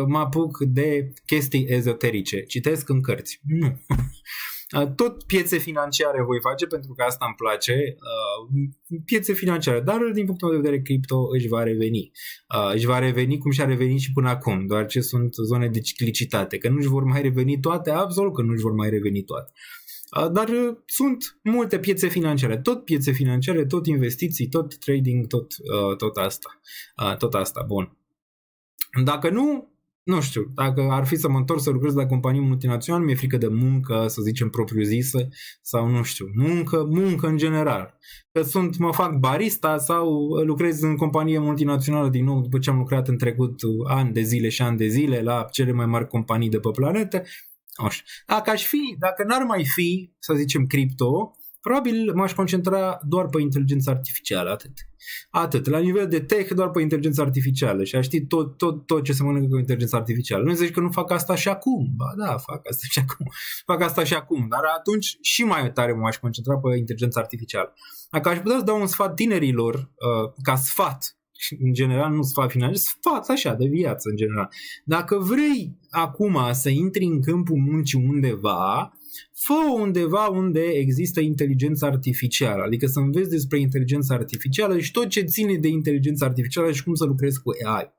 mă apuc de chestii ezoterice. Citesc în cărți. Nu. Tot piețe financiare voi face, pentru că asta îmi place. Piețe financiare, dar din punctul meu de vedere cripto își va reveni. Își va reveni cum și-a revenit și până acum, doar ce sunt zone de ciclicitate, că nu își vor mai reveni toate, absolut că nu își vor mai reveni toate. Dar sunt multe piețe financiare, tot investiții, tot trading, tot asta, bun. Dacă nu știu, dacă ar fi să mă întorc să lucrez la companii multinaționale, mi-e frică de muncă, să zicem propriu-zisă, sau nu știu, muncă în general. Că mă fac barista sau lucrez în companie multinațională din nou după ce am lucrat în trecut ani de zile la cele mai mari companii de pe planetă. Dacă n-ar mai fi, să zicem, cripto, probabil m-aș concentra doar pe inteligența artificială, atât. La nivel de tech, doar pe inteligența artificială și a ști tot ce se mănâncă cu inteligența artificială. Nu zici că nu fac asta și acum. Ba da, fac asta și acum, dar atunci și mai tare m-aș concentra pe inteligența artificială. Dacă aș putea să dau un sfat tinerilor, ca sfat, în general nu sfat financiar, sfat așa de viață în general. Dacă vrei acum să intri în câmpul muncii undeva, fă undeva unde există inteligența artificială, adică să înveți despre inteligența artificială și tot ce ține de inteligența artificială și cum să lucrezi cu AI.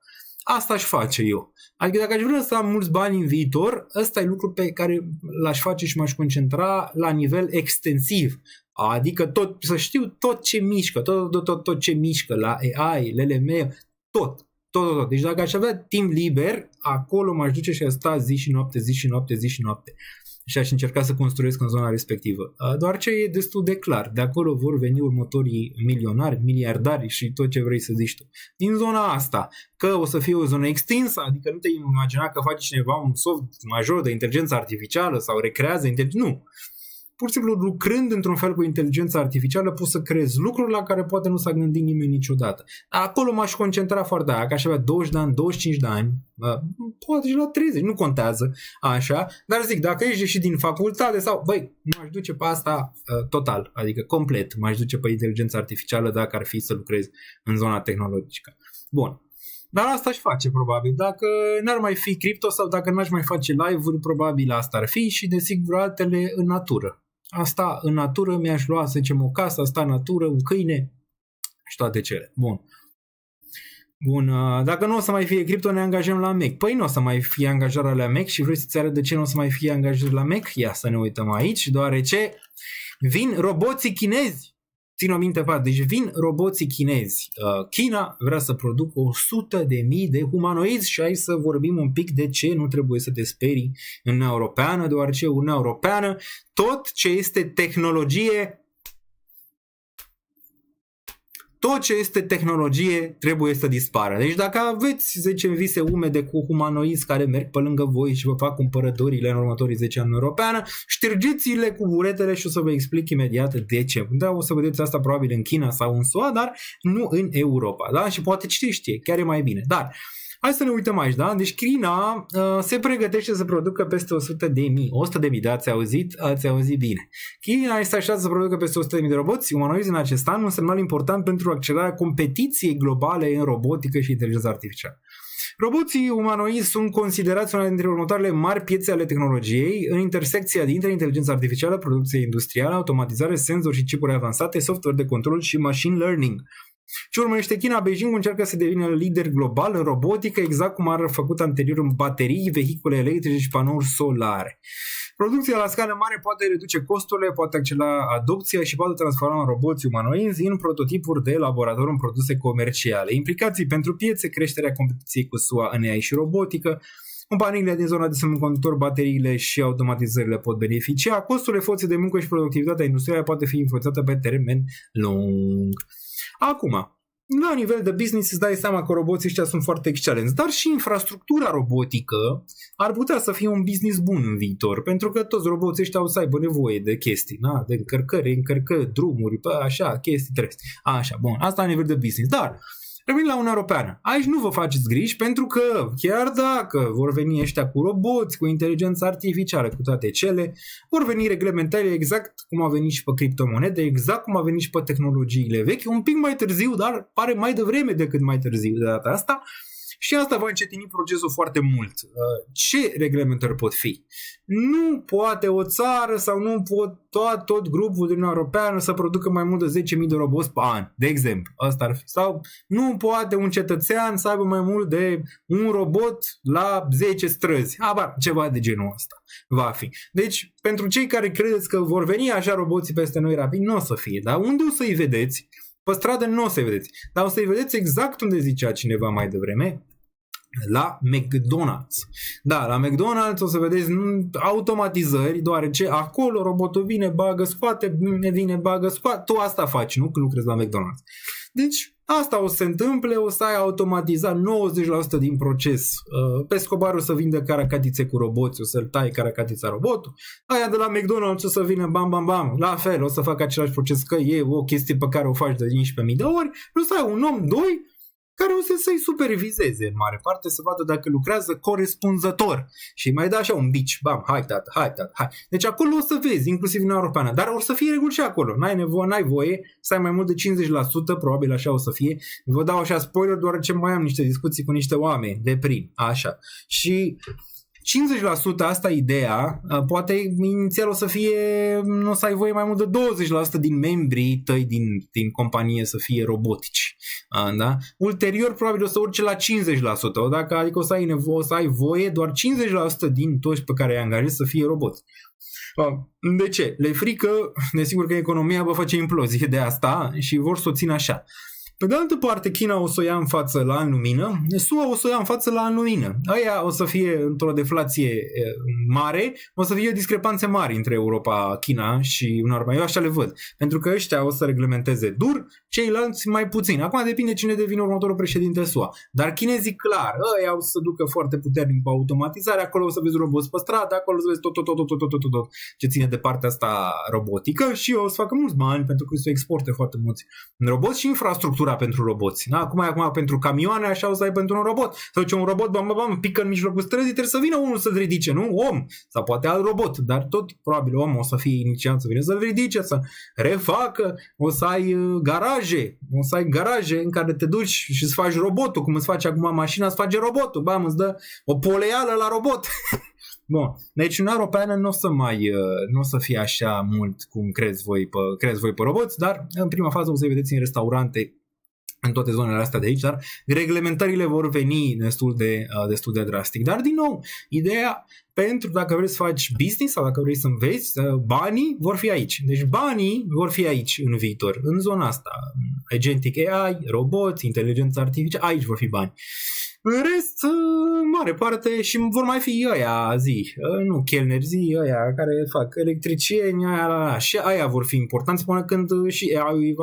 Asta aș face eu. Adică dacă aș vrea să am mulți bani în viitor, ăsta e lucru pe care l-aș face și m-aș concentra la nivel extensiv. Adică să știu tot ce mișcă, tot ce mișcă la AI, LLM, tot. Deci dacă aș avea timp liber, acolo m-aș duce și aș sta zi și noapte. Și aș încerca să construiesc în zona respectivă. Doar ce e destul de clar. De acolo vor veni următorii milionari, miliardari și tot ce vrei să zici tu. Din zona asta, că o să fie o zonă extinsă, adică nu te imagina că face cineva un soft major de inteligență artificială sau recrează inteligență. Nu. Pur și simplu, lucrând într-un fel cu inteligența artificială, poți să creezi lucruri la care poate nu s-a gândit nimeni niciodată. Acolo m-aș concentra foarte, dacă aș avea 20 de ani, 25 de ani, poate și la 30, nu contează, așa, dar zic, dacă ești și din facultate sau, m-aș duce pe asta total, adică complet, m-aș duce pe inteligența artificială dacă ar fi să lucrez în zona tehnologică. Bun. Dar asta aș face probabil. Dacă n-ar mai fi cripto sau dacă n-aș mai face live-uri, probabil asta ar fi și desigur altele în natură. Asta în natură mi-aș lua, să zicem, o casă, asta în natură, un câine și toate cele. Bun, dacă nu o să mai fie cripto, ne angajăm la MEC. Păi nu o să mai fie angajarea la MEC și vrei să-ți arăt de ce nu o să mai fie angajări la MEC? Ia să ne uităm aici, deoarece vin roboții chinezi. Țin o minte, deci vin roboții chinezi. China vrea să producă 100.000 de humanoizi și hai să vorbim un pic de ce nu trebuie să te sperii în Uniunea Europeană, deoarece Uniunea Europeană, tot ce este tehnologie trebuie să dispară. Deci dacă aveți 10 vise umede cu humanoizi care merg pe lângă voi și vă fac cumpărătorile în următorii 10 ani în Europeană, ștergeți-le cu buretele și o să vă explic imediat de ce. Da, o să vedeți asta probabil în China sau în SUA, dar nu în Europa. Da? Și poate știe, chiar e mai bine. Dar Hai să ne uităm aici, da? Deci China se pregătește să producă peste 100.000, da? Ați auzit bine. China este așteptată să producă peste 100.000 de roboți umanoizi în acest an, un semnal important pentru accelerarea competiției globale în robotică și inteligență artificială. Roboții umanoizi sunt considerați una dintre următoarele mari piețe ale tehnologiei în intersecția dintre inteligență artificială, producție industrială, automatizare, senzori și chipuri avansate, software de control și machine learning. Ce urmărește China? Beijing încearcă să devină lider global în robotică, exact cum a făcut anterior în baterii, vehicule electrice și panouri solare. Producția la scară mare poate reduce costurile, poate accelera adopția și poate transforma roboți umanoizi în prototipuri de laborator în produse comerciale. Implicații pentru piețe, creșterea competiției cu SUA în AI și robotică, companiile din zona de semiconductor, bateriile și automatizările pot beneficia, costurile forței de muncă și productivitatea industrială poate fi influențată pe termen lung. Acum, la nivel de business îți dai seama că roboții ăștia sunt foarte excelenți, dar și infrastructura robotică ar putea să fie un business bun în viitor, pentru că toți roboții ăștia o să aibă nevoie de chestii, na? De încărcări, drumuri, așa, chestii trebuie. Așa, bun, asta la nivel de business, dar revin la Uniunea Europeană. Aici nu vă faceți griji pentru că chiar dacă vor veni ăștia cu roboți, cu inteligență artificială, cu toate cele, vor veni reglementările exact cum a venit și pe criptomonede, exact cum a venit și pe tehnologiile vechi, un pic mai târziu, dar pare mai devreme decât mai târziu de data asta. Și asta va încetini procesul foarte mult. Ce reglementări pot fi? Nu poate o țară sau nu pot tot grupul din Uniunea Europeană să producă mai mult de 10.000 de roboți pe an, de exemplu. Asta ar fi. Sau nu poate un cetățean să aibă mai mult de un robot la 10 străzi. Ceva de genul ăsta va fi. Deci, pentru cei care credeți că vor veni așa roboții peste noi rapid, nu o să fie. Dar unde o să-i vedeți? Pe stradă nu o să-i vedeți. Dar o să-i vedeți exact unde zicea cineva mai devreme, la McDonald's. Da, la McDonald's o să vedeți automatizări, deoarece acolo robotul vine, bagă, scoate, vine, bagă, scoate. Tu asta faci, nu? Când lucrezi la McDonald's. Deci, asta o să se întâmple, o să ai automatizat 90% din proces. Pescobarul o să vindă caracatițe cu roboți, o să-l tai caracatița robotul. Aia de la McDonald's o să vină bam, bam, bam. La fel, o să facă același proces, că e o chestie pe care o faci de 11.000 de ori. O să ai un om, doi, care o să-i supervizeze în mare parte, să vadă dacă lucrează corespunzător și mai da așa un bici, bam, hai tată, hai. Deci acolo o să vezi, inclusiv în Europeană, dar o să fie reguli și acolo, n-ai voie să ai mai mult de 50%, probabil așa o să fie, vă dau așa spoiler, deoarece mai am niște discuții cu niște oameni de prim, așa, și 50% asta ideea, poate inițial o să fie, nu o să ai voie mai mult de 20% din membrii tăi din companie să fie robotici. Da? Ulterior probabil o să urce la 50%, adică o să ai voie doar 50% din toți pe care îi angajezi să fie roboți. De ce? Le frică, desigur că economia va face implozie de asta și vor să o țină așa. Pe de altă parte, China o să o ia în față la an lumină, SUA o să o ia în față la an lumină. Aia o să fie într-o deflație mare, o să fie discrepanțe mari între Europa, China și Uniunea Europeană. Eu așa le văd. Pentru că ăștia o să reglementeze dur, ceilalți mai puțin. Acum depinde cine devine următorul președinte SUA. Dar chinezii clar, ăia o să ducă foarte puternic pe automatizare, acolo o să vezi roboți pe stradă, acolo o să vezi tot ce ține de partea asta robotică și o să facă mulți bani pentru că se exporte foarte mulți roboți și infrastructura pentru roboți. Da? Acum pentru camioane, așa o să ai pentru un robot. Sau ce un robot, bam, pică în mijlocul străzii, trebuie să vină unul să-l ridice, nu? Om. Sau poate alt robot, dar tot probabil om o să fie inițiat să vină să-l ridice, să refacă, o să ai garaje în care te duci și îți faci robotul, cum îți face acum mașina, îți face robotul, bam, îți dă o poleială la robot. Bun, deci Uniunea Europeană nu o să fie așa mult cum crezi voi pe roboți, dar în prima fază o să-i vedeți în restaurante în toate zonele astea de aici, dar reglementările vor veni destul de drastic. Dar, din nou, ideea pentru dacă vrei să faci business sau dacă vrei să înveți, banii vor fi aici. Deci banii vor fi aici în viitor, în zona asta. Agentic AI, roboți, inteligență artificială, aici vor fi bani. În rest, mare parte și vor mai fi ăia nu chelneri ăia care fac electricieni, și aia vor fi importanți până când și AI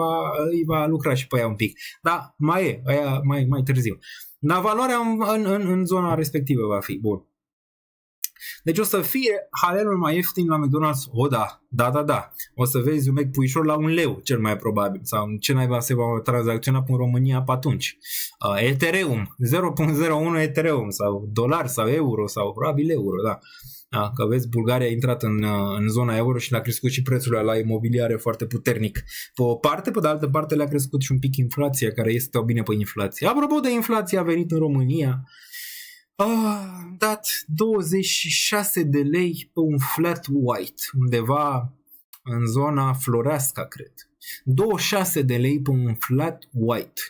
îi va lucra și pe aia un pic. Dar aia mai târziu. Dar valoarea în zona respectivă va fi. Bun. Deci o să fie halelul mai ieftin la McDonald's? O, da. O să vezi un Mac puișor la 1 leu, cel mai probabil. Sau ce naiba se va tranzacționa în România pe atunci. Ethereum, 0.01 Ethereum, sau dolari, sau euro, sau probabil euro, da. Că vezi, Bulgaria a intrat în zona euro și le-a crescut și prețurile la imobiliare foarte puternic. Pe o parte, pe de altă parte le-a crescut și un pic inflația, care este o bine pe inflație. Apropo de inflație, a venit în România, dat 26 de lei pe un flat white, undeva în zona Floreasca, cred. 26 de lei pe un flat white.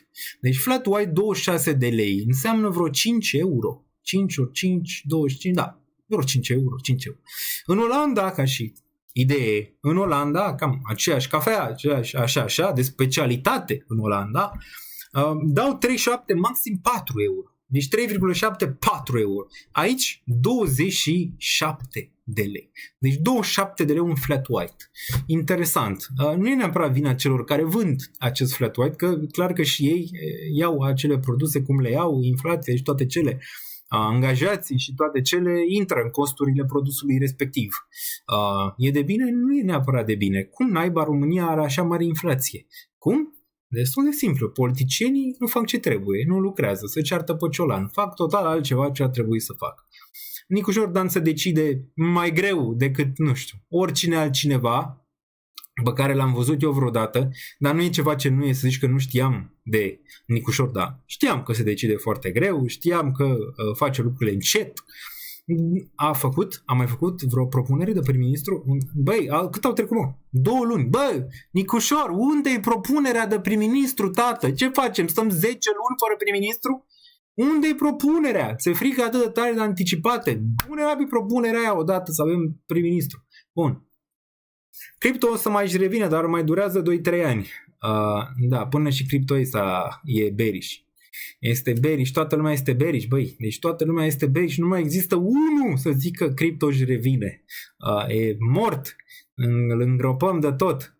Deci flat white 26 de lei înseamnă vreo 5 euro. 5 ori 5, 25, da. Vreo 5 euro. În Olanda, ca și idee, în Olanda, cam aceeași cafea, aceeași așa, de specialitate în Olanda, dau 37, maxim 4 euro. Deci 3,7, 4 euro. Aici 27 de lei. Deci 27 de lei un flat white. Interesant. Nu e neapărat vina celor care vând acest flat white, că clar că și ei iau acele produse cum le iau, inflația și toate cele. Angajații și toate cele intră în costurile produsului respectiv. E de bine? Nu e neapărat de bine. Cum naiba România are așa mare inflație? Cum? Destul de simplu. Politicienii nu fac ce trebuie, nu lucrează, se ceartă pe ciolan, fac total altceva ce ar trebui să facă. Nicu Jordan se decide mai greu decât, nu știu, oricine altcineva pe care l-am văzut eu vreodată, dar nu e ceva ce nu e să zici că nu știam de Nicu Jordan. Știam că se decide foarte greu, știam că face lucrurile încet. A mai făcut vreo propunere de prim-ministru? Băi, cât au trecut, mă? 2 luni. Băi, Nicușor, unde-i propunerea de prim-ministru, tată? Ce facem? Stăm 10 luni fără prim-ministru? Unde-i propunerea? Ți-e frică atât de tare de anticipate? Pune rapi propunerea aia odată să avem prim-ministru. Bun. Cripto o să mai își revină, dar mai durează 2-3 ani. Da, până și cripto ăsta e bearish. Este bearish, toată lumea este bearish, băi. Deci toată lumea este bearish, nu mai există unul să zică că cripto își revine. E mort, îl îngropăm de tot.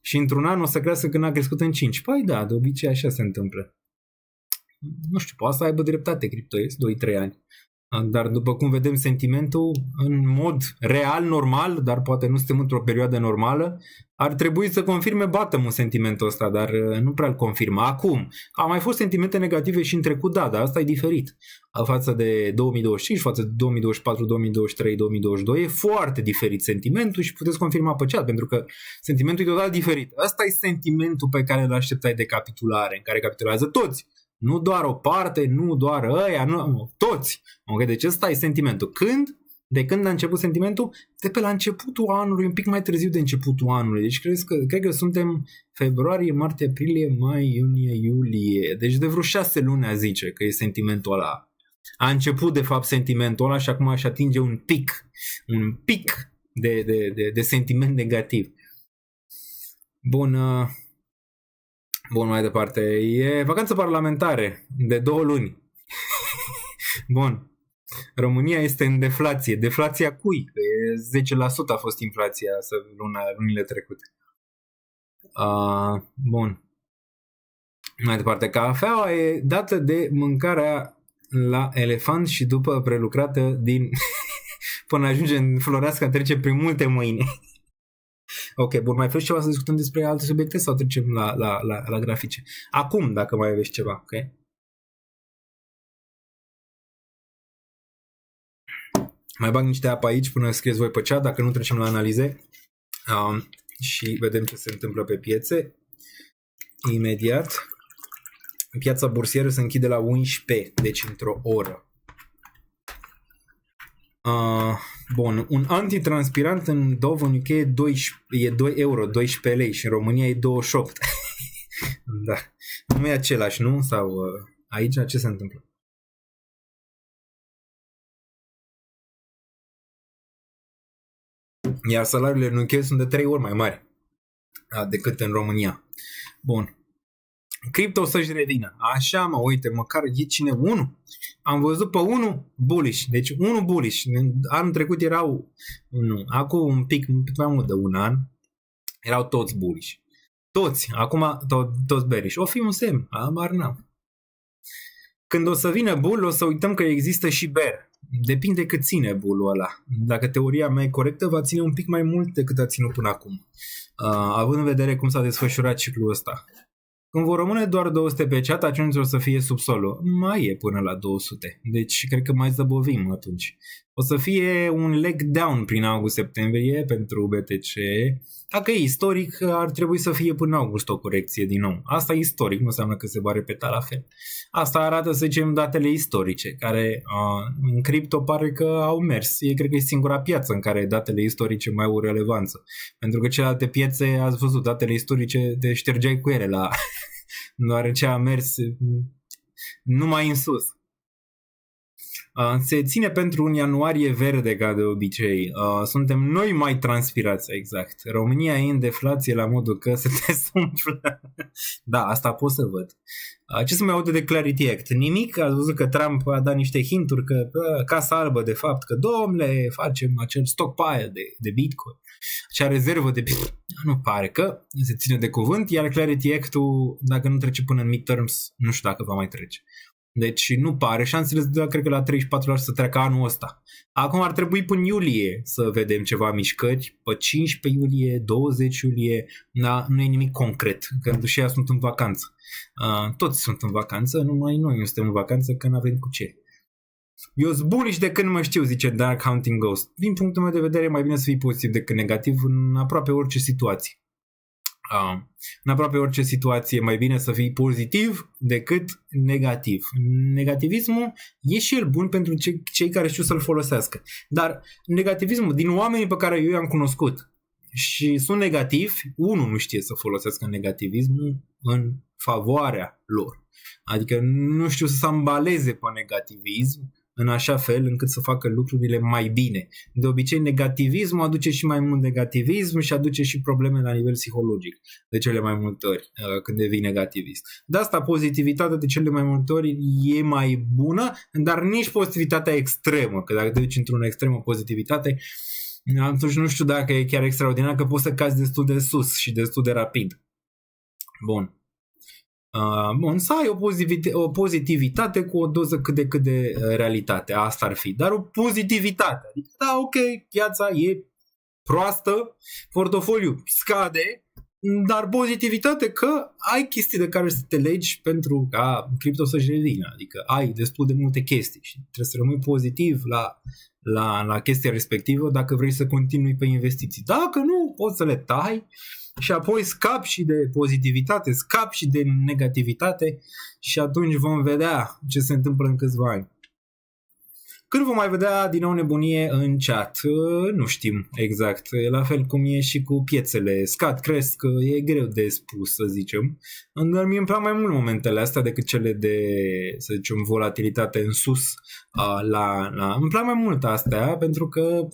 Și într-un an o să crească când a crescut în 5. Păi da, de obicei așa se întâmplă. Nu știu, poate să aibă dreptate cripto, 2-3 ani. Dar după cum vedem sentimentul, în mod real, normal, dar poate nu suntem într-o perioadă normală, ar trebui să confirme bottom-ul sentimentul ăsta, dar nu prea îl confirmă. Acum, au mai fost sentimente negative și în trecut, da, dar asta e diferit. Față de 2025, față de 2024, 2023, 2022, e foarte diferit sentimentul și puteți confirma pe chat, pentru că sentimentul e total diferit. Ăsta e sentimentul pe care îl așteptai de capitulare, în care capitulează toți. Nu doar o parte, nu doar ăia, nu, toți. Okay? Deci ăsta e sentimentul. De când a început sentimentul? De pe la începutul anului, un pic mai târziu de începutul anului. Deci cred că suntem februarie, martie, aprilie, mai, iunie, iulie. Deci de vreo 6 luni a zice că e sentimentul ăla. A început de fapt sentimentul ăla și acum își atinge un pic de sentiment negativ. Bun, mai departe. E vacanță parlamentare de 2 luni. Bun. România este în deflație. Deflația cui? Că 10% a fost inflația lunile trecute. Bun. Mai departe. Cafeaua e dată de mâncarea la elefant și după prelucrată din... până ajunge în Floreasca trece prin multe mâini. Ok, bun, mai vreți ceva să discutăm despre alte subiecte sau trecem la grafice? Acum, dacă mai aveți ceva, ok? Mai bag niște apă aici până scrieți voi pe chat, dacă nu trecem la analize și vedem ce se întâmplă pe piețe. Imediat. Piața bursieră se închide la 11, deci într-o oră. Bun, un antitranspirant în Dove în UK e 2 euro, 12 lei și în România e 28. Da, nu e același, nu? Sau aici ce se întâmplă? Iar salariile în UK sunt de 3 ori mai mari decât în România. Bun. Cripto o să-și revină. Așa, mă, uite, măcar e cine? 1. Am văzut pe 1 bullish. Deci 1 bullish. Anul trecut erau, nu, acum un pic mai mult de un an, erau toți bullish. Toți. Acum toți bearish. O fi un semn. Abar n-am. Când o să vină bull, o să uităm că există și bear. Depinde cât ține bullul ăla. Dacă teoria mea e corectă, va ține un pic mai mult decât a ținut până acum. Având în vedere cum s-a desfășurat ciclul ăsta. Când vor rămâne doar 200 pe chat, atunci o să fie subsolul. Mai e până la 200. Deci cred că mai zăbovim atunci. O să fie un leg down prin august-septembrie pentru BTC. Dacă e istoric, ar trebui să fie până august o corecție din nou. Asta e istoric, nu înseamnă că se va repeta la fel. Asta arată, să zicem, datele istorice, care în cripto pare că au mers. Cred că e singura piață în care datele istorice mai au relevanță. Pentru că celelalte piețe, ați văzut, datele istorice te ștergeai cu ele la... deoarece a mers numai în sus. Se ține pentru un ianuarie verde, ca de obicei. Suntem noi mai transpirați, exact. România e în deflație la modul că se te umflă. Da, asta pot să văd. Ce să mai audă de Clarity Act? Nimic? Ați văzut că Trump a dat niște hinturi că Casa Albă, de fapt, că domnule, facem acel stockpile de Bitcoin. Acea rezervă de... Nu pare că se ține de cuvânt, iar Clarity Act-ul, dacă nu trece până în midterms, nu știu dacă va mai trece. Deci nu pare, șansele cred că la 34% să treacă anul ăsta. Acum ar trebui până iulie să vedem ceva mișcări, pe 15 iulie, 20 iulie, da, nu e nimic concret, că și ea sunt în vacanță. Toți sunt în vacanță, numai noi nu suntem în vacanță, că n-avem cu ce. Eu sunt bullish de când mă știu, zice Dark Hunting Ghost. Din punctul meu de vedere, mai bine să fii pozitiv decât negativ în aproape orice situație. În aproape orice situație mai bine să fii pozitiv decât negativ. Negativismul e și el bun pentru cei care știu să-l folosească. Dar negativismul, din oamenii pe care eu i-am cunoscut și sunt negativi, unul nu știe să folosească negativismul în favoarea lor. Adică nu știu să se ambaleze pe negativism în așa fel încât să facă lucrurile mai bine. De obicei, negativismul aduce și mai mult negativism și aduce și probleme la nivel psihologic de cele mai multe ori când devii negativist. De asta pozitivitatea de cele mai multe ori e mai bună, dar nici pozitivitatea extremă, că dacă te duci într-o extremă pozitivitate, atunci nu știu dacă e chiar extraordinar, că poți să cazi destul de sus și destul de rapid. Bun. Bun, să ai o pozitivitate cu o doză cât de cât de realitate. Asta ar fi. Dar o pozitivitate. Adică, da, ok, piața e proastă, portofoliu scade, dar pozitivitate că ai chestii de care să te legi pentru ca cripto să-și revină. Adică ai destul de multe chestii și trebuie să rămâi pozitiv la chestia respectivă dacă vrei să continui pe investiții. Dacă nu, poți să le tai și apoi scap și de pozitivitate, scap și de negativitate și atunci vom vedea ce se întâmplă în câțiva ani. Când vom mai vedea din nou nebunie în chat? Nu știm exact. La fel cum e și cu piețele. Scad, cresc, e greu de spus, să zicem. Dar mie îmi plac mai mult momentele astea decât cele de, să zicem, volatilitate în sus. Îmi plac mai mult astea pentru că,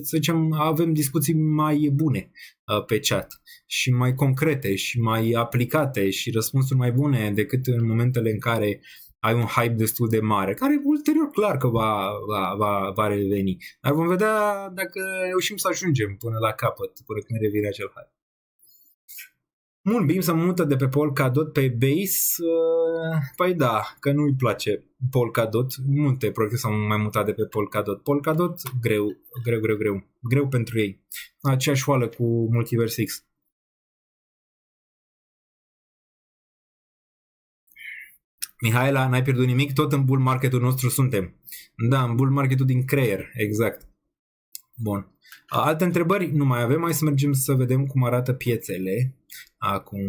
să zicem, avem discuții mai bune pe chat și mai concrete și mai aplicate și răspunsuri mai bune decât în momentele în care ai un hype destul de mare, care ulterior clar că va reveni. Dar vom vedea dacă reușim să ajungem până la capăt, până când revine acel hype. Bun, BIM se mută de pe Polkadot pe Base. Păi da, că nu-i place Polkadot. Multe proiecte s-au mai mutat de pe Polkadot. Polkadot, greu pentru ei. Aceeași oală cu Multiverse X. Mihaela, n-ai pierdut nimic, tot în bull marketul nostru suntem. Da, în bull marketul din creier, exact. Bun. Alte întrebări nu mai avem, hai să mergem să vedem cum arată piețele acum,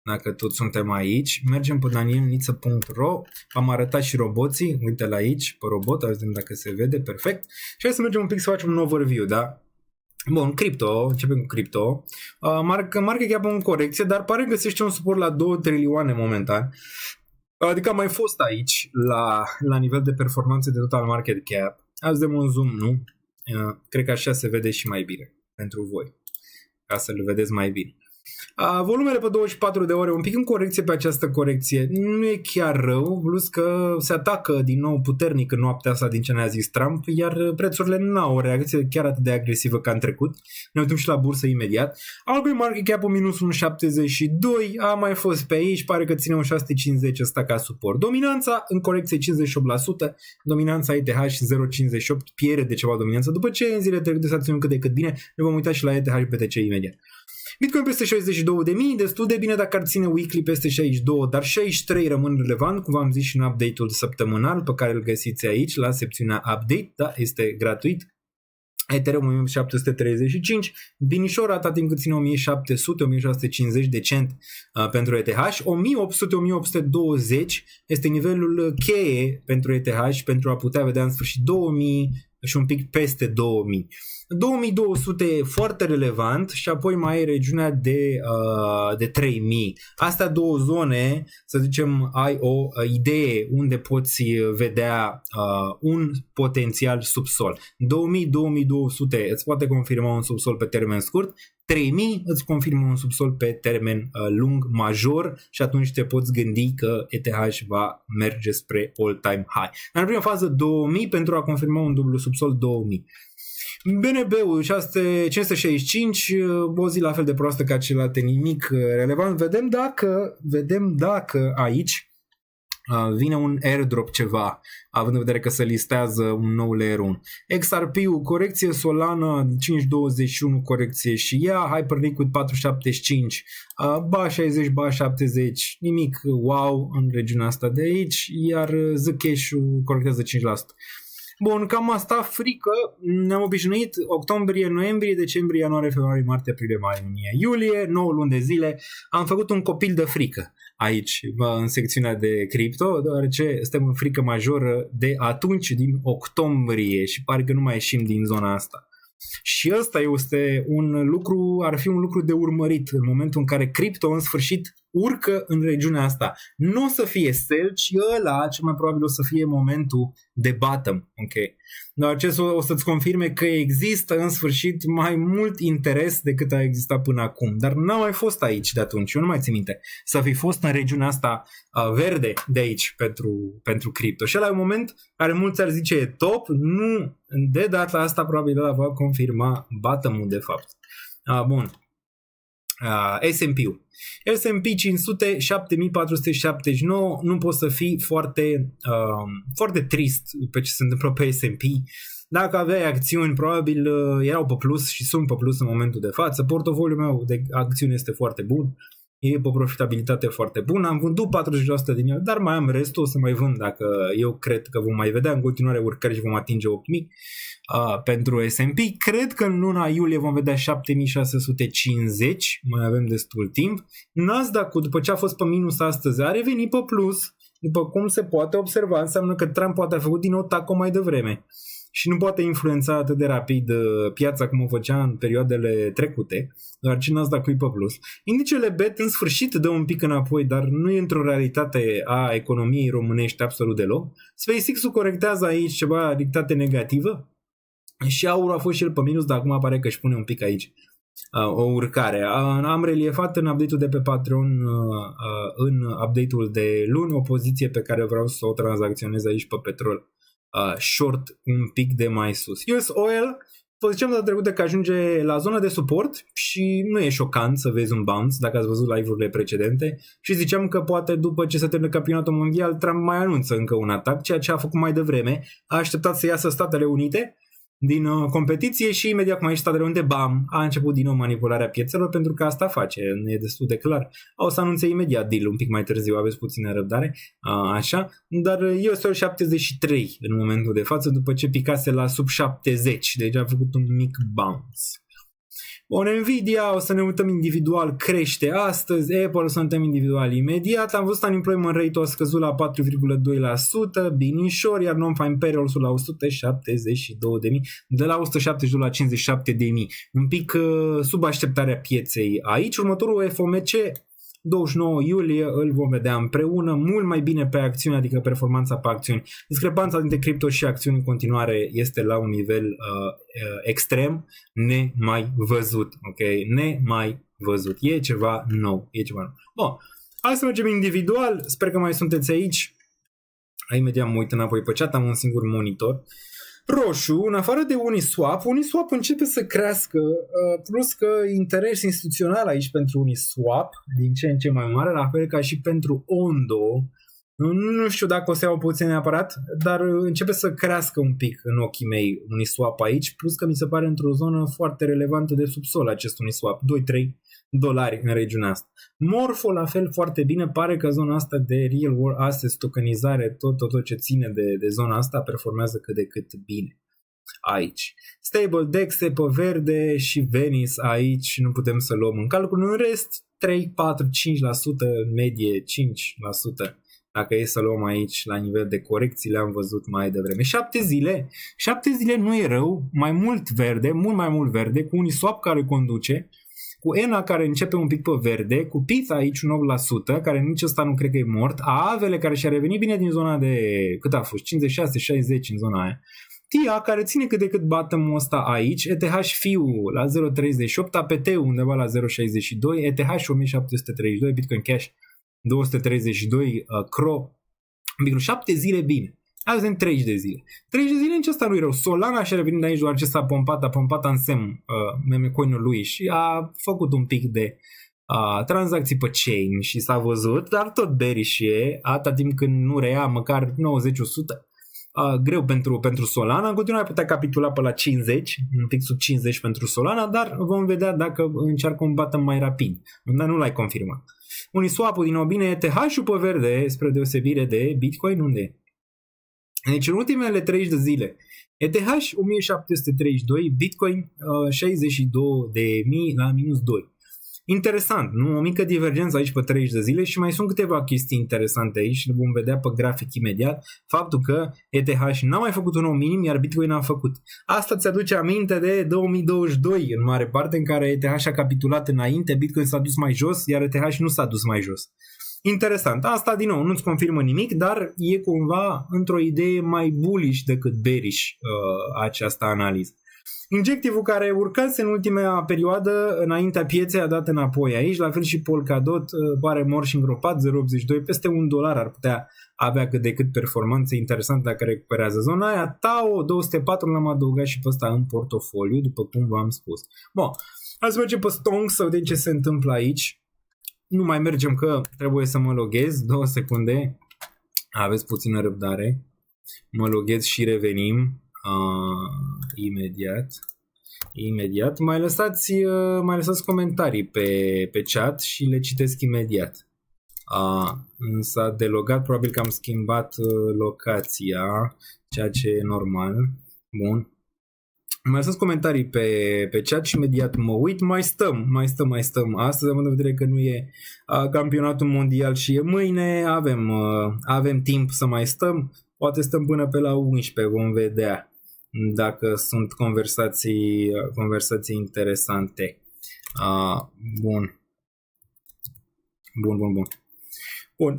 dacă toți suntem aici. Mergem pe danielniță.ro, am arătat și roboții, uite-l aici, pe robot, vedem dacă se vede, perfect. Și hai să mergem un pic să facem un overview, da? Bun, cripto, începem cu cripto. Market cap în corecție, dar pare că găsește un suport la 2 trilioane momentan. Adică am mai fost aici la nivel de performanță de total market cap. Azi dăm un zoom, nu? Cred că așa se vede și mai bine pentru voi, ca să le vedeți mai bine. Volumele pe 24 de ore, un pic în corecție pe această corecție, nu e chiar rău, plus că se atacă din nou puternic în noaptea asta din ce ne-a zis Trump, iar prețurile nu au o reacție chiar atât de agresivă ca în trecut. Ne uităm și la bursă imediat. Algoi market cap-ul minus 1,72, a mai fost pe aici, pare că ține un 650 ăsta ca suport. Dominanța în corecție 58%, dominanța ETH 0,58, pierde ceva dominanță, după ce în zile trecute s-a ținut cât de cât bine, ne vom uita și la ETH BTC imediat. Bitcoin peste 62.000, destul de bine dacă ar ține weekly peste 62, dar 63 rămân relevant, cum v-am zis și în update-ul săptămânal pe care îl găsiți aici la secțiunea update, da, este gratuit. Ethereum 1735, binișor atât timp cât ține 1700-1650 decent pentru ETH, 1800-1820 este nivelul cheie pentru ETH pentru a putea vedea în sfârșit 2000 și un pic peste 2000. 2200 e foarte relevant și apoi mai e regiunea de 3000. Astea două zone, să zicem, ai o idee unde poți vedea un potențial subsol. 2000-2200 îți poate confirma un subsol pe termen scurt, 3000 îți confirmă un subsol pe termen lung major și atunci te poți gândi că ETH va merge spre all-time high. În prima fază 2000 pentru a confirma un dublu subsol 2000. BNB-ul 565, o zi la fel de proastă ca celelalte, nimic relevant. Vedem dacă aici vine un airdrop ceva, având în vedere că se listează un nou layer 1. XRP-ul, corecție, Solana 5.21, corecție și ea, Hyperliquid 4.75, ba 60, ba 70, nimic wow în regiunea asta de aici, iar Zcash-ul corectează 5%. Bun, cam asta, frică, ne-am obișnuit, octombrie, noiembrie, decembrie, ianuarie, februarie, martie, aprilie, mai, iunie, iulie, 9 luni de zile, am făcut un copil de frică aici, în secțiunea de cripto, deoarece suntem în frică majoră de atunci, din octombrie și pare că nu mai ieșim din zona asta. Și ăsta este un lucru, ar fi un lucru de urmărit în momentul în care cripto în sfârșit urcă în regiunea asta. Nu o să fie sell, ci ăla cel mai probabil o să fie momentul de bottom. Okay. Dar acesta o să-ți confirme că există în sfârșit mai mult interes decât a existat până acum. Dar n-a mai fost aici de atunci, eu nu mai țin minte să fi fost în regiunea asta verde de aici pentru cripto. Și ăla e un moment care mulți ar zice e top, nu, de data asta probabil ăla va confirma bottom-ul de fapt. Bun. S&P-ul. S&P 500, 7479, nu poți să fii foarte trist pe ce se întâmplă pe S&P. Dacă aveai acțiuni, probabil erau pe plus și sunt pe plus în momentul de față. Portofoliul meu de acțiuni este foarte bun, e pe profitabilitate foarte bună. Am vândut 40% din el, dar mai am restul, o să mai vând dacă eu cred că vom mai vedea în continuare urcări și vom atinge 8000. Pentru S&P, cred că în luna iulie vom vedea 7650, mai avem destul timp. Nasdaq-ul, după ce a fost pe minus astăzi, a revenit pe plus. După cum se poate observa, înseamnă că Trump poate a făcut din nou taco mai devreme și nu poate influența atât de rapid piața cum o făcea în perioadele trecute, doar ce Nasdaq-ul e pe plus. Indicele BET în sfârșit dă un pic înapoi, dar nu e într-o realitate a economiei românești absolut deloc. SpaceX-ul corectează aici ceva realitate negativă și aurul a fost și el pe minus, dar acum apare că își pune un pic aici o urcare. Am reliefat în update-ul de pe Patreon, în update-ul de luni, o poziție pe care vreau să o tranzacționez aici pe petrol short un pic de mai sus. US Oil, vă ziceam data trecută că ajunge la zona de suport și nu e șocant să vezi un bounce dacă ați văzut live-urile precedente și ziceam că poate după ce se termină campionatul mondial Trump mai anunță încă un atac, ceea ce a făcut mai devreme. A așteptat să iasă Statele Unite din competiție și imediat cum a ieșit Statele Unite, bam, a început din nou manipularea piețelor, pentru că asta face, e destul de clar. O să anunțe imediat deal un pic mai târziu, aveți puțină răbdare, așa, dar eu sunt 73 în momentul de față, după ce picase la sub 70, deci a făcut un mic bounce. Bun, Nvidia, o să ne uităm individual, crește astăzi, Apple o să ne uităm individual imediat, am văzut unemployment rate-ul a scăzut la 4,2%, binișor, iar non-farm payrolls-ul la 172.000, de la 172 la 57.000, un pic sub așteptarea pieței aici. Următorul FOMC, 29 iulie, îl vom vedea împreună, mult mai bine pe acțiuni, adică performanța pe acțiuni. Discrepanța dintre cripto și acțiuni în continuare este la un nivel extrem nemai văzut, ok? Nemai văzut. E ceva nou. Bun, hai să mergem individual. Sper că mai sunteți aici. Imediat mă uit înapoi pe chat, am un singur monitor. Roșu, în afară de Uniswap începe să crească, plus că interes instituțional aici pentru Uniswap, din ce în ce mai mare, la fel ca și pentru Ondo. Nu știu dacă o să iau puțin neapărat, dar începe să crească un pic în ochii mei Uniswap aici, plus că mi se pare într-o zonă foarte relevantă de subsol acest Uniswap, $2-3 în regiunea asta. Morpho la fel foarte bine, pare că zona asta de real world assets, tokenizare, tot ce ține de zona asta performează cât de cât bine aici. Stable Dexe pe verde și Venice aici nu putem să luăm în calcul, în rest 3, 4, 5%, medie 5%. Dacă e să luăm aici la nivel de corecții, le-am văzut mai devreme. 7 zile nu e rău, mai mult verde, mult mai mult verde, cu Uniswap care conduce, cu ENA care începe un pic pe verde, cu Pizza aici 9%, care nici ăsta nu cred că e mort, Aavele care și-a revenit bine din zona de, cât a fost, 56-60 în zona aia, TIA care ține cât de cât bottom-ul ăsta aici, ETH FIU la 0.38, APT undeva la 0.62, ETH 1732, Bitcoin Cash 232, CRO, 7 zile bine. Azi avem 30 de zile. 30 de zile nici asta nu e rău. Solana și-a revenit aici doar ce s-a pompat în SEM meme-coin-ul lui și a făcut un pic de tranzacții pe chain și s-a văzut, dar tot bearish e, atâta timp când nu rea măcar 90-100. Greu pentru Solana. În continuare putea capitula pe la 50, un pic sub 50 pentru Solana, dar vom vedea dacă încearcă un bottom mai rapid. Dar nu l-ai confirmat. Uniswap-ul din nou bine, ETH-ul pe verde, spre deosebire de Bitcoin, unde e? Deci în ultimele 30 de zile, ETH 1732, Bitcoin 62.000 la minus 2. Interesant, nu? O mică divergență aici pe 30 de zile și mai sunt câteva chestii interesante aici și le vom vedea pe grafic imediat. Faptul că ETH n-a mai făcut un nou minim, iar Bitcoin a făcut. Asta ți-aduce aminte de 2022 în mare parte, în care ETH a capitulat înainte, Bitcoin s-a dus mai jos, iar ETH nu s-a dus mai jos. Interesant. Asta, din nou, nu-ți confirmă nimic, dar e cumva într-o idee mai bullish decât bearish această analiză. Injective-ul care urcase în ultima perioadă înaintea pieței a dat înapoi aici, la fel și Polkadot pare mor și îngropat, 0,82, peste $1 ar putea avea cât de cât performanță interesantă dacă recuperează zona aia. Tao 204 l-am adăugat și pe ăsta în portofoliu, după cum v-am spus. Bun, hai să mergem pe Stonks să vedem ce se întâmplă aici. Nu mai mergem că trebuie să mă loghez, 2 secunde, aveți puțină răbdare, mă loghez și revenim. Imediat. Mai lăsați comentarii pe chat și le citesc imediat. S-a delogat, probabil că am schimbat locația, ceea ce e normal. Bun. Mai lăsați comentarii pe chat și imediat mă uit. Mai stăm. Astăzi, având în vedere că nu e campionatul mondial și e mâine, avem timp să mai stăm. Poate stăm până pe la 11, vom vedea dacă sunt conversații interesante. Bun,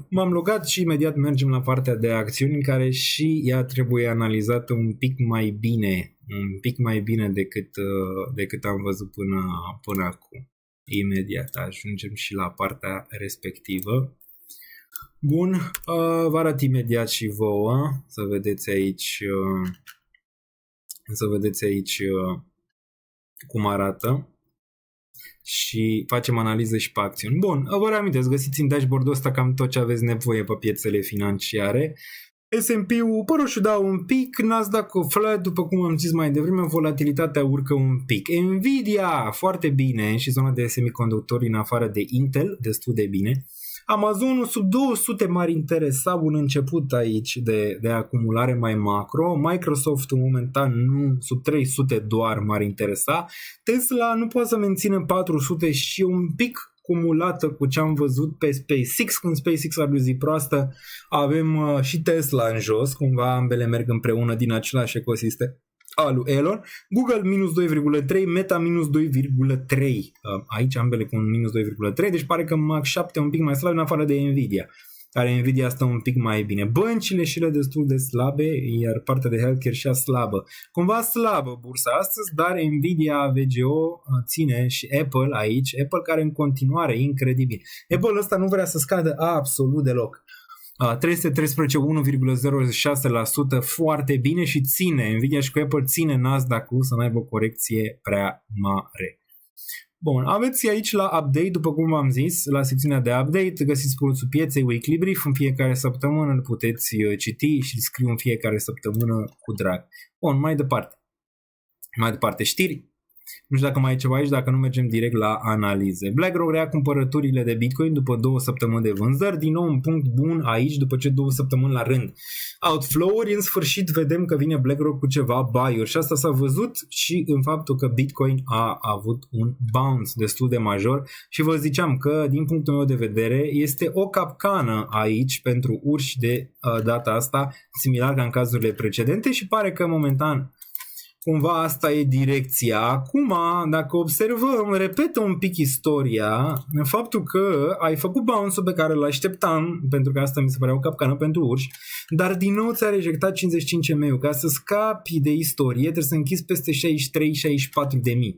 m-am logat și imediat mergem la partea de acțiuni, în care și ea trebuie analizată un pic mai bine decât am văzut până acum. Imediat ajungem și la partea respectivă. Bun, vă arăt imediat și vouă, să vedeți aici cum arată și facem analiză și pe acțiuni. Bun, vă reamintesc, găsiți în dashboard-ul ăsta cam tot ce aveți nevoie pe piețele financiare. S&P-ul pe roșu dau un pic, Nasdaq-ul flat, după cum am zis mai devreme, volatilitatea urcă un pic. Nvidia foarte bine și zona de semiconductori în afară de Intel, destul de bine. Amazonul sub 200 m-ar interesa un început aici de acumulare mai macro. Microsoft-ul momentan nu, sub 300 doar m-ar interesa. Tesla nu poate să mențină 400 și un pic cumulată cu ce am văzut pe SpaceX. Când SpaceX a zi proastă, avem și Tesla în jos, cumva ambele merg împreună din același ecosistem al lui Elon. Google minus 2,3, Meta minus 2,3. Aici ambele cu un minus 2,3, deci pare că Mac 7 un pic mai slab în afară de Nvidia. care Nvidia stă un pic mai bine. Băncile și ele destul de slabe, iar partea de healthcare și ea slabă. Cumva slabă bursa astăzi, dar Nvidia, VGO ține și Apple aici. Apple care în continuare e incredibil. Apple ăsta nu vrea să scadă absolut deloc. 313, 1,06%, foarte bine și ține, Nvidia și cu Apple ține Nasdaq-ul să nu aibă o corecție prea mare. Bun, aveți aici la update, după cum v-am zis, la secțiunea de update, găsiți pulsul pieței Weekly Brief în fiecare săptămână, îl puteți citi și îl scriu în fiecare săptămână cu drag. Bun, mai departe știri. Nu știu dacă mai e ceva aici, dacă nu mergem direct la analize. BlackRock rea cumpărăturile de Bitcoin după 2 săptămâni de vânzări. Din nou un punct bun aici după ce 2 săptămâni la rând. Outflow-uri, în sfârșit vedem că vine BlackRock cu ceva buy-uri și asta s-a văzut și în faptul că Bitcoin a avut un bounce destul de major și vă ziceam că din punctul meu de vedere este o capcană aici pentru urși de data asta, similar ca în cazurile precedente și pare că momentan cumva asta e direcția. Acum, dacă observăm, repetă un pic istoria, în faptul că ai făcut bounce-ul pe care îl așteptam, pentru că asta mi se părea o capcană pentru urși, dar din nou ți-a rejectat 55 MU. Ca să scapi de istorie, trebuie să închizi peste 63-64 de mii.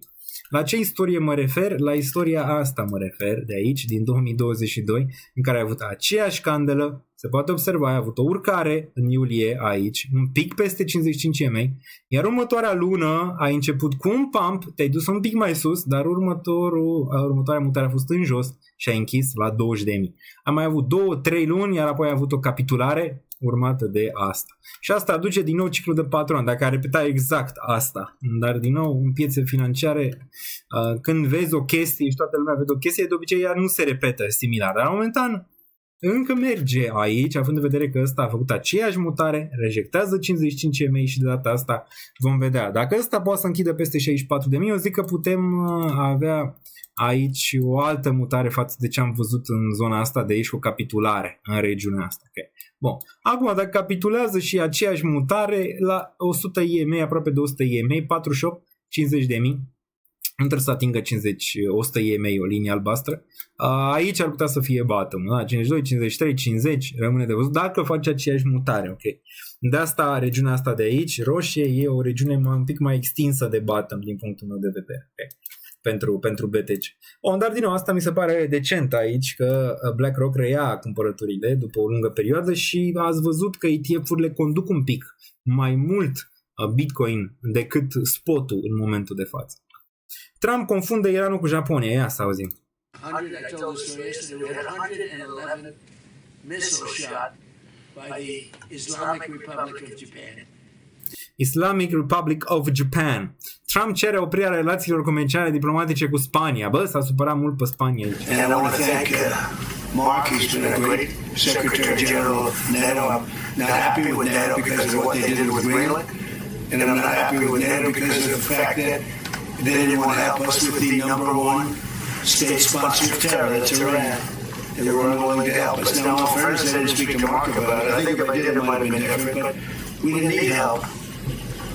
La ce istorie mă refer? La istoria asta mă refer, de aici, din 2022, în care ai avut aceeași candelă, se poate observa, ai avut o urcare în iulie aici, un pic peste 55 MA, iar următoarea lună ai început cu un pump, te-ai dus un pic mai sus, dar următoarea mutare a fost în jos și ai închis la 20 de mii. Am mai avut 2-3 luni, iar apoi ai avut o capitulare urmată de asta. Și asta aduce din nou ciclul de 4 ani, dacă ar repeta exact asta. Dar din nou, în piețe financiare, când vezi o chestie și toată lumea vede o chestie, de obicei ea nu se repetă similar. Dar momentan încă merge aici, având în vedere că ăsta a făcut aceeași mutare, rejectează 55 MA și de data asta vom vedea. Dacă ăsta poate să închidă peste 64.000, eu zic că putem avea aici o altă mutare față de ce am văzut în zona asta de aici, cu capitulare în regiunea asta. Okay. Bun. Acum, dacă capitulează și aceeași mutare la 100 EMA, aproape de 100 EMA, 48, 50 de mii, nu trebuie să atingă 100 EMA, o linie albastră. Aici ar putea să fie bottom, da? 52, 53, 50, rămâne de văzut dacă face aceeași mutare. Okay. De asta, regiunea asta de aici, roșie, e o regiune un pic mai extinsă de bottom din punctul meu de vedere. Okay. Pentru BTC. Dar din nou, asta mi se pare decent aici, că BlackRock reia cumpărăturile după o lungă perioadă și ați văzut că ETF-urile conduc un pic mai mult Bitcoin decât spotul în momentul de față. Trump confundă Iranul cu Japonia, ia să auzim. 100, I told the story yesterday, we had 111 missile shot by the Islamic Republic of Japan. Islamic Republic of Japan. Trump cere oprirea relațiilor comerciale diplomatice cu Spania. Bă, s-a supărat mult pe Spania aici. And I want to thank Mark. He's been a great Secretary General of NATO. I'm not happy with NATO because of what they did with Greenland. And I'm not happy with NATO because of the fact that they didn't want to help us with the #1 state sponsor of terror, that's Iran. They were unwilling to help us. Now, in all fairness, I didn't speak to Mark about it. I think if I did, it might have been different, but we didn't need help.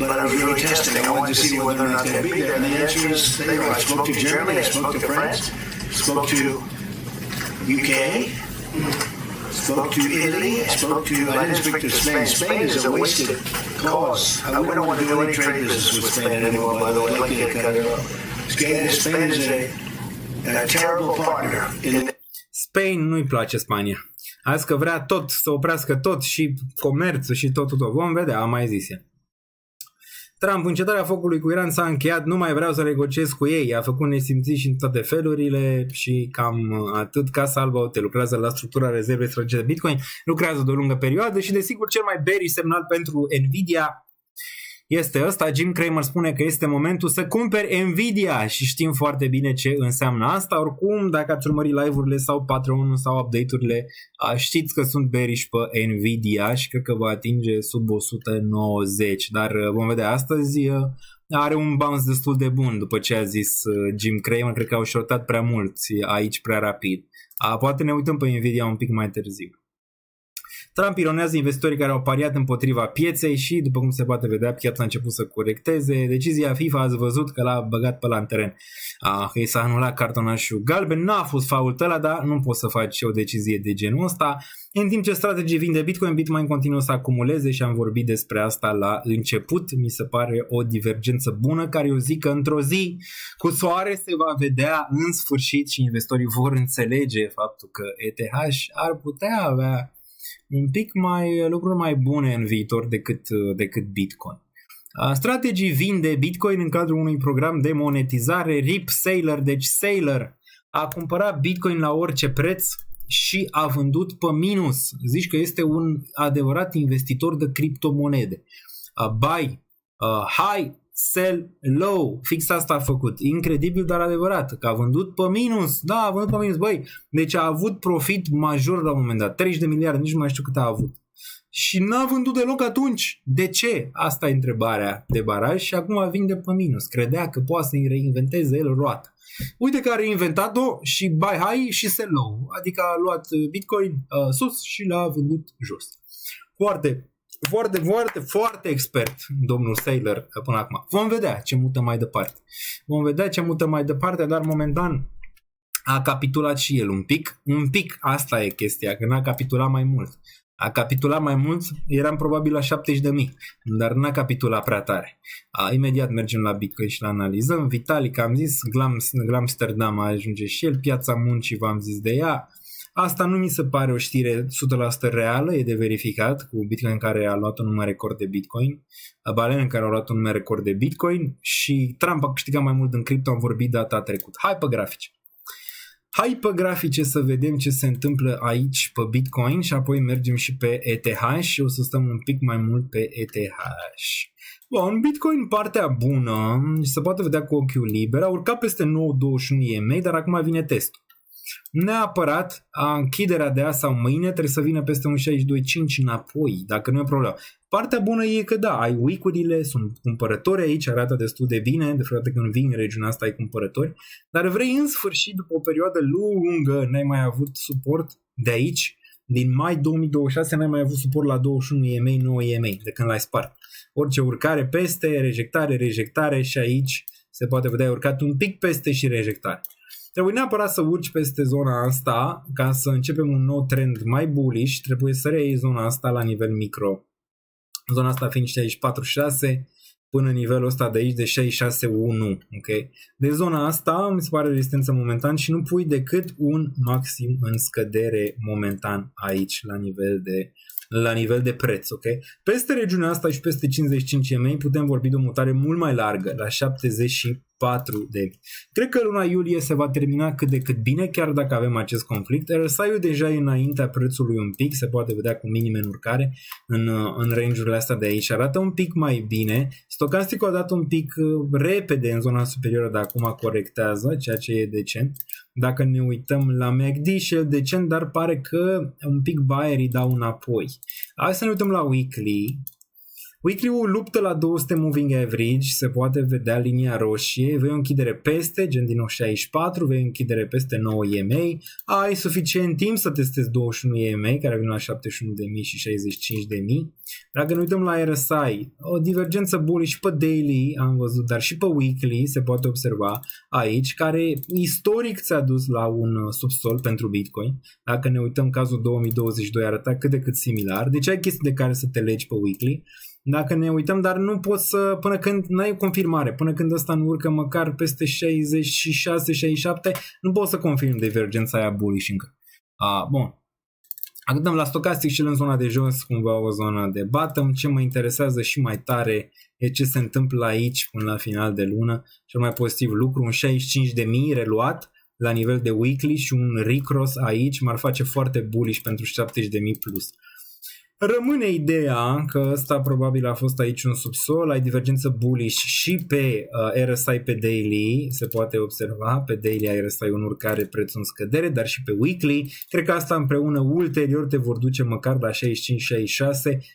But I was really testing. I wanted to see whether or not they'd be there. And the answer is they were. I spoke to Germany, I spoke to France, spoke to UK, spoke to Italy, I didn't speak to Spain. Spain is a wasted cause. We don't want to do any trade business with Spain anymore, by the way. I'd like you to cut it off. Spain is a terrible partner. Spain nu-i place Spania. Azi că vrea tot, să oprească tot și comerțul și tot. Vom vedea, am mai zis eu. Trump, încetarea focului cu Iran s-a încheiat, nu mai vreau să negociez cu ei, a făcut nesimțit și în toate felurile și cam atât. Casa Albă lucrează la structura rezervei strategice de Bitcoin, lucrează de o lungă perioadă și desigur cel mai bearish semnal pentru Nvidia este ăsta. Jim Cramer spune că este momentul să cumperi Nvidia și știm foarte bine ce înseamnă asta. Oricum, dacă ați urmărit live-urile sau Patreon sau update-urile, știți că sunt bearish pe Nvidia și cred că va atinge sub 190, dar vom vedea astăzi. Are un bounce destul de bun după ce a zis Jim Cramer, cred că au shortat prea mulți aici prea rapid. Poate ne uităm pe Nvidia un pic mai târziu. Trump ironează investitorii care au pariat împotriva pieței și, după cum se poate vedea, piața a început să corecteze. Decizia FIFA, ați văzut că l-a băgat pe la în teren. Că i s-a anulat cartonașul galben. N-a fost fault ăla, dar nu poți să faci o decizie de genul ăsta. În timp ce strategii vinde Bitcoin continuă să acumuleze și am vorbit despre asta la început. Mi se pare o divergență bună care eu zic că într-o zi cu soare se va vedea în sfârșit și investitorii vor înțelege faptul că ETH ar putea avea un pic lucruri mai bune în viitor decât Bitcoin. Strategii vinde Bitcoin în cadrul unui program de monetizare. RIP Sailor, deci Sailor a cumpărat Bitcoin la orice preț și a vândut pe minus. Zici că este un adevărat investitor de criptomonede. Buy high, sell low. Fix asta a făcut. Incredibil, dar adevărat. Că a vândut pe minus. Da, a vândut pe minus. Băi, deci a avut profit major la un moment dat. 30 de miliarde, nici nu mai știu cât a avut. Și n-a vândut deloc atunci. De ce? Asta e întrebarea de baraj și acum vinde pe minus. Credea că poate să-i reinventeze el roata. Uite că a reinventat-o și buy high și sell low. Adică a luat Bitcoin sus și l-a vândut jos. Foarte expert domnul Sailor până acum. Vom vedea ce mută mai departe. Dar momentan a capitulat și el un pic, asta e chestia, că n-a capitulat mai mult. A capitulat mai mult, eram probabil la 70.000, dar n-a capitulat prea tare. Imediat mergem la Bitcoin și la analizăm. Vitalik, am zis, Glamsterdam ajunge și el, piața muncii v-am zis de ea. Asta nu mi se pare o știre 100% reală, e de verificat, cu Bitcoin care a luat un nume record de Bitcoin, balene care au luat un nume record de Bitcoin și Trump a câștigat mai mult în cripto, am vorbit data trecută. Hai pe grafice să vedem ce se întâmplă aici pe Bitcoin și apoi mergem și pe ETH și o să stăm un pic mai mult pe ETH. Bun, Bitcoin partea bună, se poate vedea cu ochiul liber, a urcat peste 9.21 EMA, dar acum vine testul. Neapărat, închiderea de azi sau mâine trebuie să vină peste un 62.5 înapoi, dacă nu e problemă. Partea bună e că da, ai week-urile, sunt cumpărători aici, arată destul de bine, de fiecare dată când vii în regiunea asta ai cumpărători, dar vrei în sfârșit, după o perioadă lungă, n-ai mai avut suport de aici, din mai 2026 n-ai mai avut suport la 21 EMA, 9 EMA, de când l-ai spart. Orice urcare peste, rejectare și aici se poate vedea urcat un pic peste și rejectare. Trebuie neapărat să urci peste zona asta ca să începem un nou trend mai bullish. Trebuie să reiei zona asta la nivel micro. Zona asta fiind 64.6 până nivelul ăsta de aici de 66.1. Okay? De zona asta mi se pare rezistență momentan și nu pui decât un maxim în scădere momentan aici la nivel de preț. Okay? Peste regiunea asta și peste 55 EMA putem vorbi de o mutare mult mai largă, la 74 de. Cred că luna iulie se va termina cât de cât bine, chiar dacă avem acest conflict. RSI-ul deja e înaintea prețului un pic, se poate vedea cu minime în urcare în range-urile astea de aici. Arată un pic mai bine. Stocasticul a dat un pic repede în zona superioară, dar acum corectează, ceea ce e decent. Dacă ne uităm la MACD și el decent, dar pare că un pic buyerii dau înapoi. Hai să ne uităm la weekly. Weekly-ul luptă la 200 moving average, se poate vedea linia roșie, vei o închidere peste, gen din 64, vei o închidere peste 9 EMA, ai suficient timp să testezi 21 EMA, care vine la 71.000 și 65.000. Dacă ne uităm la RSI, o divergență bullish pe daily, am văzut, dar și pe weekly se poate observa aici, care istoric ți-a dus la un subsol pentru Bitcoin. Dacă ne uităm, cazul 2022 arăta cât de cât similar, deci ai chestii de care să te legi pe weekly. Dacă ne uităm, dar nu poți să, până când n-ai o confirmare, până când ăsta nu urcă măcar peste 66-67, nu poți să confirmi divergența aia bullish încă. Bun. Acum dăm la stocastic și în zona de jos, cumva o zonă de bottom. Ce mă interesează și mai tare e ce se întâmplă aici până la final de lună. Cel mai pozitiv lucru, un 65.000 reluat la nivel de weekly și un recross aici m-ar face foarte bullish pentru 70.000 plus. Rămâne ideea că ăsta probabil a fost aici un subsol, ai divergență bullish și pe RSI pe daily, se poate observa, pe daily ai RSI un urcare, prețul în scădere, dar și pe weekly, cred că asta împreună ulterior te vor duce măcar la 65-66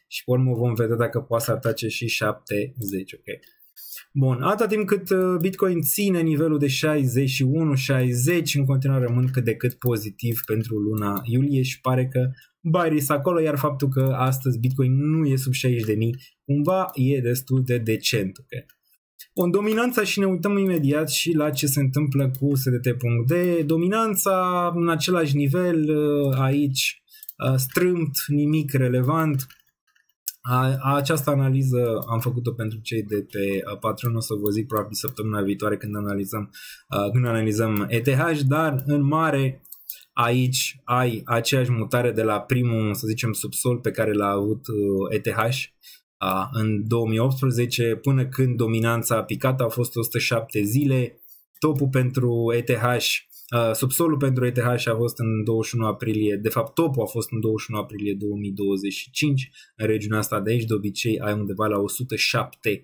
și pe urmă vom vedea dacă poate să atace și 70, ok. Bun, atâta timp cât Bitcoin ține nivelul de 61-60, în continuare rămân cât de cât pozitiv pentru luna iulie și pare că Bairis acolo, iar faptul că astăzi Bitcoin nu e sub 60.000 cumva e destul de decent. Okay? Bun, dominanța și ne uităm imediat și la ce se întâmplă cu USDT.D. Dominanța în același nivel aici, strâmt, nimic relevant. Această analiză am făcut-o pentru cei de pe Patreon, o să vă zic probabil săptămâna viitoare când analizăm ETH, dar în mare aici ai aceeași mutare de la primul, să zicem, subsol pe care l-a avut ETH în 2018 până când dominanța a picat, a fost 107 zile, topul pentru ETH, subsolul pentru ETH a fost în 21 aprilie, de fapt topul a fost în 21 aprilie 2025, în regiunea asta de aici, de obicei ai undeva la 107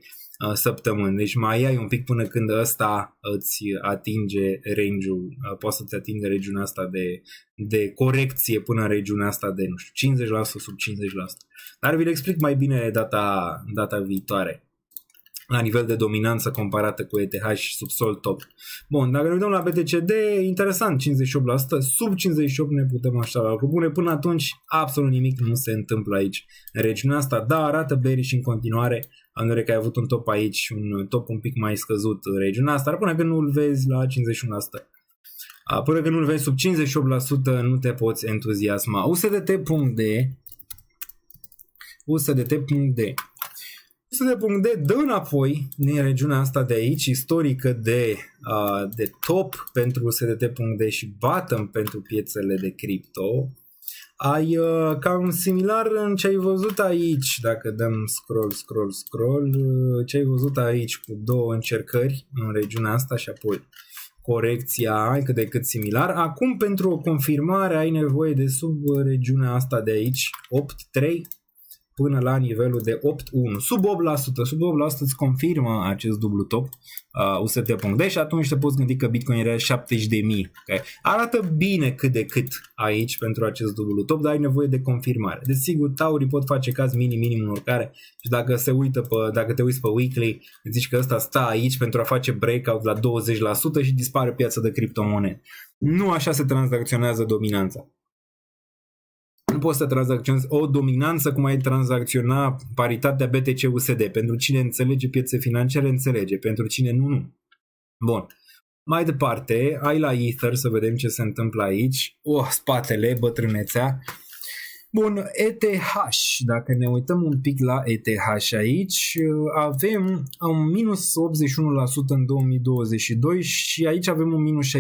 săptămâni, deci mai ai un pic până când ăsta îți atinge range-ul, poate să-ți atingă regiunea asta de corecție până în regiunea asta de, nu știu, 50%, sub 50%. Dar vi-l explic mai bine data viitoare la nivel de dominanță comparată cu ETH și subsol top. Bun, dacă ne uităm la BTCD, interesant, 58%, sub 58 ne putem aștepta la lucruri bune, până atunci absolut nimic nu se întâmplă aici în regiunea asta, dar arată bearish în continuare, am vedere că ai avut un top aici, un top un pic mai scăzut în regiunea asta, dar până când nu-l vezi la 51%. Până când nu-l vezi sub 58% nu te poți entuziasma. USDT.D dă înapoi din regiunea asta de aici, istorică de top pentru USDT.D și bottom pentru piețele de cripto. Ai cam similar în ce ai văzut aici, dacă dăm scroll, ce ai văzut aici cu două încercări în regiunea asta și apoi corecția, ai cât de cât similar. Acum pentru o confirmare ai nevoie de sub regiunea asta de aici, 8.3 până la nivelul de 8.1, sub 8% îți confirmă acest dublu top USDT.D și atunci te poți gândi că Bitcoin era 70.000. Okay? Arată bine cât de cât aici pentru acest dublu top, dar ai nevoie de confirmare. Desigur, taurii pot face caz minim în oricare și dacă te uiți pe weekly, zici că ăsta stă aici pentru a face breakout la 20% și dispare piața de criptomonede. Nu așa se tranzacționează dominanța. Nu poți să tranzacționezi o dominanță cum ai tranzacționa paritatea BTC-USD. Pentru cine înțelege piețe financiare, înțelege. Pentru cine nu. Bun. Mai departe, ai la Ether, să vedem ce se întâmplă aici. Spatele, bătrânețea. Bun, ETH. Dacă ne uităm un pic la ETH aici, avem un minus 81% în 2022 și aici avem un minus 69%.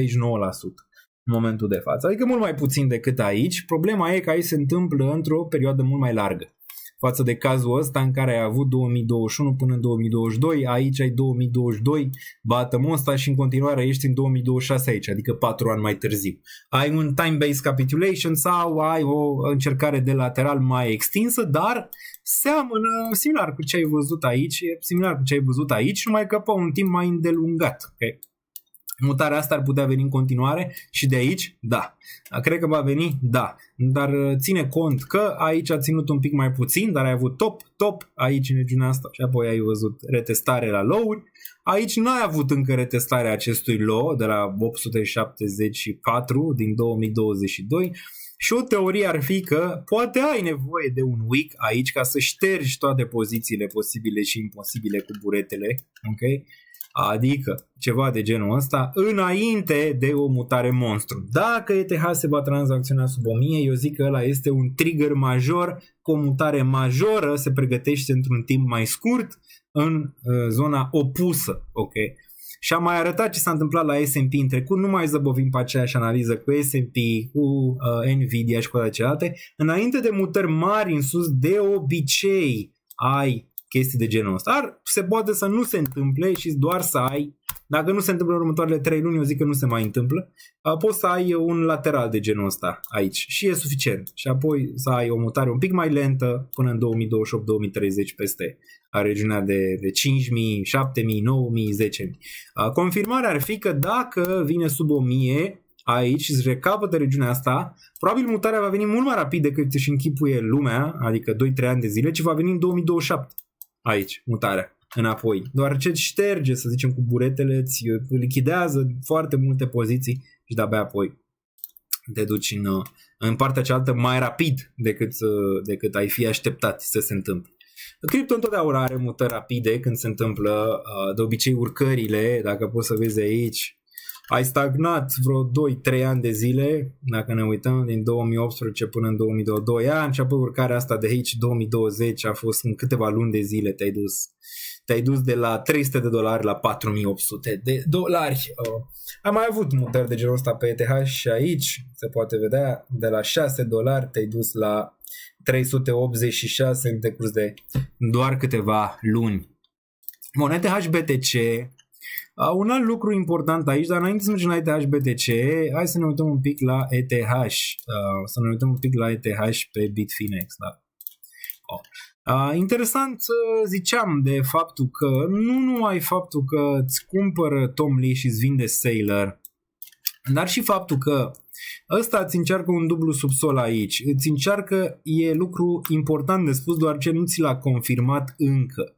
În momentul de față, adică mult mai puțin decât aici. Problema e că aici se întâmplă într-o perioadă mult mai largă față de cazul ăsta în care ai avut 2021 până în 2022, aici ai 2022, bottom-ul ăsta și în continuare ești în 2026 aici, adică 4 ani mai târziu. Ai un time-based capitulation sau ai o încercare de lateral mai extinsă, dar seamănă similar cu ce ai văzut aici, numai că pe un timp mai îndelungat. Okay? Mutarea asta ar putea veni în continuare și de aici, da. Cred că va veni, da. Dar ține cont că aici a ținut un pic mai puțin, dar ai avut top aici în regiunea asta și apoi ai văzut retestare la low-uri. Aici nu ai avut încă retestarea acestui low de la 874 din 2022 și o teorie ar fi că poate ai nevoie de un week aici ca să ștergi toate pozițiile posibile și imposibile cu buretele, ok? Adică ceva de genul ăsta înainte de o mutare monstru. Dacă ETH se va tranzacționa sub 1000, eu zic că ăla este un trigger major, cu o mutare majoră se pregătește într-un timp mai scurt în zona opusă. Ok? Și am mai arătat ce s-a întâmplat la S&P în trecut, nu mai zăbovim pe aceeași analiză cu S&P, cu Nvidia și cu celelalte. Înainte de mutări mari în sus, de obicei ai chestii de genul ăsta. Dar se poate să nu se întâmple și doar să ai, dacă nu se întâmplă în următoarele 3 luni, eu zic că nu se mai întâmplă, poți să ai un lateral de genul ăsta aici și e suficient. Și apoi să ai o mutare un pic mai lentă până în 2028-2030 peste regiunea de 5.000, 7.000, 9.000, 10.000. Confirmarea ar fi că dacă vine sub 1.000 aici și îți recapătă regiunea asta, probabil mutarea va veni mult mai rapid decât își închipuie lumea, adică 2-3 ani de zile, ci va veni în 2027 aici, mutarea, înapoi. Doar ce șterge, să zicem, cu buretele, îți lichidează foarte multe poziții și de-abia apoi te duci în partea cealaltă mai rapid decât ai fi așteptat să se întâmple. Cripto întotdeauna are mutări rapide când se întâmplă, de obicei urcările, dacă poți să vezi aici, ai stagnat vreo 2-3 ani de zile, dacă ne uităm, din 2018 până în 2022 ani și apoi urcarea asta de aici, 2020, a fost în câteva luni de zile, te-ai dus de la $300 la $4.800. Am mai avut mutări de genul ăsta pe ETH și aici se poate vedea, de la $6 te-ai dus la 386 în decurs de doar câteva luni. Bun, ETH BTC, un alt lucru important aici, dar înainte să mergem la ETH BTC, hai să ne uităm un pic la ETH, pe Bitfinex. Da? Interesant, ziceam de faptul că nu numai faptul că îți cumpără Tom Lee și îți vinde Saylor, dar și faptul că ăsta îți încearcă un dublu subsol aici, îți încearcă, e lucru important de spus, doar ce nu ți l-a confirmat încă.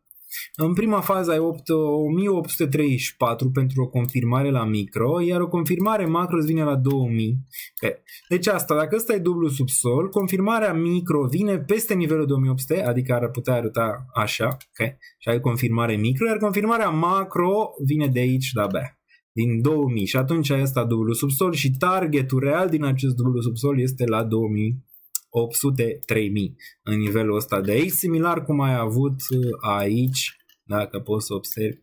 În prima fază ai 1834 pentru o confirmare la micro, iar o confirmare macro îți vine la 2000. Okay. Deci asta, dacă ăsta e dublu subsol, confirmarea micro vine peste nivelul 2800, adică ar putea arăta așa, okay? Și ai confirmare micro, iar confirmarea macro vine de aici, de-abia, din 2000. Și atunci ai ăsta dublu subsol și targetul real din acest dublu subsol este la 2000. 800-3000 în nivelul ăsta de aici, similar cum ai avut aici, dacă poți să observi,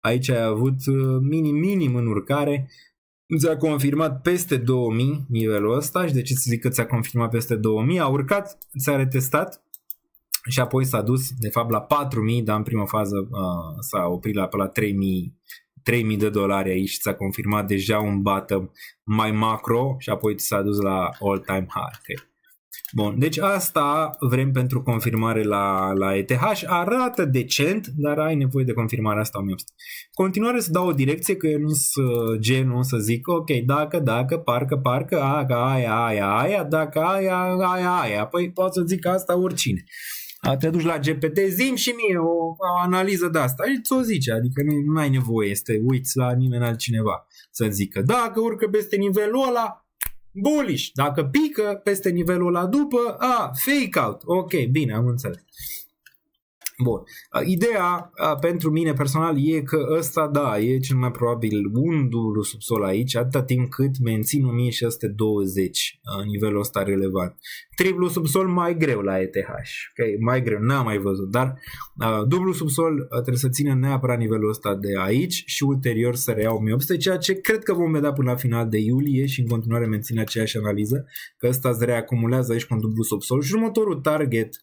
aici ai avut minim în urcare, ți-a confirmat peste 2000 nivelul ăsta și de ce să zic că ți-a confirmat peste 2000, a urcat, ți-a retestat și apoi s-a dus de fapt la 4000, dar în prima fază s-a oprit la $3.000 aici și ți-a confirmat deja un bottom mai macro și apoi ți s-a dus la all-time high. Okay. Bun, deci asta vrem pentru confirmare la ETH, arată decent, dar ai nevoie de confirmarea asta 1800. Continuare să dau o direcție, că eu nu sunt genul să zic, ok, dacă, parcă, aia, dacă aia, păi pot să zic asta oricine. Te duci la GPT, zi-mi și mie o analiză de asta, și ți-o zice, adică nu ai nevoie să te uiți la nimeni altcineva să zică, dacă urcă peste nivelul ăla, bullish, dacă pică peste nivelul ăla după, fake out. Ok, bine, am înțeles. Bun. Ideea pentru mine personal e că ăsta, da, e cel mai probabil un dublu subsol aici, atâta timp cât mențin 1620 nivelul ăsta relevant. Triplu subsol mai greu la ETH. Okay? Mai greu, n-am mai văzut, dar dublu subsol trebuie să țină neapărat nivelul ăsta de aici și ulterior să reia 1800, ceea ce cred că vom vedea până la final de iulie și în continuare menține aceeași analiză, că ăsta se reacumulează aici cu un dublu subsol și următorul target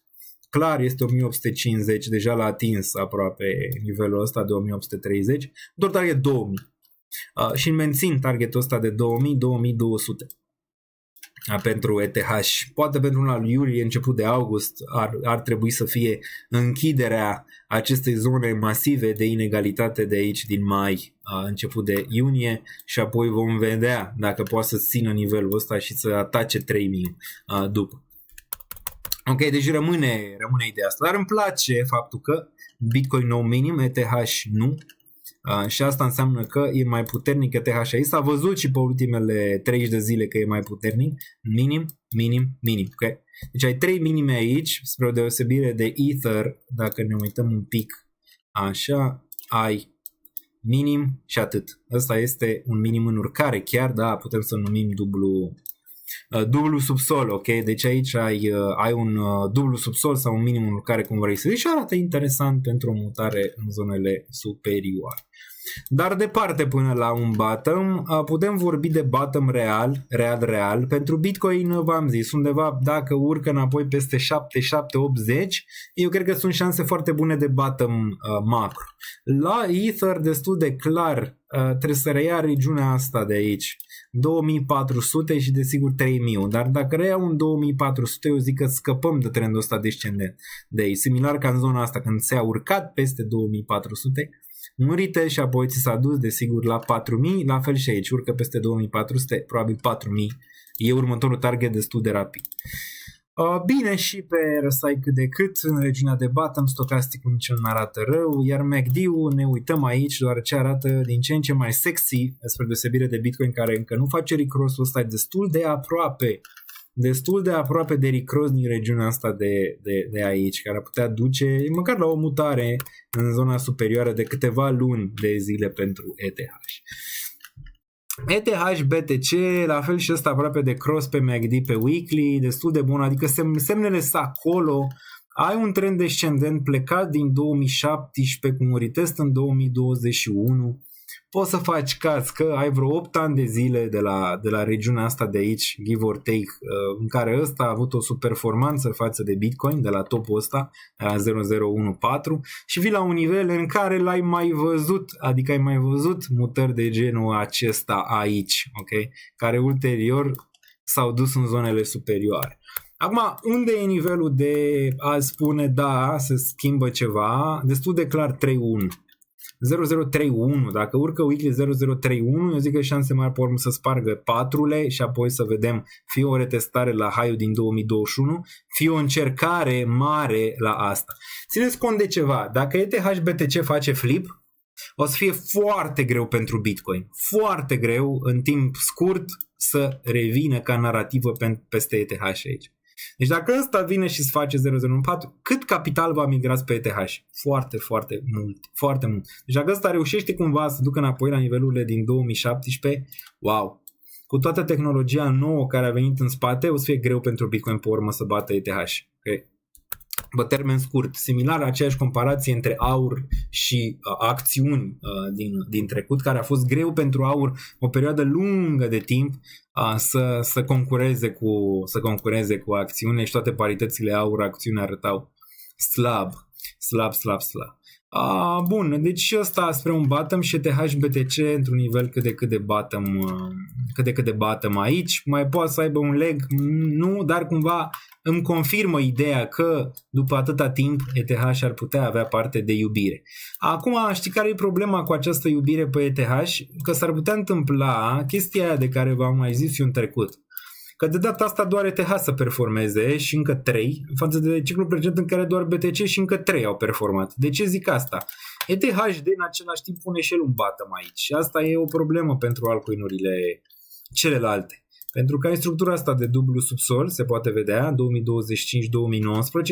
clar este 1850, deja l-a atins aproape nivelul ăsta de 1830, doar target 2000 și mențin targetul ăsta de 2000-2200 pentru ETH. Poate pentru luna lui iulie, început de august, ar trebui să fie închiderea acestei zone masive de inegalitate de aici din mai, început de iunie, și apoi vom vedea dacă poate să țină nivelul ăsta și să atace 3000 după. Ok, deci rămâne ideea asta, dar îmi place faptul că Bitcoin nou minim, ETH nu, și asta înseamnă că e mai puternic ETH și aici s-a văzut și pe ultimele 30 de zile că e mai puternic, minim, ok? Deci ai 3 minime aici, spre o deosebire de Ether, dacă ne uităm un pic, așa, ai minim și atât. Ăsta este un minim în urcare chiar, da, putem să numim dublu subsol, ok? Deci aici ai un dublu subsol sau un minim în urcare, cum vrei să zici, și arată interesant pentru o mutare în zonele superioare. Dar departe până la un bottom, putem vorbi de bottom real. Pentru Bitcoin v-am zis, undeva dacă urcă înapoi peste 780, eu cred că sunt șanse foarte bune de bottom macro. La Ether destul de clar, trebuie să reia regiunea asta de aici, 2400 și desigur 3000, dar dacă reia un 2400, eu zic că scăpăm de trendul ăsta descendent de aici, similar ca în zona asta când se-a urcat peste 2400, mărite și apoi ți s-a dus desigur la 4000, la fel și aici, urcă peste 2400, probabil 4000, e următorul target destul de rapid. Bine, și pe RSI cât de cât, în regiunea de bottom, stocasticul nici nu arată rău, iar MACD-ul ne uităm aici, deoarece arată din ce în ce mai sexy, spre deosebire de Bitcoin care încă nu face recross-ul ăsta, e destul de aproape destul de aproape de Rick Ross din regiunea asta de aici, care ar putea duce măcar la o mutare în zona superioară de câteva luni de zile pentru ETH. ETH, BTC, la fel și ăsta aproape de cross pe MACD pe weekly, destul de bun, adică semnele sunt acolo, ai un trend descendent plecat din 2017 cu un retest în 2021, poți să faci caz că ai vreo 8 ani de zile de la regiunea asta de aici, give or take, în care ăsta a avut o subperformanță față de Bitcoin, de la topul ăsta, la 0014, și vii la un nivel în care l-ai mai văzut, adică ai mai văzut mutări de genul acesta aici, ok? Care ulterior s-au dus în zonele superioare. Acum, unde e nivelul de a spune da, se schimbă ceva? Destul de clar 3.1. 0031, dacă urcă weekly 0031, eu zic că șanse mari pe urmă să spargă 4-le și apoi să vedem fie o retestare la high-ul din 2021, fie o încercare mare la asta. Țineți cont de ceva, dacă ETH BTC face flip, o să fie foarte greu pentru Bitcoin, foarte greu în timp scurt să revină ca narrativă peste ETH aici. Deci dacă ăsta vine și îți face 0,014, cât capital va migra pe ETH? Foarte, foarte mult. Foarte mult. Deci dacă ăsta reușește cumva să ducă înapoi la nivelurile din 2017, wow! Cu toată tehnologia nouă care a venit în spate, o să fie greu pentru Bitcoin pe urmă să bată ETH. Okay? Pe termen scurt, similar aceeași comparație între aur și acțiuni din trecut, care a fost greu pentru aur o perioadă lungă de timp să concureze cu acțiune și toate paritățile aur-acțiune arătau slab. Bun, deci ăsta spre un bottom și ETH BTC într-un nivel cât de cât de bottom aici. Mai poate să aibă un leg? Nu, dar cumva îmi confirmă ideea că după atâta timp ETH ar putea avea parte de iubire. Acum, știi care e problema cu această iubire pe ETH? Că s-ar putea întâmpla chestia aia de care v-am mai zis eu în trecut. Că de data asta doar ETH să performeze și încă 3, față de ciclul precedent în care doar BTC și încă 3 au performat. De ce zic asta? ETHD în același timp pune și el un bottom aici și asta e o problemă pentru altcoin-urile celelalte. Pentru că ai structura asta de dublu subsol, se poate vedea, 2025-2019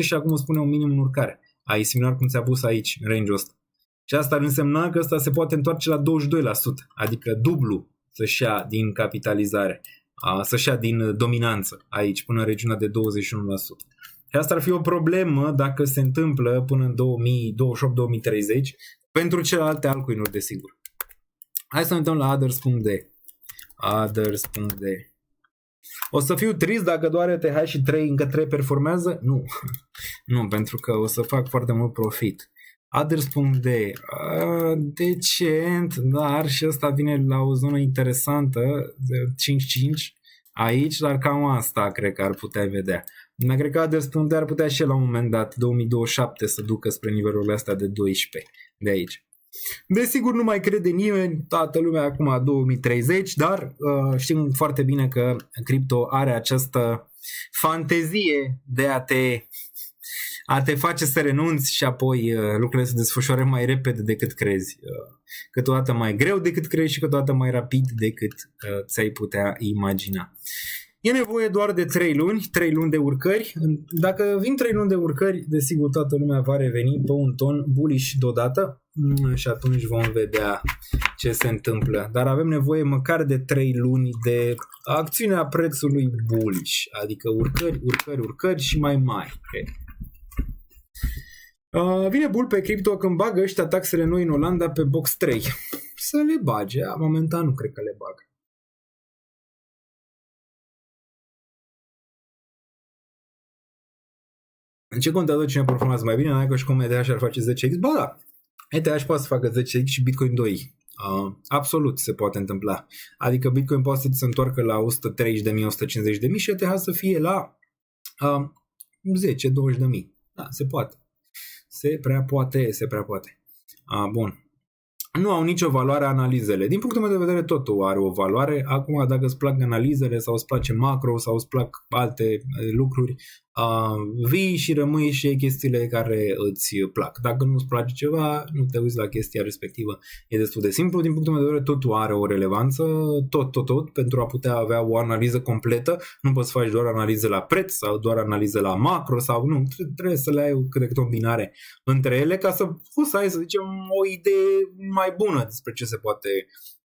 și acum spune un minim în urcare. Ai similar cum ți-a pus aici, în range-ul ăsta. Și asta ar însemna că ăsta se poate întoarce la 22%, adică dublu să-și ia din capitalizare, să-și ia din dominanță aici, până în regiunea de 21%. Și asta ar fi o problemă dacă se întâmplă până în 2028-2030 pentru celelalte altcoin-uri, desigur. Hai să ne uităm la others.de. O să fiu trist dacă doar ETH și încă 3 performează? Nu. Nu, pentru că o să fac foarte mult profit. Others.de, decent, dar și ăsta vine la o zonă interesantă, 5.5 aici, dar cam asta cred că ar putea vedea. Dar cred că Others.de ar putea și la un moment dat, 2027, să ducă spre nivelul ăsta de 12 de aici. Desigur nu mai crede nimeni, toată lumea acum 2030, dar știm foarte bine că cripto are această fantezie de a te face să renunți și apoi lucrurile se desfășoare mai repede decât crezi. Câteodată mai greu decât crezi și câteodată mai rapid decât ți-ai putea imagina. E nevoie doar de 3 luni de urcări. Dacă vin 3 luni de urcări, desigur toată lumea va reveni pe un ton bullish deodată și atunci vom vedea ce se întâmplă. Dar avem nevoie măcar de 3 luni de acțiunea prețului bullish, adică urcări și mai mari. Okay. Vine bull pe cripto când bagă ăștia taxele noi în Olanda pe box 3. Să le bage, momentan nu cred că le bagă. În ce contează cine performează mai bine? N-ai că și cum ETH ar face 10x? Ba da, ETH poate să facă 10x și Bitcoin 2. Absolut se poate întâmpla. Adică Bitcoin poate să se întoarcă la 130.000, 150.000 și ETH să fie la 10-20.000. Da, se poate. Se prea poate. Bun. Nu au nicio valoare analizele. Din punctul meu de vedere totul are o valoare. Acum dacă îți plac analizele sau îți place macro sau îți plac alte lucruri, Vii și rămâi și iei chestiile care îți plac. Dacă nu-ți place ceva, nu te uiți la chestia respectivă. E destul de simplu. Din punctul meu de vedere, totul are o relevanță, tot, pentru a putea avea o analiză completă. Nu poți să faci doar analize la preț sau doar analize la macro sau nu. Trebuie să le ai câte o combinare între ele ca să poți să ai, să zicem, o idee mai bună despre ce se poate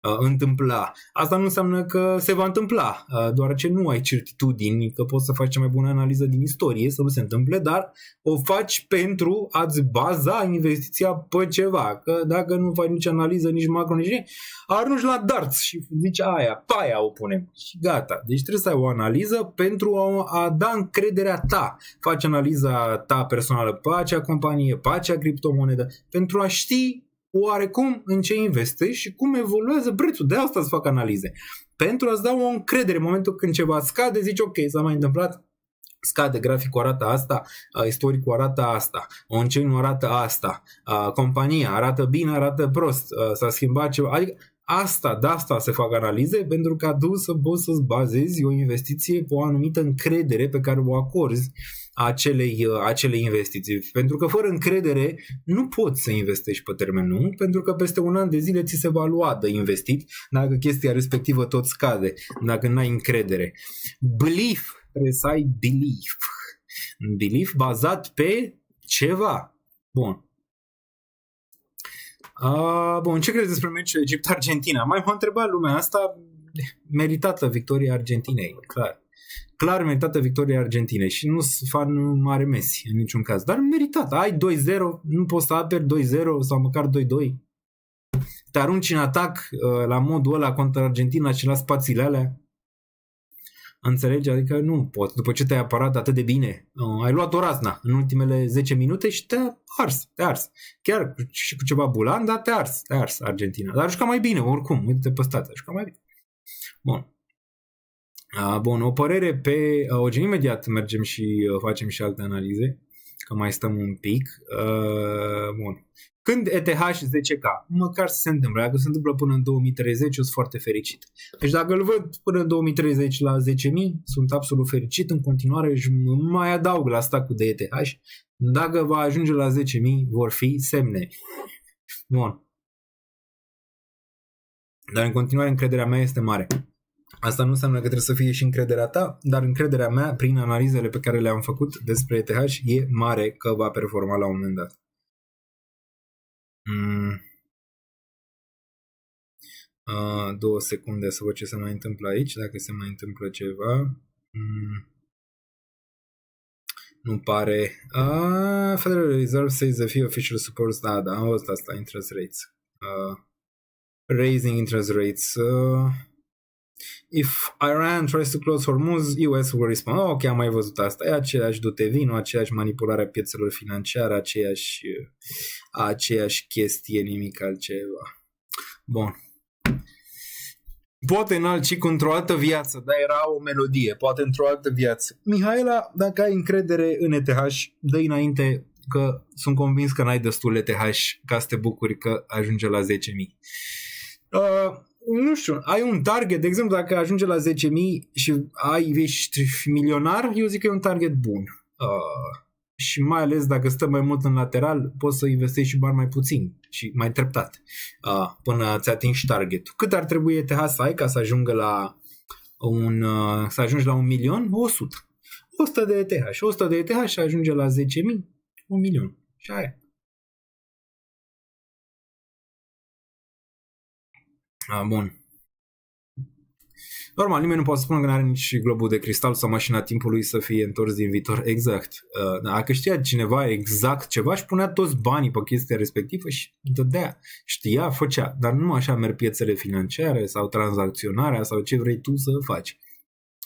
întâmpla. Asta nu înseamnă că se va întâmpla, doar ce nu ai certitudini că poți să faci cea mai bună analiză din istorie să nu se întâmple, dar o faci pentru a-ți baza investiția pe ceva. Că dacă nu faci nici analiză, nici macro, nici nimic, arunci la darts și zici pe aia o punem și gata. Deci trebuie să ai o analiză pentru a da încrederea ta. Faci analiza ta personală pe acea companie, pe acea criptomonedă, pentru a ști oarecum în ce investești și cum evoluează prețul. De asta îți fac analize. Pentru a-ți da o încredere în momentul când ceva scade, zici ok, s-a mai întâmplat, scade, graficul arată asta, istoricul arată asta, on-chain-ul arată asta, compania arată bine, arată prost, s-a schimbat ceva. Adică de asta se fac analize, pentru ca tu să poți să-ți bazezi o investiție pe o anumită încredere pe care o acorzi acelei investiții. Pentru că fără încredere nu poți să investești pe termen lung, pentru că peste un an de zile ți se va lua de investit dacă chestia respectivă tot scade, dacă n-ai încredere. Belief, trebuie să ai belief bazat pe ceva. Bun, ce crezi despre meciul Egipt-Argentina? Mai m-a întrebat lumea asta. Meritată victoria Argentinei, clar meritată victoria Argentinei și nu sunt fan mare Messi în niciun caz, dar meritată. Ai 2-0, nu poți să aperi 2-0 sau măcar 2-2. Te arunci în atac la modul ăla contra Argentina și la spațiile alea. Înțelegi? Adică nu poți. După ce te-ai apărat atât de bine, ai luat o razna în ultimele 10 minute și te-a ars. Chiar și cu ceva bulan, dar te-a ars Argentina. Dar a jucat mai bine, oricum. Uite-te pe stat, a jucat mai bine. Bun, o părere pe OG. Imediat mergem și facem și alte analize, că mai stăm un pic. Bun. Când ETH 10K, măcar să se întâmple. Dacă se întâmplă până în 2030, eu sunt foarte fericit. Deci dacă îl văd până în 2030 la 10.000, sunt absolut fericit. În continuare își mai adaug la stacul de ETH. Dacă va ajunge la 10.000, vor fi semne. Bun. Dar în continuare încrederea mea este mare. Asta nu înseamnă că trebuie să fie și încrederea ta, dar încrederea mea, prin analizele pe care le-am făcut despre ETH, e mare că va performa la un moment dat. 2 secunde să văd ce se mai întâmplă aici, dacă se mai întâmplă ceva. Nu pare. Federal Reserve says the few official supports. Da, am văzut asta, interest rates. Raising interest rates. If Iran tries to close Hormuz, US will respond. Ok, am mai văzut asta. E aceeași dute-vino, aceeași manipulare a piețelor financiare, aceeași chestie, nimic altceva. Bun. Poate înalți într-o altă viață, dar era o melodie. Poate într-o altă viață. Mihaela, dacă ai încredere în ETH, dă înainte, că sunt convins că n-ai destul ETH ca să te bucuri că ajunge la 10.000. Nu știu, ai un target, de exemplu, dacă ajunge la 10.000 și ești milionar, eu zic că e un target bun. Și mai ales dacă stă mai mult în lateral, poți să investești și bani mai puțin și mai treptat până ți atingi targetul. Cât ar trebui ETH să ai ca să ajungă să ajungi la 1 milion? 100. 100 de ETH și 100 de ETH și ajunge la 10.000, 1 milion. Și aia. Bun. Normal, nimeni nu poate spune că nu are nici globul de cristal sau mașina timpului să fie întors din viitor. Exact. Dacă știa cineva exact ceva, își punea toți banii pe chestia respectivă și dădea. Știa, făcea. Dar nu așa merg piețele financiare sau tranzacționarea sau ce vrei tu să faci.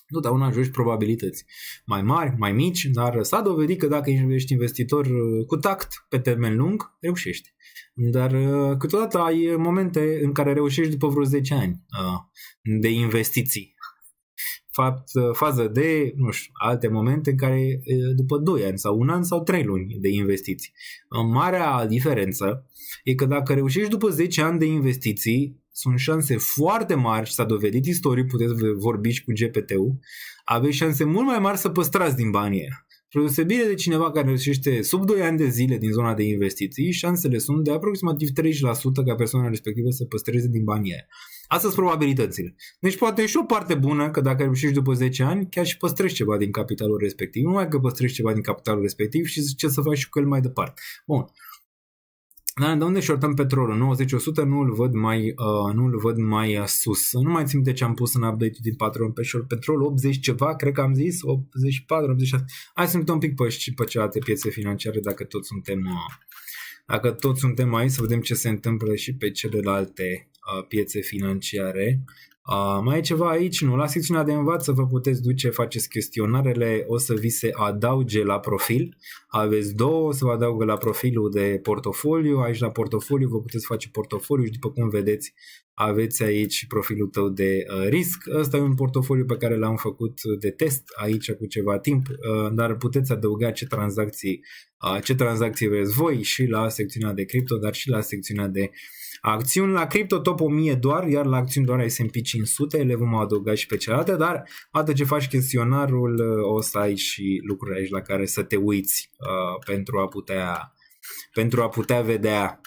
Totdeauna joci probabilități mai mari, mai mici, dar s-a dovedit că dacă ești investitor cu tact pe termen lung, reușești. Dar câteodată ai momente în care reușești după vreo 10 ani de investiții. Fază de, nu știu, alte momente în care după 2 ani sau 1 an sau 3 luni de investiții. Marea diferență e că dacă reușești după 10 ani de investiții, sunt șanse foarte mari și s-a dovedit istoric, puteți vorbi și cu GPT-ul, aveți șanse mult mai mari să păstrați din banii aia. Spre deosebire de cineva care reușește sub 2 ani de zile din zona de investiții, șansele sunt de aproximativ 30% ca persoana respectivă să păstreze din banii aia. Astea sunt probabilitățile. Deci poate e și o parte bună că dacă reușești după 10 ani, chiar și păstrezi ceva din capitalul respectiv. Nu numai că păstrezi ceva din capitalul respectiv și ce să faci și cu el mai departe. Bun. Dar de unde shortăm petrolul? 90-100 nu-l văd mai sus. Nu mai țin minte ce am pus în update-ul din Patreon pe short petrol, 80 ceva, cred că am zis, 84, 86. Hai să ne uităm un pic pe celelalte piețe financiare dacă toți suntem aici, să vedem ce se întâmplă și pe celelalte piețe financiare. Mai e ceva aici? Nu. La secțiunea de învață vă puteți duce, faceți chestionarele, o să vi se adauge la profil. Aveți două, se vă adaugă la profilul de portofoliu. Aici la portofoliu vă puteți face portofoliu și după cum vedeți aveți aici profilul tău de risc. Ăsta e un portofoliu pe care l-am făcut de test aici cu ceva timp, dar puteți adăuga ce tranzacții vreți voi și la secțiunea de cripto, dar și la secțiunea de acțiuni. La cripto top 1000 doar, iar la acțiuni doar S&P 500, le vom adăuga și pe celelalte, dar atât ce faci chestionarul o să ai și lucruri aici la care să te uiți pentru a putea vedea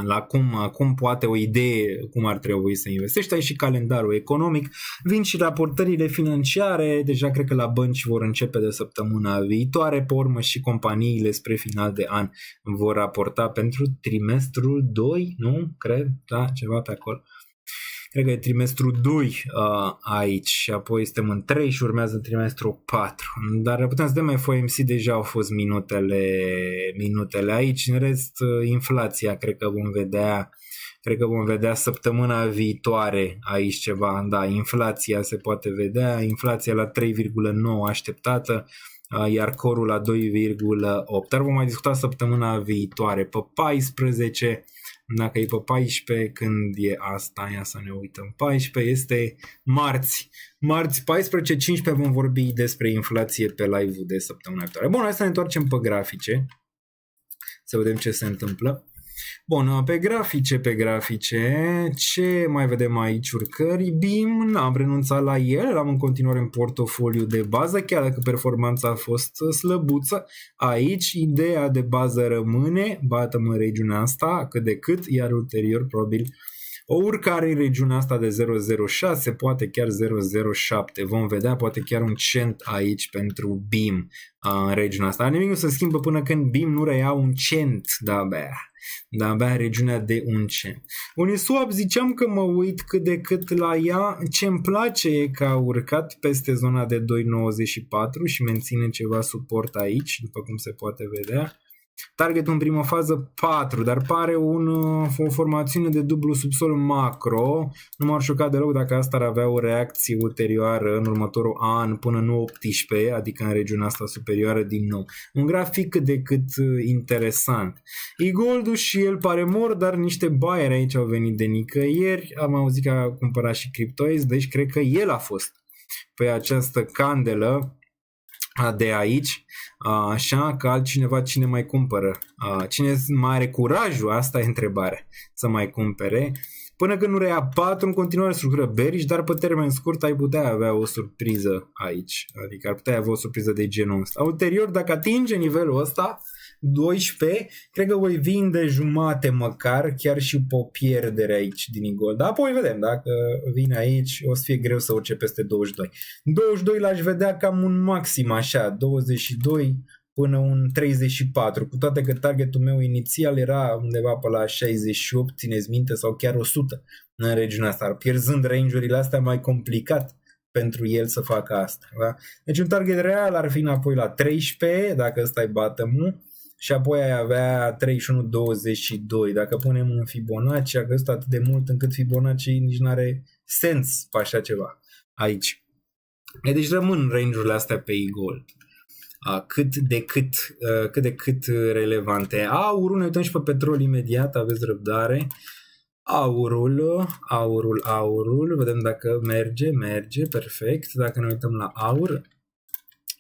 la cum poate o idee, cum ar trebui să investești. Ai și calendarul economic, vin și raportările financiare, deja cred că la bănci vor începe de săptămâna viitoare, pe urmă și companiile spre final de an vor raporta pentru trimestrul 2, nu? Cred, da, ceva pe acolo. Cred că e trimestrul 2 aici și apoi suntem în 3 și urmează trimestrul 4. Dar putem să vedem FOMC, deja au fost minutele aici. În rest, inflația cred că vom vedea săptămâna viitoare aici ceva. Da, inflația se poate vedea. Inflația la 3,9 așteptată, iar corul la 2,8. Dar vom mai discuta săptămâna viitoare. Pe 14, dacă e pe 14, când e asta? Ia să ne uităm. 14 este marți. Marți 14-15 vom vorbi despre inflație pe live-ul de săptămâna viitoare. Bun, hai să ne întoarcem pe grafice. Să vedem ce se întâmplă. Bun, pe grafice, ce mai vedem aici? Urcări, BIM, n-am renunțat la el, l-am în continuare în portofoliu de bază, chiar dacă performanța a fost slăbuță. Aici, ideea de bază rămâne, bată-mă în regiunea asta cât de cât, iar ulterior, probabil, o urcare în regiunea asta de 0,06, poate chiar 0,07. Vom vedea, poate chiar un cent aici pentru BIM în regiunea asta. Nimic nu se schimbă până când BIM nu reia un cent de-abia în regiunea de un cent. Uniswap ziceam că mă uit cât de cât la ea. Ce îmi place e că a urcat peste zona de 2,94 și menține ceva suport aici, după cum se poate vedea. Targetul în primă fază 4, dar pare o formațiune de dublu subsol macro. Nu m-ar șoca deloc dacă asta ar avea o reacție ulterioară în următorul an până în 18, adică în regiunea asta superioară din nou. Un grafic cât de cât interesant. E-Gold-ul și el pare mor, dar niște buyeri aici au venit de nicăieri. Am auzit că a cumpărat și CryptoAce, deci cred că el a fost pe această candelă de aici, așa că altcineva cine mai cumpără, cine mai are curajul, asta e întrebare, să mai cumpere, până când nu reia 4, în continuare structură bearish, dar pe termen scurt ai putea avea o surpriză aici, adică ar putea avea o surpriză de genul ăsta. Ulterior, dacă atinge nivelul ăsta, 12, cred că voi vinde jumate măcar, chiar și pe o pierdere aici din E-Gold. Apoi vedem, dacă vine aici o să fie greu să urce peste 22. 22 l-aș vedea cam un maxim așa, 22 până un 34, cu toate că targetul meu inițial era undeva pe la 68, țineți minte, sau chiar 100 în regiunea asta. Pierzând range-urile astea mai complicat pentru el să facă asta. Da? Deci un target real ar fi înapoi la 13, dacă ăsta e bottom-ul, și apoi ai avea 31-22. Dacă punem un Fibonacci, a găsit atât de mult încât Fibonacci nici nu are sens pe așa ceva aici. Deci rămân range-urile astea pe E-Gold. Cât de cât relevante. Aurul, ne uităm și pe petrol imediat, aveți răbdare. Aurul, vedem dacă merge, perfect. Dacă ne uităm la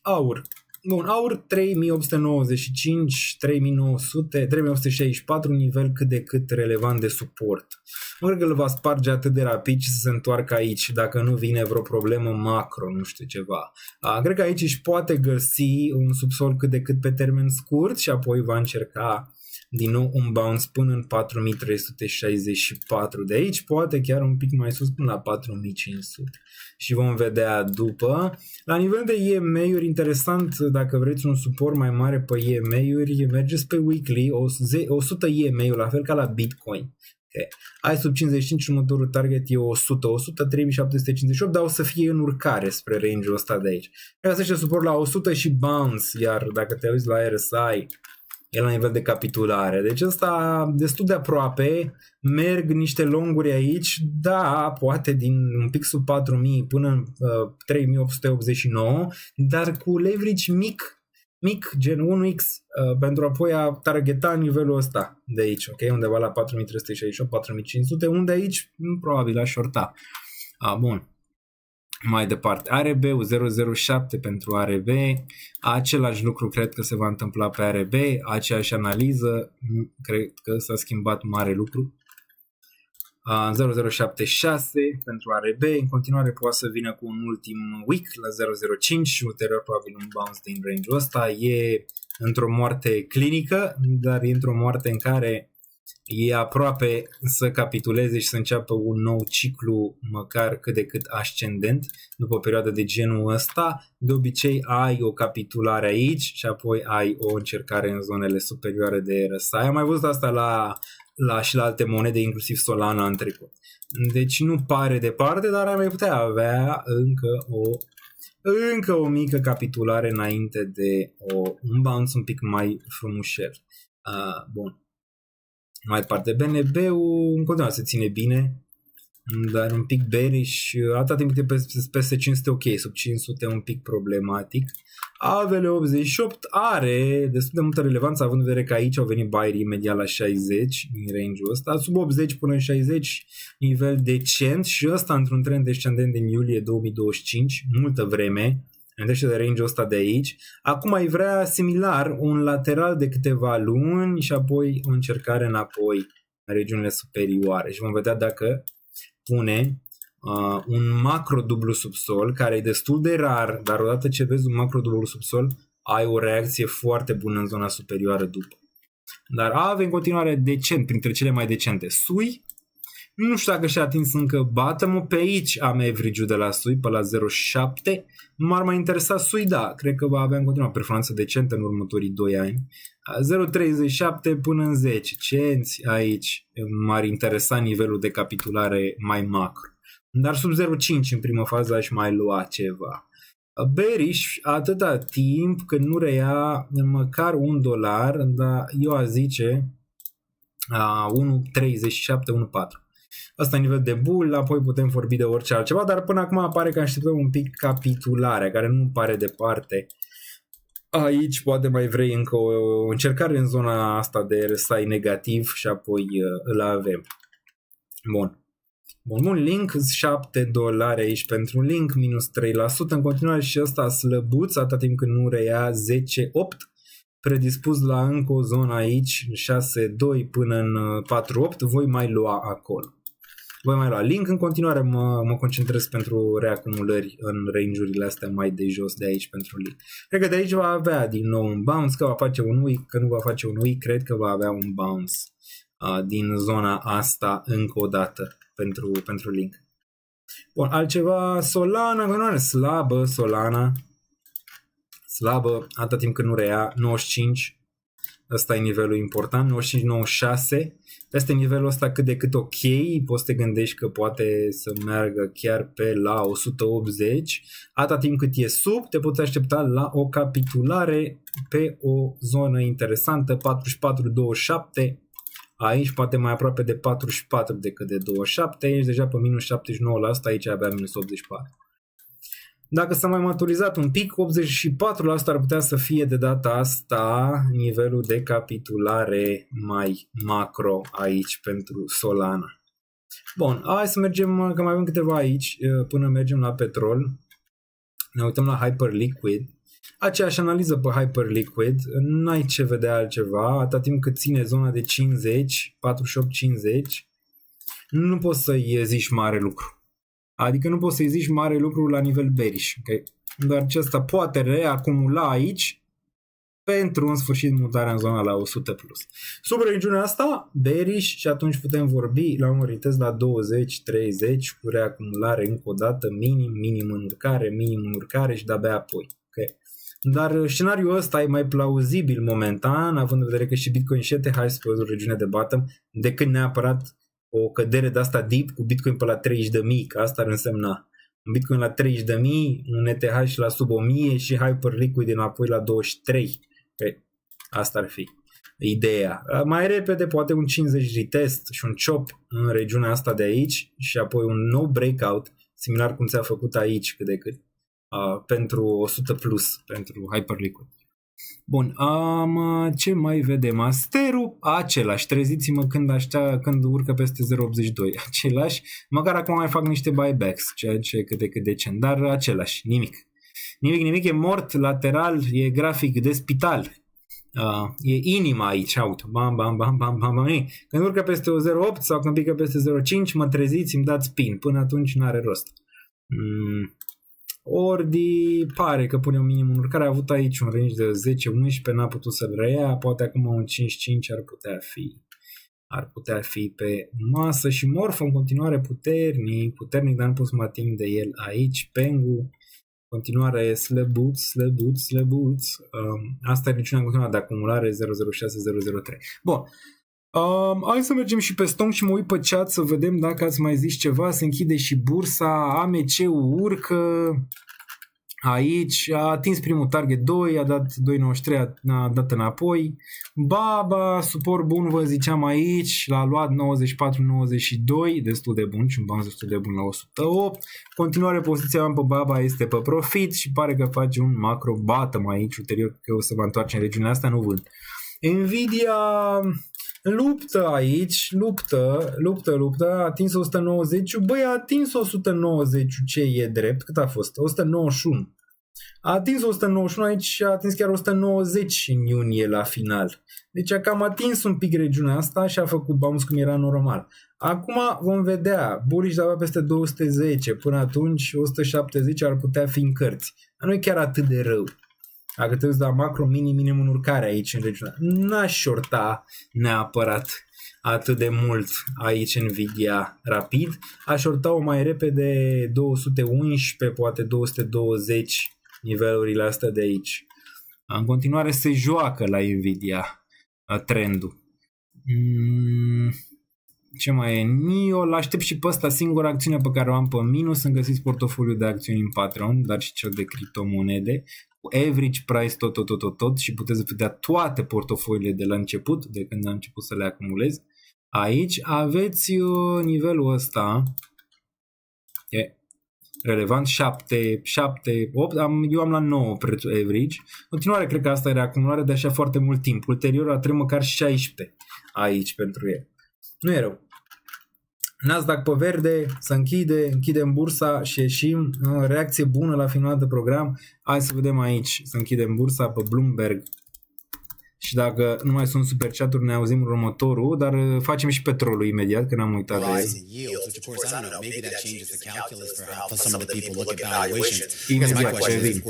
aur, Bun, aur 3895, 3900, 3864, un nivel cât de cât relevant de suport. Nu cred că îl va sparge atât de rapid și să se întoarcă aici dacă nu vine vreo problemă macro, nu știu ceva. Cred că aici își poate găsi un subsol cât de cât pe termen scurt și apoi va încerca din nou un bounce până în 4364. De aici poate chiar un pic mai sus până la 4500. Și vom vedea după. La nivel de EMA-uri, interesant, dacă vreți un suport mai mare pe EMA-uri, mergeți pe weekly, 100 EMA-uri, la fel ca la Bitcoin. Okay. Ai sub 55, următorul target e 100, 100, 3758, dar o să fie în urcare spre range-ul ăsta de aici. Găsește suport la 100 și bounce, iar dacă te uiți la RSI, e la nivel de capitulare. Deci ăsta destul de aproape, merg niște longuri aici, da, poate din un pic sub 4000 până în 3889, dar cu leverage mic, gen 1x, pentru apoi a targeta nivelul ăsta de aici, ok? Undeva la 4368-4500, unde aici probabil a shorta. Bun. Mai departe, ARB-ul 007 pentru ARB, același lucru cred că se va întâmpla pe ARB, aceeași analiză, cred că s-a schimbat mare lucru. 0076 pentru ARB, în continuare poate să vină cu un ultim week la 005 și ulterior probabil un bounce din range-ul ăsta. E într-o moarte clinică, dar e într-o moarte în care e aproape să capituleze și să înceapă un nou ciclu măcar cât de cât ascendent după o perioadă de genul ăsta. De obicei ai o capitulare aici și apoi ai o încercare în zonele superioare de RSI. Am mai văzut asta și la alte monede, inclusiv Solana în trecut. Deci nu pare departe, dar ar mai putea avea încă o mică capitulare înainte de un bounce un pic mai frumușel. Bun. Mai departe, BNB-ul în continuare se ține bine, dar un pic bearish, atâta timp cât e peste 500 ok, sub 500 un pic problematic. AVL88 are destul de multă relevanță, având în vedere că aici au venit buyeri imediat la 60 din range-ul ăsta, sub 80 până în 60, nivel decent și ăsta într-un trend descendent din iulie 2025, multă vreme, îndește de range-ul ăsta de aici. Acum ai vrea similar, un lateral de câteva luni și apoi o încercare înapoi în regiunile superioare și vom vedea dacă pune un macro dublu subsol, care e destul de rar, dar odată ce vezi un macro dublu subsol, ai o reacție foarte bună în zona superioară după. Dar avem în continuare decent, printre cele mai decente. SUI, nu știu dacă și-a atins încă bottom-ul, pe aici am average-ul de la SUI, pe la 0,7. M-ar mai interesa SUI, da, cred că va avea în continuare performanță decentă în următorii 2 ani. 0,37 până în 10 cenți, aici m-ar interesa nivelul de capitulare mai macro. Dar sub 0,5 în primă fază aș mai lua ceva. Bearish atâta timp când nu reia măcar $1, dar eu aș zice 1,37, 1,4. Asta e nivel de bull, apoi putem vorbi de orice altceva, dar până acum pare că așteptăm un pic capitularea, care nu pare departe. Aici poate mai vrei încă o încercare în zona asta de RSI negativ și apoi îl avem. Bun, link, $7 aici pentru link, minus 3%, în continuare și ăsta slăbuț, atâta timp când nu reia 10,8, predispus la încă o zonă aici, 6,2 până în 4,8, voi mai lua acolo. Voi mai lua link, în continuare mă concentrez pentru reacumulări în range-urile astea mai de jos de aici pentru link. Cred că de aici va avea din nou un bounce, că va face un week, că nu va face un week, cred că va avea un bounce din zona asta încă o dată pentru link. Bun, altceva, Solana, nu slabă Solana, slabă, atâta timp când nu reia, 95, ăsta e nivelul important, 95-96, peste nivelul ăsta cât de cât ok, poți să te gândești că poate să meargă chiar pe la 180, atâta timp cât e sub, te poți aștepta la o capitulare pe o zonă interesantă, 44-27, aici poate mai aproape de 44 decât de 27, aici deja pe minus 79%, aici avea minus 84. Dacă s-a mai maturizat un pic, 84% ar putea să fie de data asta nivelul de capitulare mai macro aici pentru Solana. Bun, hai să mergem, că mai avem câteva aici, până mergem la petrol. Ne uităm la Hyperliquid. Aceeași analiză pe Hyperliquid, n-ai ce vedea altceva, atâta timp cât ține zona de 50, 48-50, nu poți să-i zici mare lucru. Adică nu poți să-i zici mare lucru la nivel bearish, okay? Dar acesta poate reacumula aici pentru în sfârșit mutarea în zona la 100 plus. Sub regiunea asta, bearish, și atunci putem vorbi la un retest la 20-30 cu reacumulare încă o dată, minim în urcare și de-abia apoi. Okay? Dar scenariul ăsta e mai plauzibil momentan, având în vedere că și Bitcoin și ETH se pe o regiune de bottom, decât neapărat o cădere de asta deep cu Bitcoin pe la 30.000, că asta ar însemna un Bitcoin la 30.000, un ETH și la sub 1.000 și Hyperliquid înapoi la 23. Okay. Asta ar fi ideea. Mai repede poate un 50 retest și un chop în regiunea asta de aici și apoi un nou breakout, similar cum ți-a făcut aici cât de cât, pentru 100 plus, pentru Hyperliquid. Bun, ce mai vedem? Asterul, același, treziți-mă când urcă peste 0.82, același, măcar acum mai fac niște buybacks, ceea ce e cât de cât decent, dar același, nimic, e mort, lateral, e grafic de spital, e inima aici, uite, bam, când urcă peste 0.8 sau când pică peste 0.5, mă treziți, îmi dați pin, până atunci n-are rost. Ordi pare că pune un minim în urcare, a avut aici un range de 10-11, n-a putut să-l reia, poate acum un 5-5 ar putea fi pe masă și Morph în continuare puternic, dar nu pot să mă ating de el aici, Pengu în continuare slăbuț, asta e regiunea în continuare de acumulare 006-003. Bun. Hai să mergem și pe Stonk și mă uit pe chat să vedem dacă ați mai zis ceva. Se închide și bursa, AMC-ul urcă aici, a atins primul target 2, a dat 2.93, a dat înapoi. Baba, suport bun, vă ziceam aici, l-a luat 94-92, destul de bun și un bounce destul de bun la 108. Continuare poziția mea pe Baba este pe profit și pare că face un macro bottom aici, ulterior că o să va întoarce în regiunea asta, nu vând. Nvidia luptă aici, luptă, a atins 190, băi, a atins 190, ce e drept, cât a fost? 191. A atins 191 aici și a atins chiar 190 în iunie la final. Deci a cam atins un pic regiunea asta și a făcut bounce cum era normal. Acum vom vedea, bullish de peste 210, până atunci 170 ar putea fi în cărți. Dar nu e chiar atât de rău. Dacă te uiți la macro, minim în urcare aici în regiunea. N-aș shorta neapărat atât de mult aici Nvidia rapid. Aș shorta-o mai repede 211, poate 220 nivelurile astea de aici. În continuare se joacă la Nvidia trendul. Ce mai e? NIO, l-aștept și pe ăsta, singura acțiune pe care o am pe minus. Îmi găsiți portofoliul de acțiuni în Patreon, dar și cel de criptomonede cu average price tot și puteți vedea toate portofoliile de la început, de când am început să le acumulez. Aici aveți nivelul ăsta, e relevant, 7, 8, eu am la 9 prețul average. Continuare, cred că asta e reacumulare de așa foarte mult timp. Ulterior a trebuit măcar 16 aici pentru el. Nu e rău. Nasdaq pe verde, se închidem bursa și ieșim. Reacție bună la final de program. Hai să vedem aici, să închidem bursa pe Bloomberg. Și dacă nu mai sunt super chat-uri, ne auzim următorul, dar facem și petrolul imediat, că n-am uitat de el. Imediat, ce vin.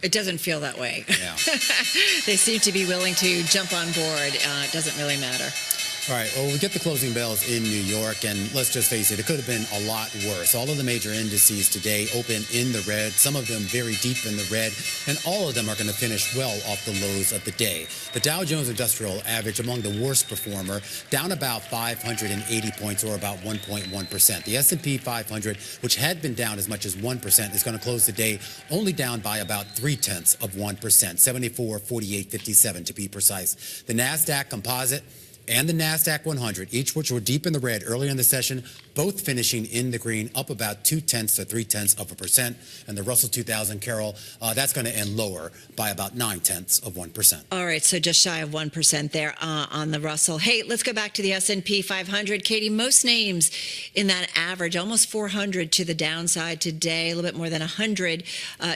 It doesn't feel that way. They seem to be willing to jump on board. It doesn't really matter. All right, well, we get the closing bells in New York, and let's just face it, it could have been a lot worse. All of the major indices today open in the red, some of them very deep in the red, and all of them are going to finish well off the lows of the day. The Dow Jones Industrial Average among the worst performer, down about 580 points or about 1.1%. The S&P 500, which had been down as much as 1%, is going to close the day only down by about 0.3%, 74, 48, 57 to be precise. The NASDAQ Composite and the NASDAQ 100, each which were deep in the red earlier in the session, both finishing in the green, up about 0.2 to 0.3%. And the Russell 2000, Carol, that's going to end lower by about 0.9%. All right, so just shy of 1% there on the Russell. Hey, let's go back to the S&P 500. Katie, most names in that average, almost 400 to the downside today, a little bit more than 100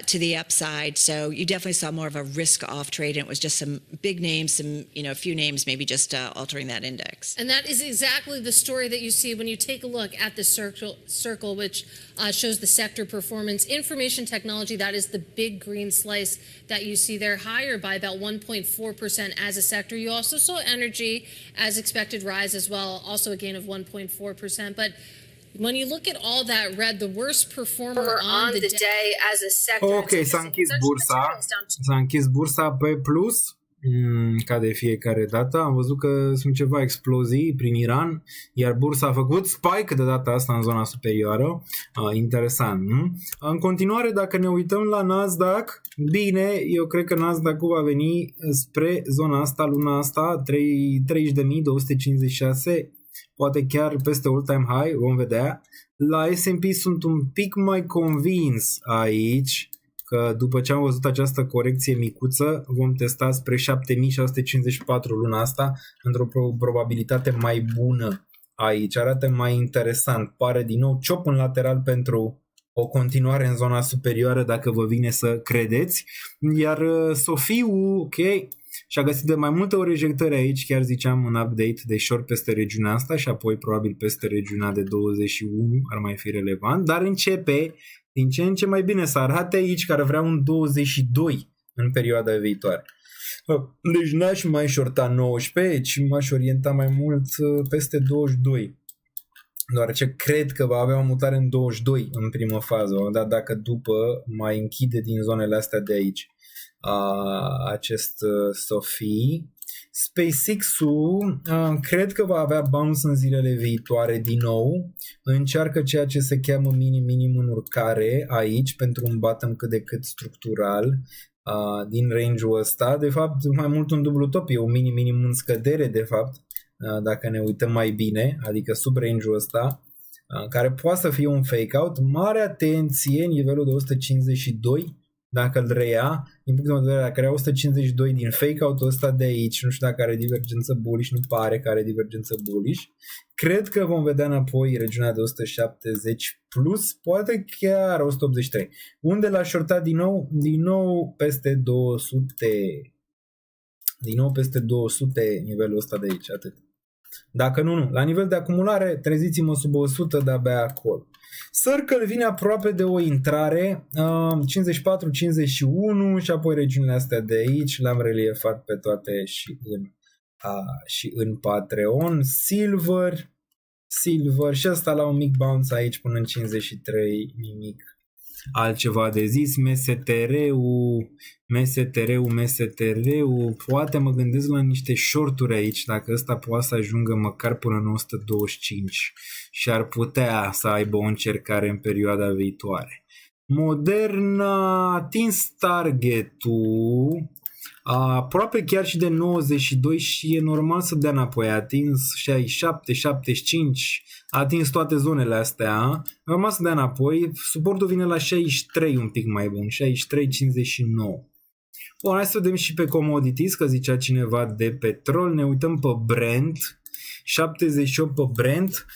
to the upside. So you definitely saw more of a risk-off trade, and it was just some big names, a few names maybe just altering that index. And that is exactly the story that you see when you take a look at the circle, which shows the sector performance. Information technology, that is the big green slice that you see there, higher by about 1.4% as a sector. You also saw energy, as expected, rise as well, also a gain of 1.4%. But when you look at all that red, the worst performer on the day as a sector. Ok, s-a închis bursa pe plus, ca de fiecare dată. Am văzut că sunt ceva explozii prin Iran, iar bursa a făcut spike de data asta în zona superioară. Interesant, nu? În continuare, dacă ne uităm la Nasdaq, bine, eu cred că Nasdaq-ul va veni spre zona asta luna asta, 30.256, poate chiar peste all-time high, vom vedea. La S&P sunt un pic mai convins aici că după ce am văzut această corecție micuță, vom testa spre 7.654 luna asta într-o probabilitate mai bună aici. Arată mai interesant. Pare din nou ciop în lateral pentru o continuare în zona superioară, dacă vă vine să credeți. Iar Sofiu, ok, și-a găsit de mai multe ori rejectări aici, chiar ziceam un update de short peste regiunea asta și apoi probabil peste regiunea de 21 ar mai fi relevant, dar începe din ce în ce mai bine să arate aici, care vrea un 22 în perioada viitoare. Deci n-aș mai shorta 19, ci m-aș orienta mai mult peste 22. Deoarece cred că va avea o mutare în 22 în primă fază, dar dacă după mai închide din zonele astea de aici acest Sophie. SpaceX-ul cred că va avea bounce în zilele viitoare din nou. Încearcă ceea ce se cheamă minim în urcare aici pentru un bottom cât de cât structural din range-ul ăsta. De fapt, mai mult un dublu top, e un minim în scădere de fapt, dacă ne uităm mai bine, adică sub range-ul ăsta, care poate să fie un fake-out. Mare atenție, nivelul de 152, dacă îl reia, din punct de vedere, dacă rea 152 din fake-out-ul ăsta de aici, nu știu dacă are divergență bullish, nu pare că are divergență bullish, cred că vom vedea înapoi regiunea de 170 plus, poate chiar 183. Unde l-a shortat din nou? Din nou peste 200. Din nou peste 200 nivelul ăsta de aici, atât. Dacă nu. La nivel de acumulare, treziți-mă sub 100 de-abia acolo. Circle vine aproape de o intrare, 54-51 și apoi regiunile astea de aici, le-am reliefat pe toate și în Patreon. Silver și ăsta la un mic bounce aici până în 53, nimic altceva de zis. MSTR-ul, poate mă gândesc la niște shorturi aici, dacă ăsta poate să ajungă măcar până în 125 și ar putea să aibă o încercare în perioada viitoare. Moderna a atins targetul aproape chiar și de 92 și e normal să dea înapoi. A atins 67, 75, a atins toate zonele astea, normal să dea înapoi. Suportul vine la 63, un pic mai bun, 63,59. Bun, hai să vedem și pe commodities, că zicea cineva de petrol. Ne uităm pe Brent, 78 pe Brent.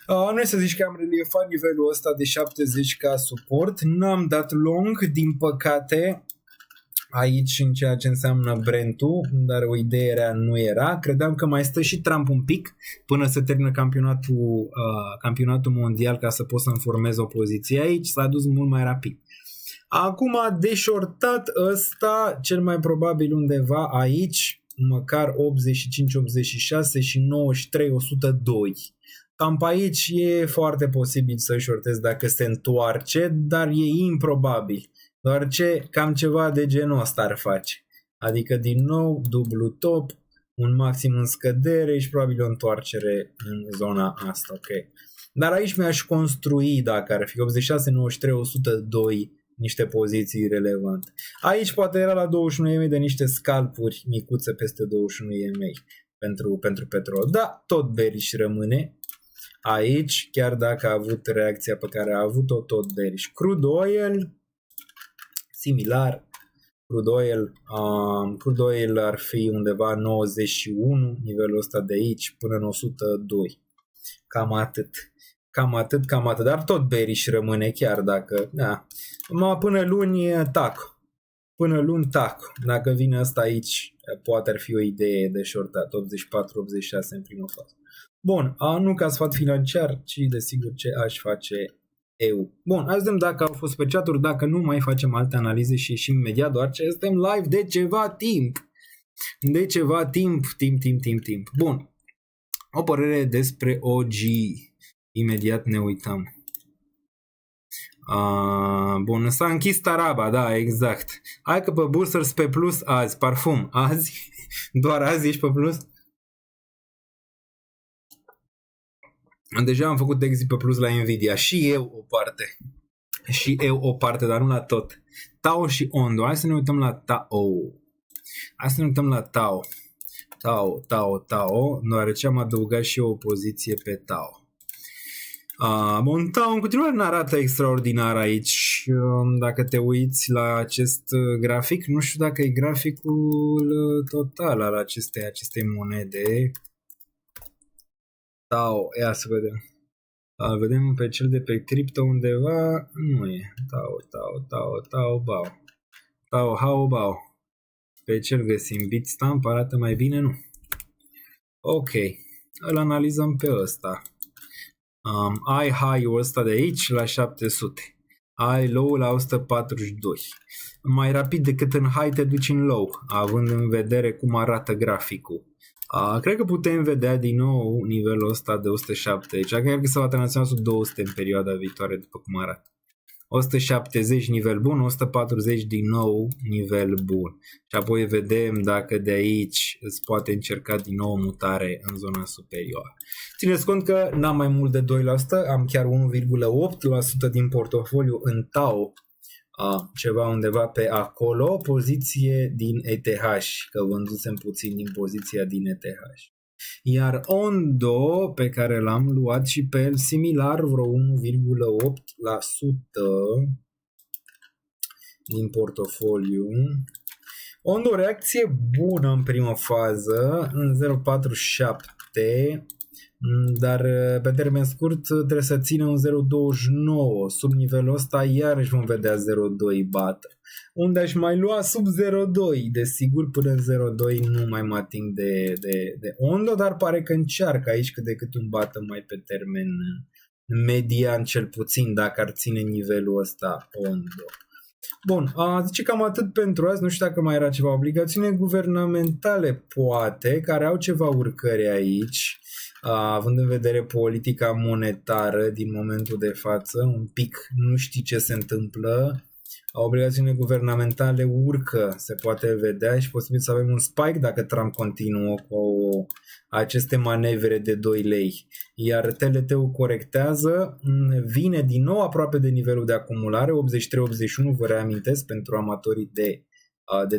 Nu e să zici că am reliefat nivelul ăsta de 70 ca suport, n-am dat long, din păcate, aici în ceea ce înseamnă Brent-ul, dar o idee rea nu era. Credeam că mai stă și Trump un pic până se termină campionatul mondial ca să pot să-mi formez o poziție aici, s-a dus mult mai rapid. Acum a deșortat ăsta cel mai probabil undeva aici, măcar 85-86 și 93-102. Cam pe aici e foarte posibil să shortezi dacă se întoarce, dar e improbabil. Doar ce cam ceva de genul ăsta ar face. Adică din nou dublu top, un maxim în scădere și probabil o întoarcere în zona asta. Okay. Dar aici mi-aș construi, dacă ar fi 86, 93, 102, niște poziții relevante. Aici poate era la 21 EMA de niște scalpuri micuțe peste 21 EMA. pentru petrol. Da, tot bearish rămâne aici, chiar dacă a avut reacția pe care a avut-o, tot bearish. Crude oil, similar. Crude oil ar fi undeva 91, nivelul ăsta de aici, până în 102. Cam atât, dar tot bearish rămâne, chiar dacă, da. Până luni, tac. Dacă vine asta aici, poate ar fi o idee de shortat, 84-86 în primă fază. Bun, nu ca sfat financiar, ci desigur ce aș face eu. Bun, hai să vedem dacă au fost pe chat-uri, dacă nu mai facem alte analize și ieșim imediat, doar ce suntem live de ceva timp. Timp. Bun, o părere despre OG. Imediat ne uităm. Bun, s-a închis Taraba, da, exact. Hai că pe boosters pe plus azi, parfum, azi? Doar azi ești pe plus? Deja am făcut exit pe plus la Nvidia, și eu o parte, dar nu la tot. Tao și Ondo, hai să ne uităm la Tao, deoarece am adăugat și eu o poziție pe Tao. Bun, Tao în continuare nu arată extraordinar aici. Dacă te uiți la acest grafic, nu știu dacă e graficul total al acestei monede. Tao, ia să vedem. Vedem pe cel de pe cripto undeva, nu e. Tao, bao. Pe cel găsim, Bitstamp arată mai bine, nu? Ok, îl analizăm pe ăsta. Ai high-ul ăsta de aici la 700. Ai low la 142. Mai rapid decât în high te duci în low, având în vedere cum arată graficul. Cred că putem vedea din nou nivelul ăsta de 170. Cred că se va tranzacționa sub 200 în perioada viitoare, după cum arată. 170 nivel bun, 140 din nou nivel bun. Și apoi vedem dacă de aici îți poate încerca din nou o mutare în zona superioară. Țineți cont că n-am mai mult de 2%, am chiar 1,8% din portofoliu în Tao, ceva undeva pe acolo, poziție din ETH, că vândusem puțin din poziția din ETH. Iar Ondo, pe care l-am luat și pe el similar, vreo 1,8% din portofoliu. Ondo, reacție bună în primă fază, în 0,47, dar pe termen scurt trebuie să țină un 0,29. Sub nivelul ăsta iarăși vom vedea 0,2 bată. Unde aș mai lua sub 0,2. Desigur până în 0,2 nu mai mă ating de Ondo, dar pare că încearcă aici cât de cât un bată mai pe termen median cel puțin, dacă ar ține nivelul ăsta Ondo. Bun, zice cam atât pentru azi, nu știu dacă mai era ceva. Obligațiune guvernamentale, poate, care au ceva urcări aici, având în vedere politica monetară din momentul de față, un pic nu știi ce se întâmplă. Obligațiunile guvernamentale urcă, se poate vedea și posibil să avem un spike dacă Trump continuă cu aceste manevre de 2 lei. Iar TLT-ul corectează, vine din nou aproape de nivelul de acumulare, 83-81, vă reamintesc, pentru amatorii de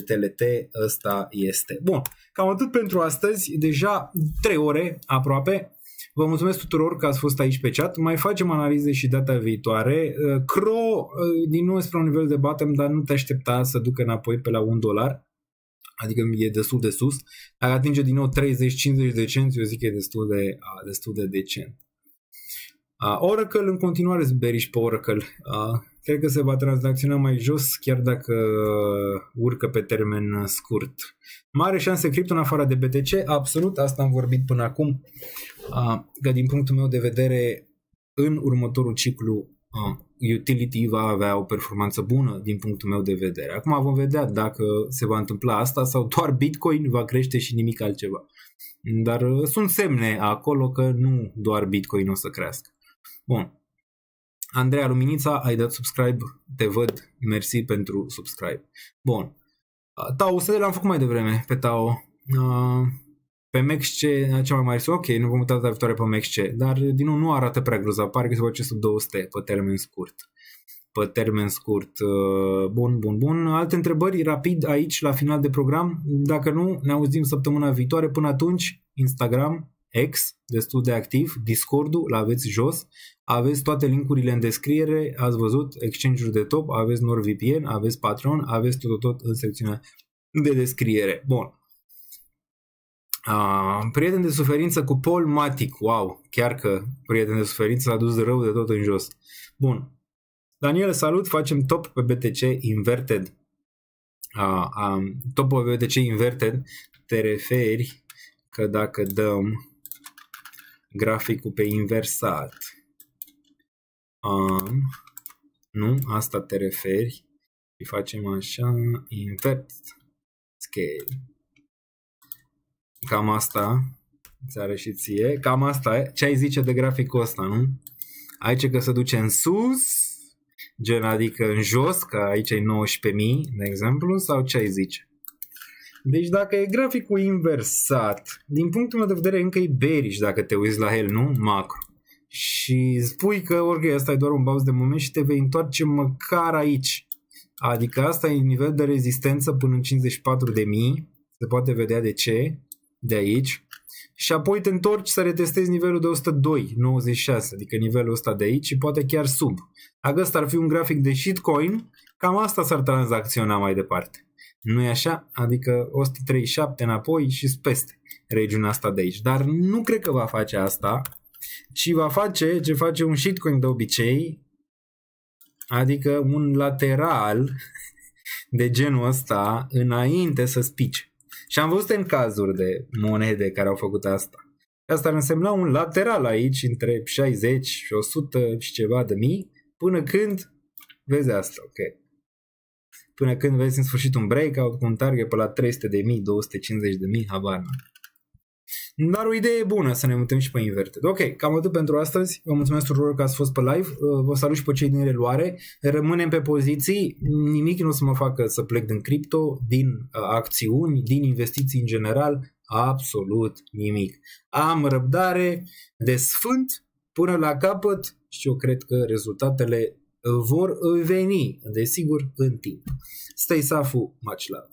TLT, ăsta este. Bun, cam atât pentru astăzi, deja 3 ore aproape. Vă mulțumesc tuturor că ați fost aici pe chat. Mai facem analize și data viitoare. CRO din nou spre un nivel de bottom, dar nu te aștepta să ducă înapoi pe la $1. Adică e destul de sus. Dacă atinge din nou 30-50 de cenți, eu zic că e destul de decent. Oracle în continuare bearish pe Oracle. Cred că se va tranzacționa mai jos, chiar dacă urcă pe termen scurt. Mare șanse cripto în afară de BTC? Absolut, asta am vorbit până acum. Că din punctul meu de vedere, în următorul ciclu, utility va avea o performanță bună din punctul meu de vedere. Acum vom vedea dacă se va întâmpla asta sau doar Bitcoin va crește și nimic altceva. Dar sunt semne acolo că nu doar Bitcoin o să crească. Bun. Andreea Luminița, ai dat subscribe, te văd, mersi pentru subscribe. Bun. Tao, USD l-am făcut mai devreme pe Tao. Pe MXC, cea mai mare, ok, nu vom uita data viitoare pe MXC, dar din nou nu arată prea grozav, pare că se face sub 200 pe termen scurt. pe termen scurt. Bun. Alte întrebări rapid aici la final de program? Dacă nu, ne auzim săptămâna viitoare. Până atunci, Instagram, X, destul de activ, Discord-ul, l-aveți jos, aveți toate linkurile în descriere, ați văzut exchange-uri de top, aveți NordVPN, aveți Patreon, aveți tot în secțiunea de descriere. Bun. Prieten de suferință cu Paul Matic. Wow, chiar că prieten de suferință s-a dus rău de tot în jos. Bun. Daniel, salut, facem top pe BTC Inverted. Top pe BTC Inverted, te referi că dacă dăm graficul pe inversat, nu, asta te referi, și facem așa, invert scale. Cam asta, ți-ară și ție, cam asta e. Ce ai zice de graficul ăsta, nu? Aici că se duce în sus, gen adică în jos, că aici e 19.000, de exemplu, sau ce ai zice? Deci dacă e graficul inversat, din punctul meu de vedere încă e bearish dacă te uiți la el, nu? Macro. Și spui că orică asta e doar un bounce de moment și te vei întoarce măcar aici. Adică asta e nivel de rezistență până în 54.000, se poate vedea de ce, de aici. Și apoi te întorci să retestezi nivelul de 102.96, adică nivelul ăsta de aici și poate chiar sub. Dacă ăsta ar fi un grafic de shitcoin, cam asta s-ar tranzacționa mai departe. Nu e așa? Adică 137 înapoi și peste regiunea asta de aici. Dar nu cred că va face asta, ci va face ce face un shitcoin de obicei, adică un lateral de genul ăsta înainte să spice. Și am văzut în cazuri de monede care au făcut asta. Asta ar însemna un lateral aici între 60 și 100 și ceva de mii, până când vezi asta, ok. Până când vezi în sfârșit un breakout cu un target pe la 300 de mii, 250 de mii, habar n-am. Dar o idee bună să ne mutăm și pe inverted. Ok, cam atât pentru astăzi. Vă mulțumesc tuturor că ați fost pe live. Vă salut și pe cei din reluare. Rămânem pe poziții. Nimic nu o să mă facă să plec din cripto, din acțiuni, din investiții în general. Absolut nimic. Am răbdare de sfânt până la capăt și eu cred că rezultatele vor veni, desigur, în timp. Stay safe, much love.